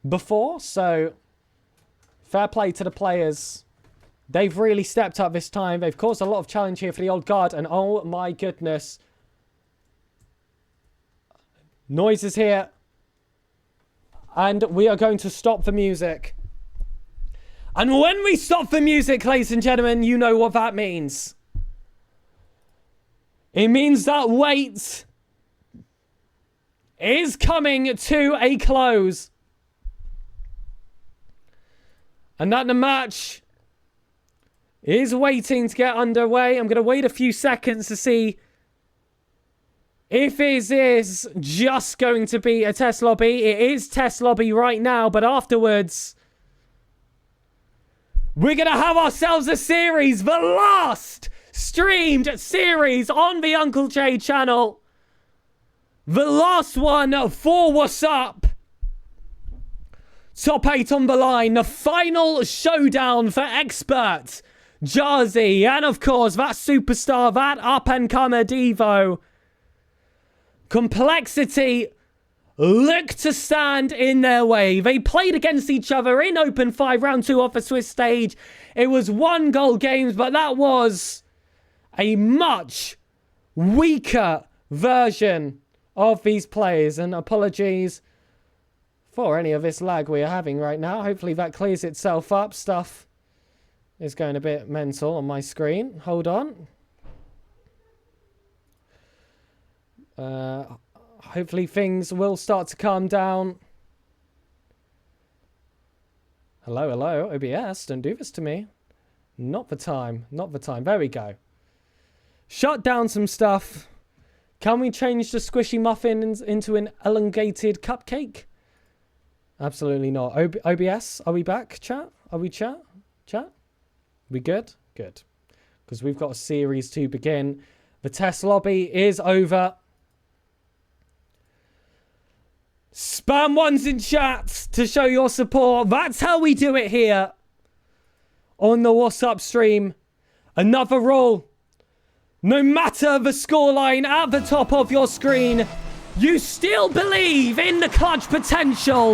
before. So, fair play to the players. They've really stepped up this time. They've caused a lot of challenge here for the old guard. And oh my goodness. Noise is here. And we are going to stop the music. And when we stop the music, ladies and gentlemen, you know what that means. It means that wait is coming to a close. And that the match is waiting to get underway. I'm going to wait a few seconds to see if it is just going to be a test lobby. It is test lobby right now, but afterwards, we're going to have ourselves a series, the last streamed series on the Uncle J channel. The last one for Wassup. Top 8 on the line. The final showdown for Expert, Jazzy, and of course that superstar, that up-and-comer Devo. Complexity look to stand in their way. They played against each other in Open 5 Round 2 off the Swiss stage. It was 1-goal games, but that was a much weaker version of these players. And apologies for any of this lag we are having right now. Hopefully that clears itself up. Stuff is going a bit mental on my screen. Hold on. Hopefully things will start to calm down. Hello, OBS. Don't do this to me. Not the time. Not the time. There we go. Shut down some stuff. Can we change the squishy muffin into an elongated cupcake? Absolutely not. OBS, are we back, chat? Are we chat? Chat? We good? Good. Because we've got a series to begin. The test lobby is over. Spam ones in chat to show your support. That's how we do it here on the Wassup stream. Another rule. No matter the scoreline at the top of your screen, you still believe in the clutch potential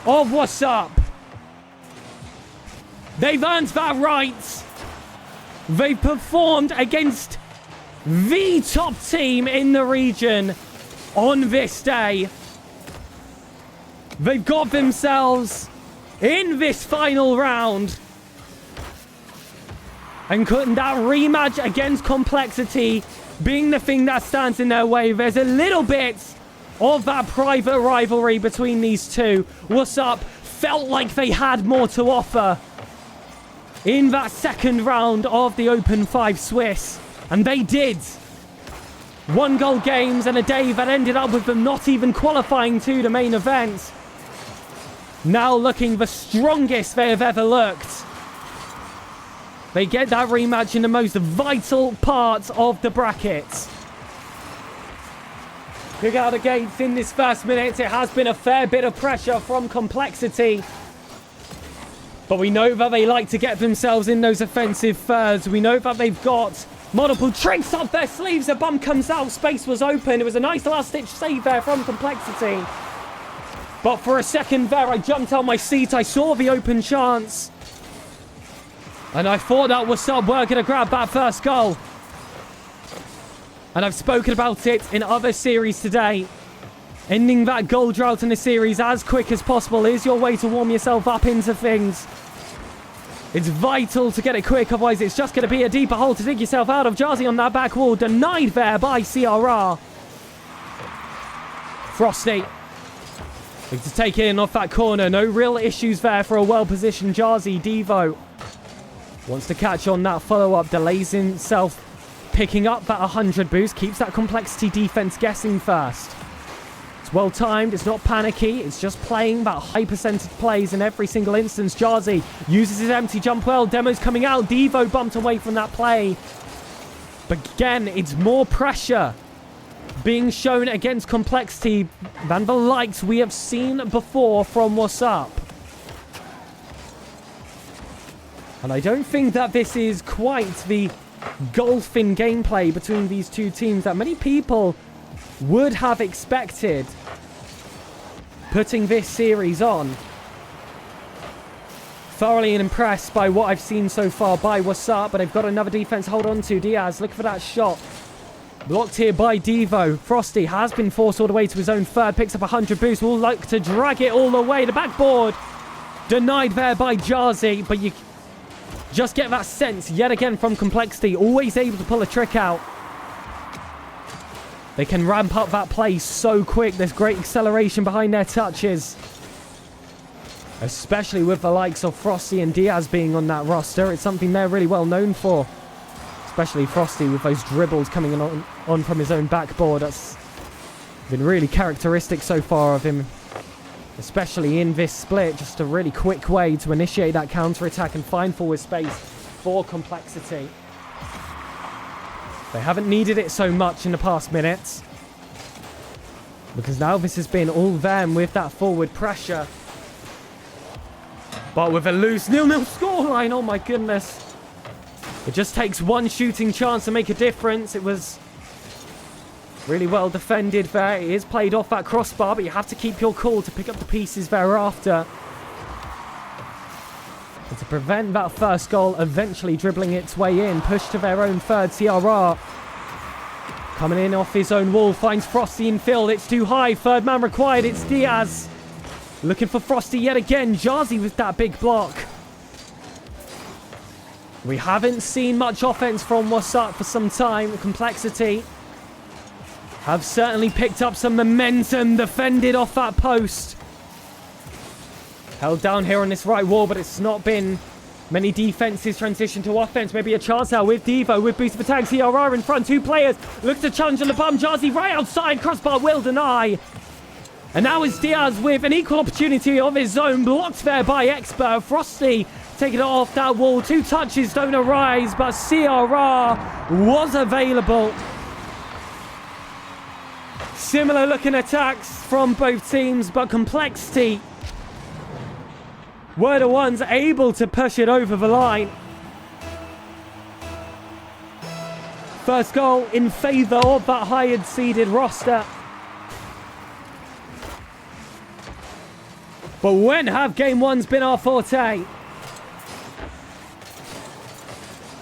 of Wassup. They've earned that right. They've performed against the top team in the region on this day. They've got themselves in this final round. And couldn't that rematch against Complexity being the thing that stands in their way? There's a little bit of that private rivalry between these two. Wassup felt like they had more to offer in that second round of the Open 5 Swiss. And they did. 1-goal games and a day that ended up with them not even qualifying to the main event. Now looking the strongest they have ever looked. They get that rematch in the most vital part of the brackets. Kick out the gates in this first minute. It has been a fair bit of pressure from Complexity. But we know that they like to get themselves in those offensive thirds. We know that they've got multiple tricks up their sleeves. A bump comes out. Space was open. It was a nice last-ditch save there from Complexity. But for a second there, I jumped out my seat. I saw the open chance. And I thought that Wassup were going to grab that first goal. And I've spoken about it in other series today. Ending that goal drought in the series as quick as possible is your way to warm yourself up into things. It's vital to get it quick, otherwise it's just going to be a deeper hole to dig yourself out of. Jarzy on that back wall, denied there by CRR. Frosty. Looking to take it in off that corner. No real issues there for a well-positioned Jarzy. Devo wants to catch on that follow-up, delays himself, picking up that 100 boost, keeps that Complexity defense guessing first. It's well-timed, it's not panicky, it's just playing that high percentage plays in every single instance. Jarzy uses his empty jump well, Demo's coming out, Devo bumped away from that play. But again, it's more pressure being shown against Complexity than the likes we have seen before from Wassup. And I don't think that this is quite the golfing gameplay between these two teams that many people would have expected putting this series on. Thoroughly impressed by what I've seen so far by Wassup, but they've got another defense to hold on to. Diaz looking for that shot. Blocked here by Devo. Frosty has been forced all the way to his own third. Picks up 100 boost. Will like to drag it all the way. The backboard denied there by Jarzy, but you just get that sense yet again from Complexity. Always able to pull a trick out. They can ramp up that play so quick. There's great acceleration behind their touches. Especially with the likes of Frosty and Diaz being on that roster. It's something they're really well known for. Especially Frosty with those dribbles coming on from his own backboard. That's been really characteristic so far of him. Especially in this split. Just a really quick way to initiate that counter-attack and find forward space for Complexity. They haven't needed it so much in the past minutes. Because now this has been all them with that forward pressure. But with a loose 0-0 scoreline, oh my goodness. It just takes one shooting chance to make a difference. It was really well defended there. It is played off that crossbar, but you have to keep your cool to pick up the pieces thereafter. And to prevent that first goal eventually dribbling its way in. Push to their own third. CRR coming in off his own wall. Finds Frosty in field. It's too high. Third man required. It's Diaz. Looking for Frosty yet again. Jarzy with that big block. We haven't seen much offense from Wassup for some time. Complexity have certainly picked up some momentum. Defended off that post. Held down here on this right wall, but it's not been many defenses transition to offense. Maybe a chance now with Devo, with boost of attack. CRR in front, two players. Looks to challenge on the bum. Jarzy right outside. Crossbar will deny. And now it's Diaz with an equal opportunity of his own. Blocked there by Expert. Frosty taking it off that wall. Two touches don't arise, but CRR was available. Similar looking attacks from both teams, but Complexity were the ones able to push it over the line. First goal in favour of that higher seeded roster. But when have game one's been our forte?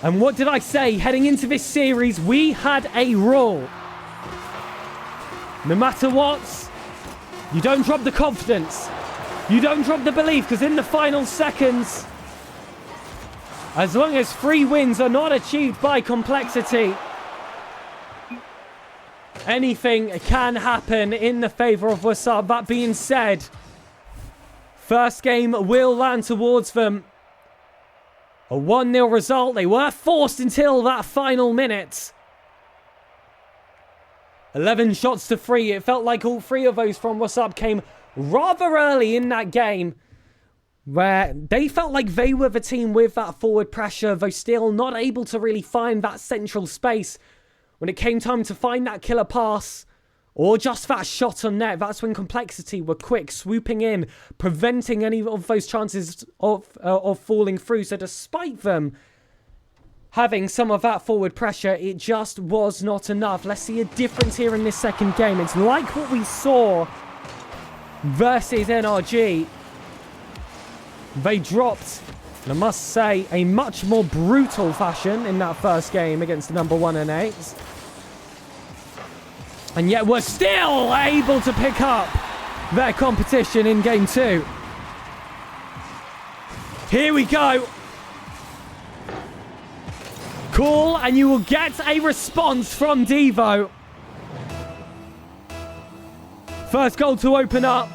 And what did I say heading into this series? We had a rule. No matter what, you don't drop the confidence. You don't drop the belief, because in the final seconds, as long as 3 wins are not achieved by complexity, anything can happen in the favour of Wassup. That being said, first game will land towards them. A 1-0 result. They were forced until that final minute. 11 shots to 3. It felt like all 3 of those from Wassup came rather early in that game, where they felt like they were the team with that forward pressure, though still not able to really find that central space. When it came time to find that killer pass, or just that shot on net, that's when complexity were quick, swooping in, preventing any of those chances of falling through. So despite them having some of that forward pressure, it just was not enough. Let's see a difference here in this second game. It's like what we saw versus NRG. They dropped, and I must say, a much more brutal fashion in that first game against the number 1 and 8. And yet we're still able to pick up their competition in game 2. Here we go. Cool, and you will get a response from Devo. First goal to open up.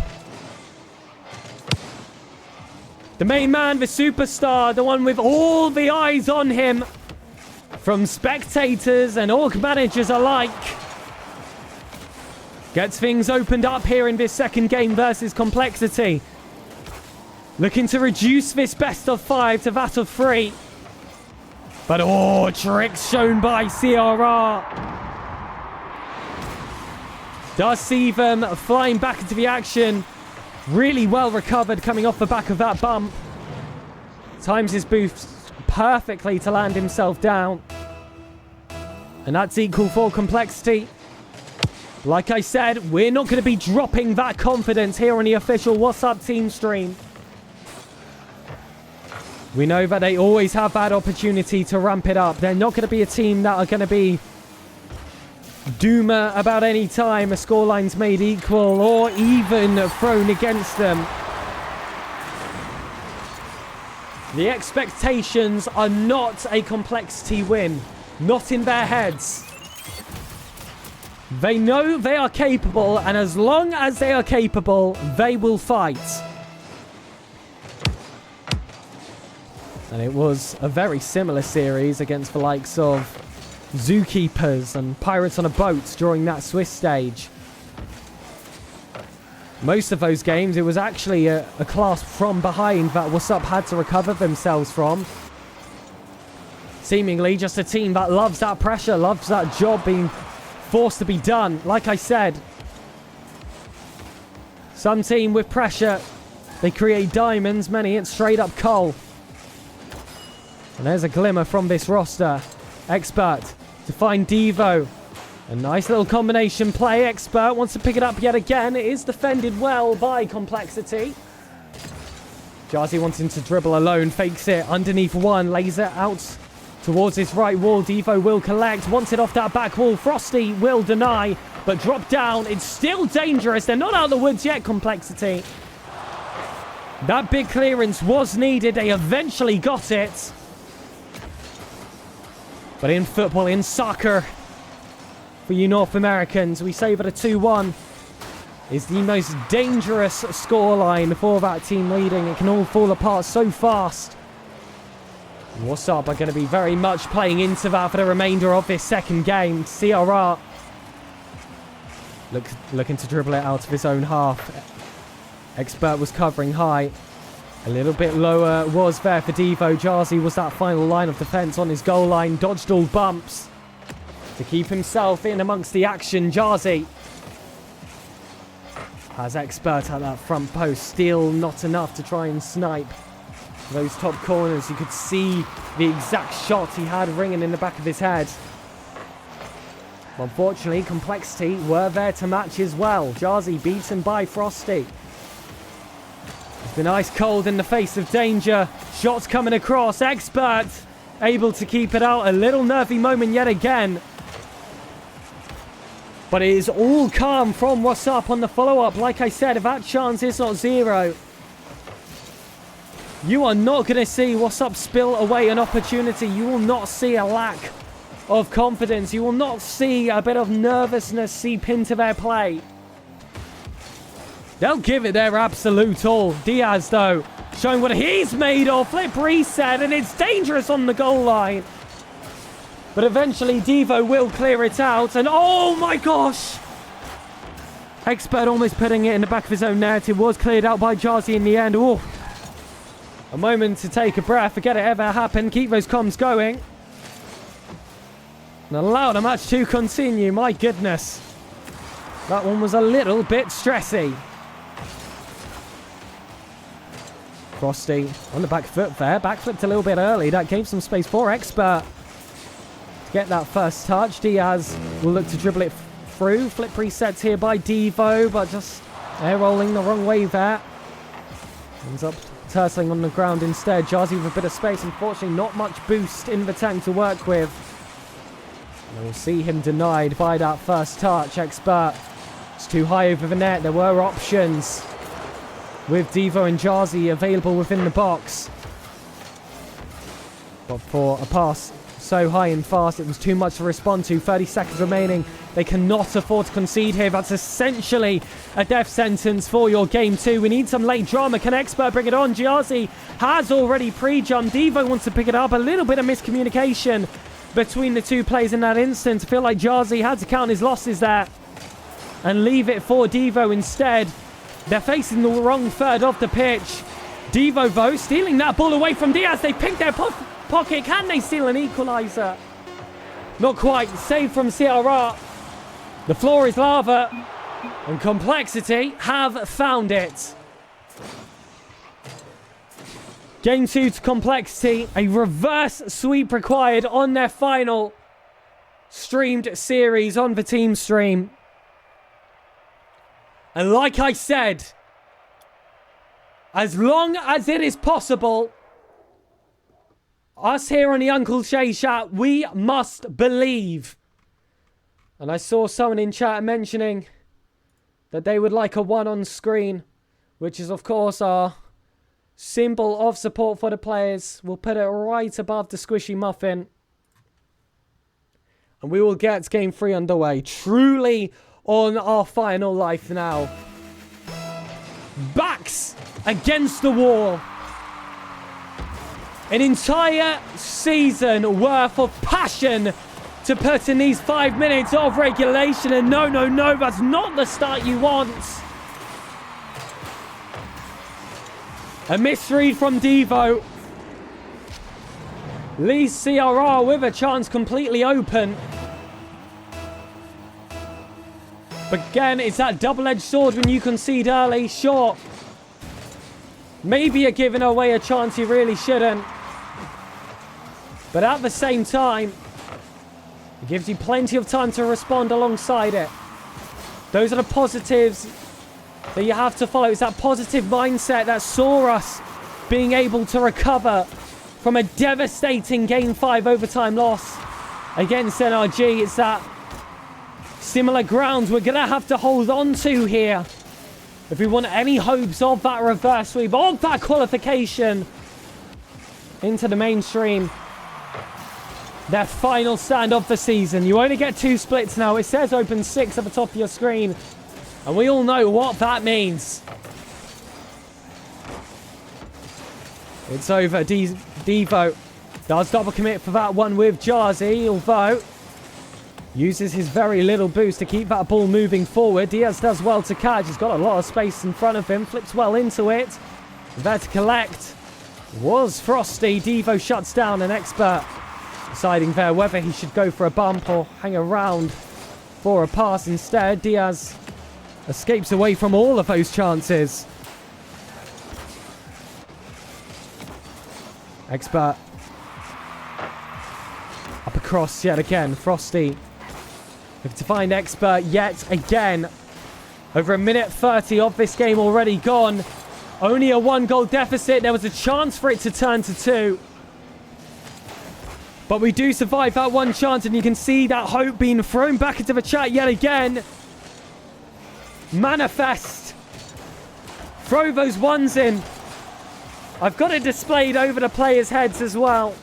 The main man, the superstar, the one with all the eyes on him from spectators and org managers alike, gets things opened up here in this second game versus complexity. Looking to reduce this best of 5 to that of 3. But tricks shown by CRR. Does see them flying back into the action. Really well recovered coming off the back of that bump. Times his boost perfectly to land himself down. And that's equal for complexity. Like I said, we're not going to be dropping that confidence here on the official Wassup team stream. We know that they always have that opportunity to ramp it up. They're not going to be a team that are going to be doomer about any time a scoreline's made equal or even thrown against them. The expectations are not a complexity win. Not in their heads. They know they are capable, and as long as they are capable, they will fight. And it was a very similar series against the likes of Zookeepers and Pirates on a Boat during that Swiss stage. Most of those games, it was actually a class from behind that Wassup had to recover themselves from. Seemingly just a team that loves that pressure, loves that job being forced to be done. Like I said, some team with pressure, they create diamonds, many it's straight up coal. And there's a glimmer from this roster. Expert to find Devo. A nice little combination play. Expert wants to pick it up yet again. It is defended well by complexity. Jazzy wanting to dribble alone. Fakes it underneath one. Lays it out towards his right wall. Devo will collect. Wants it off that back wall. Frosty will deny. But drop down. It's still dangerous. They're not out of the woods yet, complexity. That big clearance was needed. They eventually got it. But in football, in soccer, for you North Americans, we say that a 2-1 is the most dangerous scoreline for that team leading. It can all fall apart so fast. Wassup are going to be very much playing into that for the remainder of this second game. CRR looking to dribble it out of his own half. Expert was covering high. A little bit lower was there for Devo. Jazzy was that final line of defense on his goal line. Dodged all bumps to keep himself in amongst the action. Jazzy has Expert at that front post. Still not enough to try and snipe those top corners. You could see the exact shot he had ringing in the back of his head. Unfortunately, Complexity were there to match as well. Jarzy beaten by Frosty. It's been ice cold in the face of danger. Shots coming across. Expert able to keep it out. A little nervy moment yet again. But it is all calm from Wassup on the follow-up. Like I said, if that chance is not zero, you are not going to see Wassup spill away an opportunity. You will not see a lack of confidence. You will not see a bit of nervousness seep into their play. They'll give it their absolute all. Diaz, though, showing what he's made of. Flip reset, and it's dangerous on the goal line. But eventually, Devo will clear it out. And oh my gosh! Expert almost putting it in the back of his own net. It was cleared out by Jarzy in the end. Oh, a moment to take a breath. Forget it ever happened. Keep those comms going. And allow the match to continue. My goodness. That one was a little bit stressy. Frosty on the back foot there. Backflipped a little bit early. That gave some space for Expert to get that first touch. Diaz will look to dribble it through. Flip resets here by Devo, but just air rolling the wrong way there. Ends up turtling on the ground instead. Jarzy with a bit of space. Unfortunately, not much boost in the tank to work with. And we'll see him denied by that first touch. Expert, it's too high over the net. There were options with Devo and Jarzy available within the box. But for a pass so high and fast, it was too much to respond to. 30 seconds remaining. They cannot afford to concede here. That's essentially a death sentence for your game 2. We need some late drama. Can Expert bring it on? Jarzy has already pre-jumped. Devo wants to pick it up. A little bit of miscommunication between the two players in that instant. I feel like Jarzy had to count his losses there and leave it for Devo instead. They're facing the wrong third of the pitch. Devo, though, stealing that ball away from Diaz. They pick their pocket. Can they steal an equaliser? Not quite. Save from CRR. The floor is lava. And Complexity have found it. Game 2 to Complexity. A reverse sweep required on their final streamed series on the team stream. And like I said, as long as it is possible, us here on the Uncle Shay chat, we must believe. And I saw someone in chat mentioning that they would like a 1 on screen, which is of course our symbol of support for the players. We'll put it right above the squishy muffin. And we will get game 3 underway. Truly on our final life now. Backs against the wall. An entire season worth of passion to put in these 5 minutes of regulation. And no, that's not the start you want. A misread from Devo. Leaves CRR with a chance completely open. But again, it's that double-edged sword when you concede early. Sure, maybe you're giving away a chance you really shouldn't. But at the same time, it gives you plenty of time to respond alongside it. Those are the positives that you have to follow. It's that positive mindset that saw us being able to recover from a devastating Game 5 overtime loss against NRG. It's that similar grounds we're going to have to hold on to here if we want any hopes of that reverse sweep, of that qualification into the mainstream. Their final stand of the season. You only get 2 splits now. It says open 6 at the top of your screen. And we all know what that means. It's over. Devo does double commit for that one with Jarzy, although uses his very little boost to keep that ball moving forward. Diaz does well to catch. He's got a lot of space in front of him. Flips well into it. There to collect was Frosty. Devo shuts down an Expert. Deciding there whether he should go for a bump or hang around for a pass instead. Diaz escapes away from all of those chances. Expert up across yet again. Frosty Looking to find Expert yet again. Over a minute 30 of this game already gone. Only a 1-goal deficit. There was a chance for it to turn to 2. But we do survive that one chance, and you can see that hope being thrown back into the chat yet again. Manifest. Throw those ones in. I've got it displayed over the players' heads as well.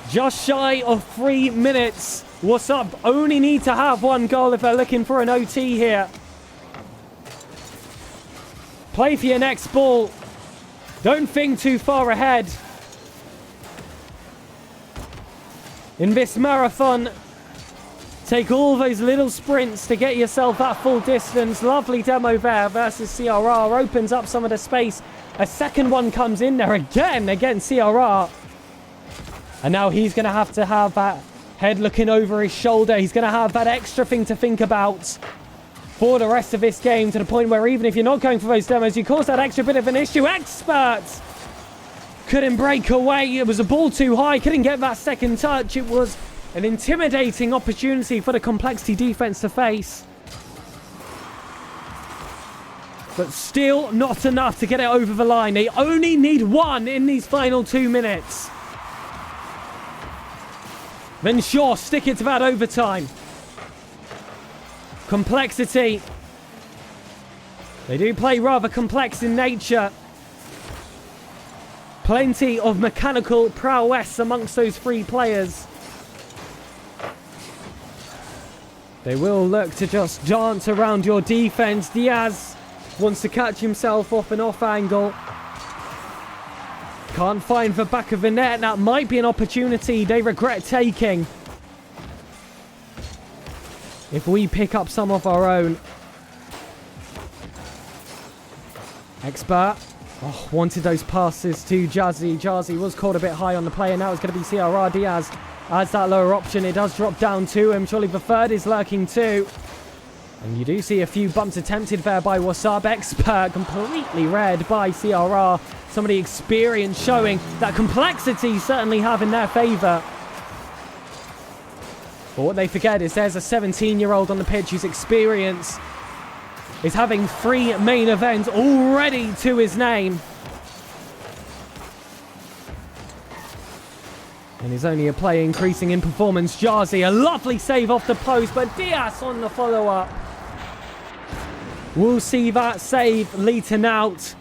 Just shy of 3 minutes. Wassup only need to have 1 goal if they're looking for an OT here. Play for your next ball. Don't think too far ahead. In this marathon, take all those little sprints to get yourself that full distance. Lovely demo there versus CRR. Opens up some of the space. A second one comes in there again against CRR. And now he's going to have that head looking over his shoulder. He's going to have that extra thing to think about for the rest of this game, to the point where even if you're not going for those demos, you cause that extra bit of an issue. Expert couldn't break away. It was a ball too high. Couldn't get that second touch. It was an intimidating opportunity for the Complexity defense to face. But still not enough to get it over the line. They only need 1 in these final 2 minutes. Then sure, stick it to that overtime. Complexity. They do play rather complex in nature. Plenty of mechanical prowess amongst those 3 players. They will look to just dance around your defense. Diaz wants to catch himself off an off angle. Can't find the back of the net. That might be an opportunity they regret taking. If we pick up some of our own. Expert. Oh, wanted those passes to Jazzy. Jazzy was caught a bit high on the play, and now it's going to be CRR. Diaz adds that lower option. It does drop down to him. Surely the third is lurking too. And you do see a few bumps attempted there by Wassup. Expert completely read by CRR. Some of the experience showing that Complexity certainly have in their favour. But what they forget is there's a 17-year-old on the pitch whose experience is having 3 main events already to his name. And is only a play increasing in performance. Jazzy, a lovely save off the post, but Diaz on the follow-up. We'll see that save leaking out.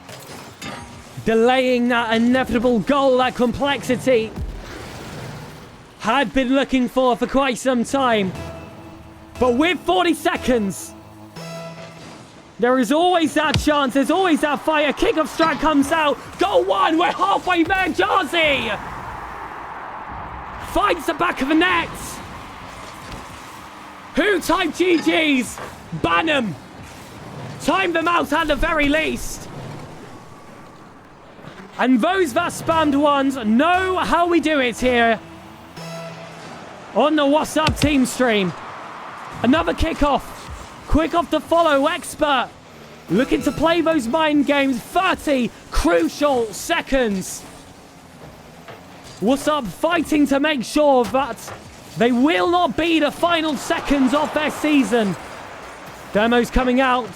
Delaying that inevitable goal that Complexity had been looking for quite some time. But with 40 seconds, there is always that chance. There's always that fire. Kick-off strike comes out. Goal 1. We're halfway there. Jazzy finds the back of the net. Who typed GG's? Ban them. Time them out at the very least. And those that spammed ones know how we do it here on the Wassup team stream. Another kickoff. Quick off the follow. Expert looking to play those mind games. 30 crucial seconds. Wassup fighting to make sure that they will not be the final seconds of their season. Demos coming out.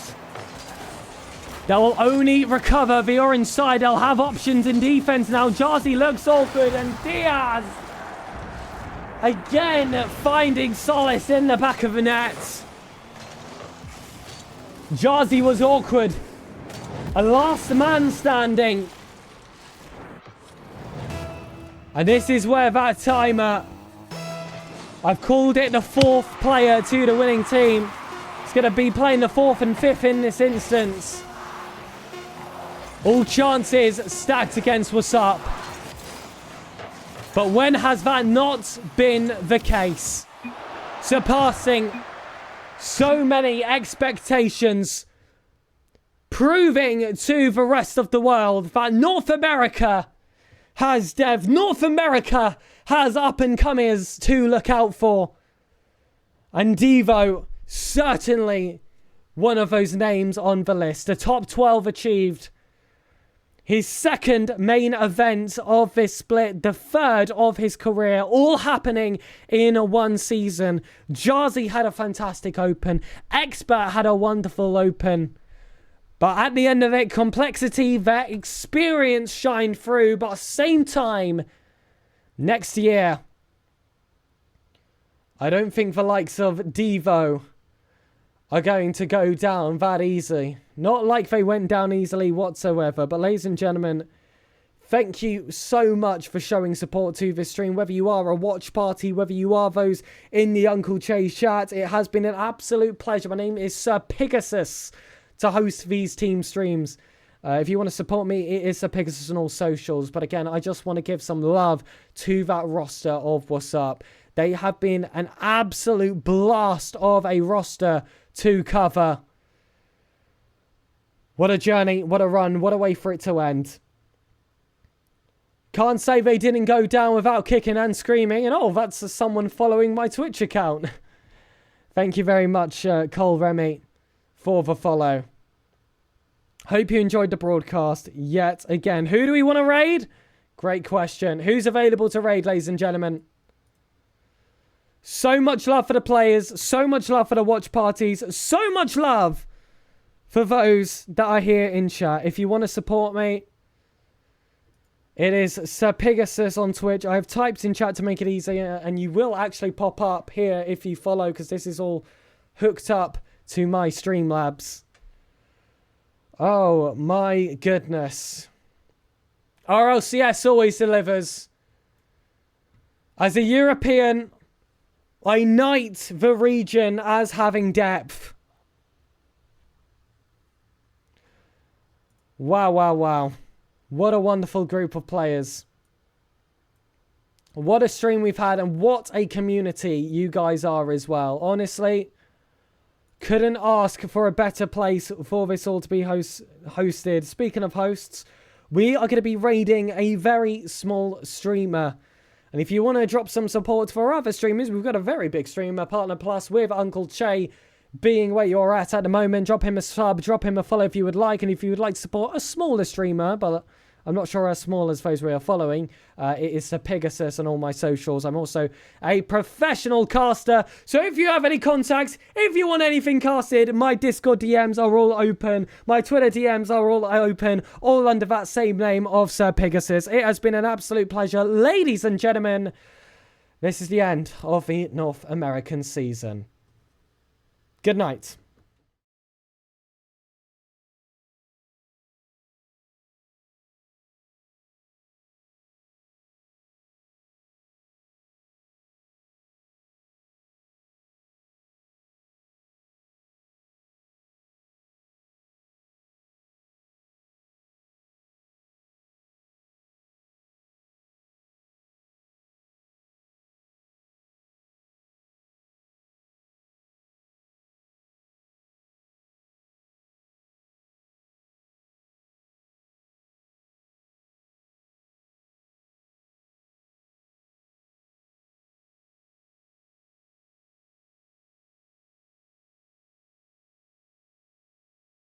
They'll only recover the orange side. They'll have options in defense now. Jazzy looks awkward, and Diaz again finding solace in the back of the net. Jazzy was awkward. A last man standing. And this is where that timer, I've called it the 4th player to the winning team. It's going to be playing the 4th and 5th in this instance. All chances stacked against Wassup. But when has that not been the case? Surpassing so many expectations. Proving to the rest of the world that North America has dev. North America has up-and-comers to look out for. And Devo, certainly one of those names on the list. The top 12 achieved. His second main event of this split, the third of his career, all happening in one season. Jarzy had a fantastic open. Expert had a wonderful open. But at the end of it, complexity, their experience shined through. But at the same time, next year, I don't think the likes of Devo are going to go down that easy. Not like they went down easily whatsoever. But ladies and gentlemen, thank you so much for showing support to this stream. Whether you are a watch party, whether you are those in the Uncle Chase chat, it has been an absolute pleasure. My name is SirPigasus to host these team streams. If you want to support me, it is SirPigasus on all socials. But again, I just want to give some love to that roster of Wassup. They have been an absolute blast of a roster to cover. What a journey, what a run, what a way for it to end. Can't say they didn't go down without kicking and screaming. And oh, that's someone following my Twitch account. Thank you very much, Cole Remy, for the follow. Hope you enjoyed the broadcast yet again. Who do we want to raid? Great question. Who's available to raid, ladies and gentlemen? So much love for the players. So much love for the watch parties. So much love for those that are here in chat. If you want to support me, it is SirPigasus on Twitch. I have typed in chat to make it easier, and you will actually pop up here if you follow, because this is all hooked up to my Streamlabs. Oh my goodness. Rlcs always delivers. As a European, I knight the region as having depth. Wow, wow, wow. What a wonderful group of players. What a stream we've had, and what a community you guys are as well. Honestly, couldn't ask for a better place for this all to be hosted. Speaking of hosts, we are going to be raiding a very small streamer. And if you want to drop some support for other streamers, we've got a very big streamer, Partner Plus, with Uncle Che being where you're at the moment. Drop him a sub, drop him a follow if you would like. And if you would like to support a smaller streamer, but I'm not sure as small as those we are following, it is SirPigasus on all my socials. I'm also a professional caster. So if you have any contacts, if you want anything casted, my Discord DMs are all open. My Twitter DMs are all open, all under that same name of SirPigasus. It has been an absolute pleasure. Ladies and gentlemen, this is the end of the North American season. Good night.